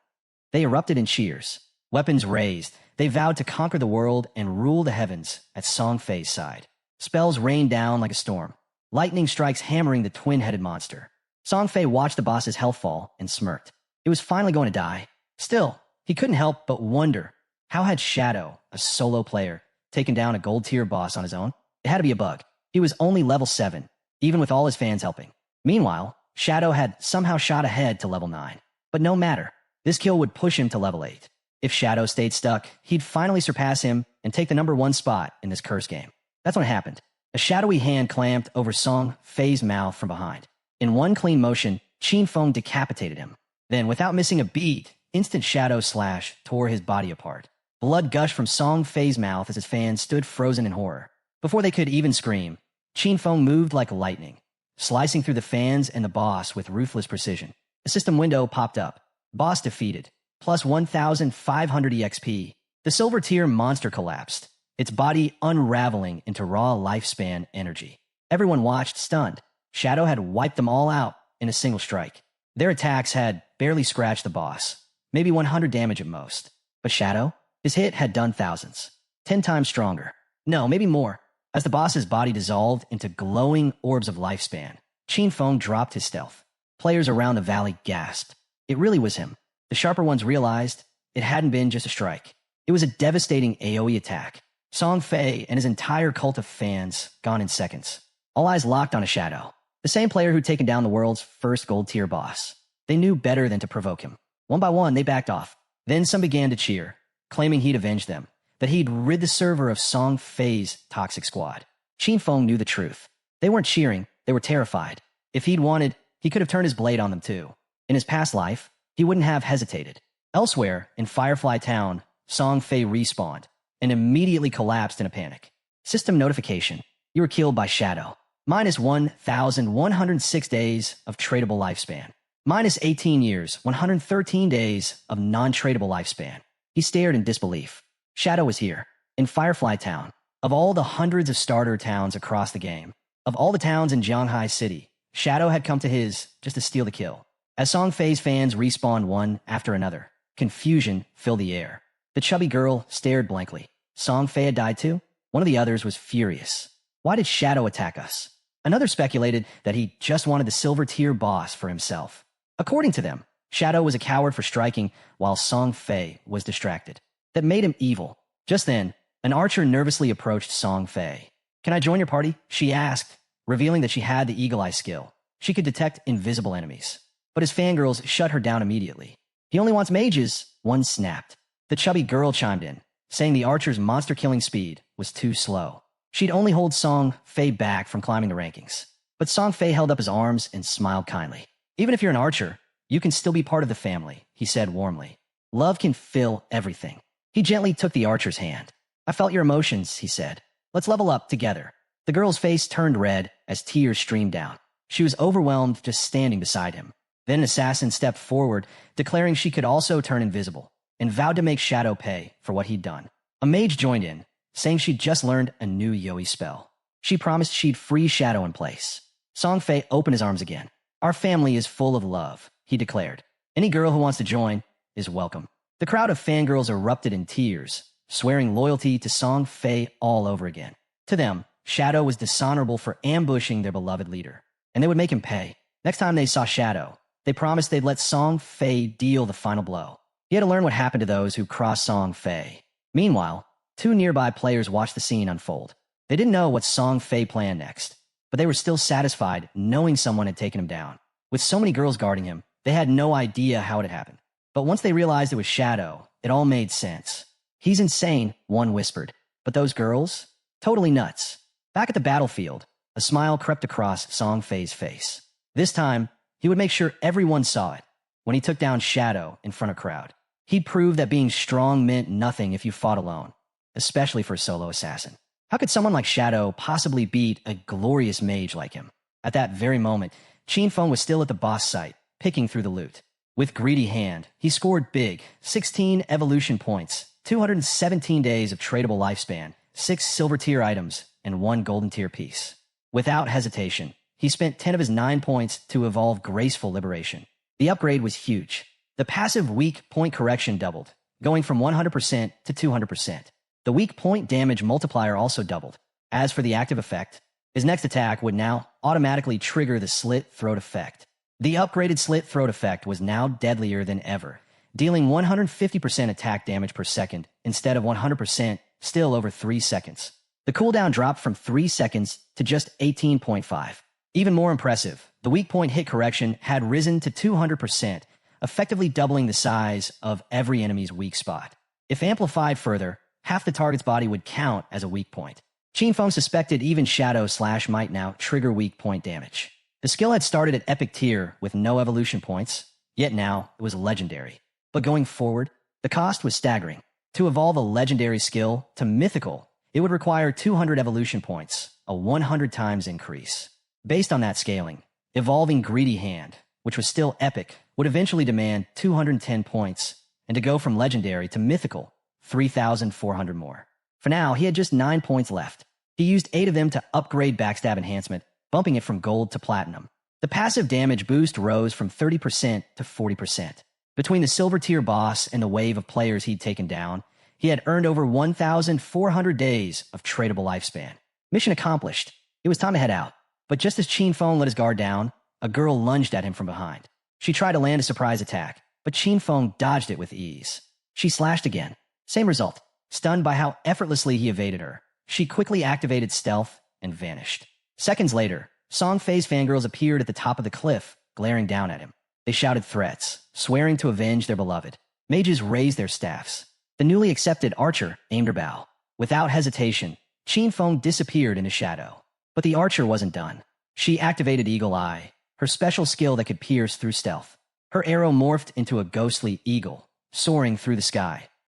They erupted in cheers. Weapons raised, they vowed to conquer the world and rule the heavens at Song Fay's side. Spells rained down like a storm, lightning strikes hammering the twin-headed monster. Song Fay watched the boss's health fall and smirked. It was finally going to die. Still, he couldn't help but wonder, how had Shadow, a solo player, taken down a gold-tier boss on his own? It had to be a bug. He was only level 7, even with all his fans helping. Meanwhile, Shadow had somehow shot ahead to level 9. But no matter, this kill would push him to level 8. If Shadow stayed stuck, he'd finally surpass him and take the number 1 spot in this curse game. That's when it happened. A shadowy hand clamped over Song Fay's mouth from behind. In one clean motion, Qin Feng decapitated him. Then, without missing a beat, instant shadow slash tore his body apart. Blood gushed from Song Fay's mouth as his fans stood frozen in horror. Before they could even scream, Feng moved like lightning, slicing through the fans and the boss with ruthless precision. A system window popped up. Boss defeated. Plus 1,500 EXP. The silver tier monster collapsed, its body unraveling into raw lifespan energy. Everyone watched, stunned. Shadow had wiped them all out in a single strike. Their attacks had barely scratched the boss, maybe 100 damage at most. But Shadow? His hit had done thousands. 10 times stronger. No, maybe more. As the boss's body dissolved into glowing orbs of lifespan, Feng dropped his stealth. Players around the valley gasped. It really was him. The sharper ones realized it hadn't been just a strike. It was a devastating AoE attack. Song Fay and his entire cult of fans gone in seconds. All eyes locked on a Shadow, the same player who'd taken down the world's first gold-tier boss. They knew better than to provoke him. One by one, they backed off. Then some began to cheer, claiming he'd avenged them, that he'd rid the server of Song Fay's toxic squad. Feng knew the truth. They weren't cheering, they were terrified. If he'd wanted, he could have turned his blade on them too. In his past life, he wouldn't have hesitated. Elsewhere, in Firefly Town, Song Fay respawned and immediately collapsed in a panic. System notification. You were killed by Shadow. Minus 1,106 days of tradable lifespan. Minus 18 years, 113 days of non-tradable lifespan. He stared in disbelief. Shadow was here, in Firefly Town. Of all the hundreds of starter towns across the game, of all the towns in Zhanghai City, Shadow had come to his just to steal the kill. As Song Fay's fans respawned one after another, confusion filled the air. The chubby girl stared blankly. Song Fay had died too? One of the others was furious. Why did Shadow attack us? Another speculated that he just wanted the silver tier boss for himself. According to them, Shadow was a coward for striking while Song Fay was distracted. That made him evil. Just then, an archer nervously approached Song Fay. Can I join your party? She asked, revealing that she had the eagle eye skill. She could detect invisible enemies. But his fangirls shut her down immediately. He only wants mages, one snapped. The chubby girl chimed in, saying the archer's monster-killing speed was too slow. She'd only hold Song Fay back from climbing the rankings. But Song Fay held up his arms and smiled kindly. Even if you're an archer, you can still be part of the family, he said warmly. Love can fill everything. He gently took the archer's hand. I felt your emotions, he said. Let's level up together. The girl's face turned red as tears streamed down. She was overwhelmed just standing beside him. Then an assassin stepped forward, declaring she could also turn invisible, and vowed to make Shadow pay for what he'd done. A mage joined in, saying she'd just learned a new Yoi spell. She promised she'd free Shadow in place. Song Fay opened his arms again. Our family is full of love, he declared. Any girl who wants to join is welcome. The crowd of fangirls erupted in tears, swearing loyalty to Song Fay all over again. To them, Shadow was dishonorable for ambushing their beloved leader, and they would make him pay. Next time they saw Shadow, they promised they'd let Song Fay deal the final blow. He had to learn what happened to those who crossed Song Fay. Meanwhile, two nearby players watched the scene unfold. They didn't know what Song Fay planned next, but they were still satisfied knowing someone had taken him down. With so many girls guarding him, they had no idea how it had happened. But once they realized it was Shadow, it all made sense. He's insane, one whispered. But those girls? Totally nuts. Back at the battlefield, a smile crept across Song Fay's face. This time, he would make sure everyone saw it. When he took down Shadow in front of a crowd, he'd prove that being strong meant nothing if you fought alone, especially for a solo assassin. How could someone like Shadow possibly beat a glorious mage like him? At that very moment, Feng was still at the boss site, picking through the loot. With greedy hand, he scored big, 16 evolution points, 217 days of tradable lifespan, 6 silver tier items, and 1 golden tier piece. Without hesitation, he spent 10 of his 9 points to evolve Graceful Liberation. The upgrade was huge. The passive weak point correction doubled, going from 100% to 200%. The weak point damage multiplier also doubled. As for the active effect, his next attack would now automatically trigger the Slit Throat effect. The upgraded Slit Throat effect was now deadlier than ever, dealing 150% attack damage per second instead of 100% still over 3 seconds. The cooldown dropped from 3 seconds to just 18.5. Even more impressive, the weak point hit correction had risen to 200%, effectively doubling the size of every enemy's weak spot. If amplified further, half the target's body would count as a weak point. Feng suspected even Shadow Slash might now trigger weak point damage. The skill had started at epic tier with no evolution points, yet now it was legendary. But going forward, the cost was staggering. To evolve a legendary skill to mythical, it would require 200 evolution points, a 100 times increase. Based on that scaling, evolving Greedy Hand, which was still epic, would eventually demand 210 points, and to go from legendary to mythical, 3,400 more. For now, he had just 9 points left. He used 8 of them to upgrade Backstab Enhancement, bumping it from gold to platinum. The passive damage boost rose from 30% to 40%. Between the silver tier boss and the wave of players he'd taken down, he had earned over 1,400 days of tradable lifespan. Mission accomplished. It was time to head out. But just as Chin Feng let his guard down, a girl lunged at him from behind. She tried to land a surprise attack, but Chin Feng dodged it with ease. She slashed again. Same result. Stunned by how effortlessly he evaded her, she quickly activated stealth and vanished. Seconds later, Song Fay's fangirls appeared at the top of the cliff, glaring down at him. They shouted threats, swearing to avenge their beloved. Mages raised their staffs. The newly accepted archer aimed her bow. Without hesitation, Chin Feng disappeared into shadow. But the archer wasn't done. She activated Eagle Eye, her special skill that could pierce through stealth. Her arrow morphed into a ghostly eagle, soaring through the sky.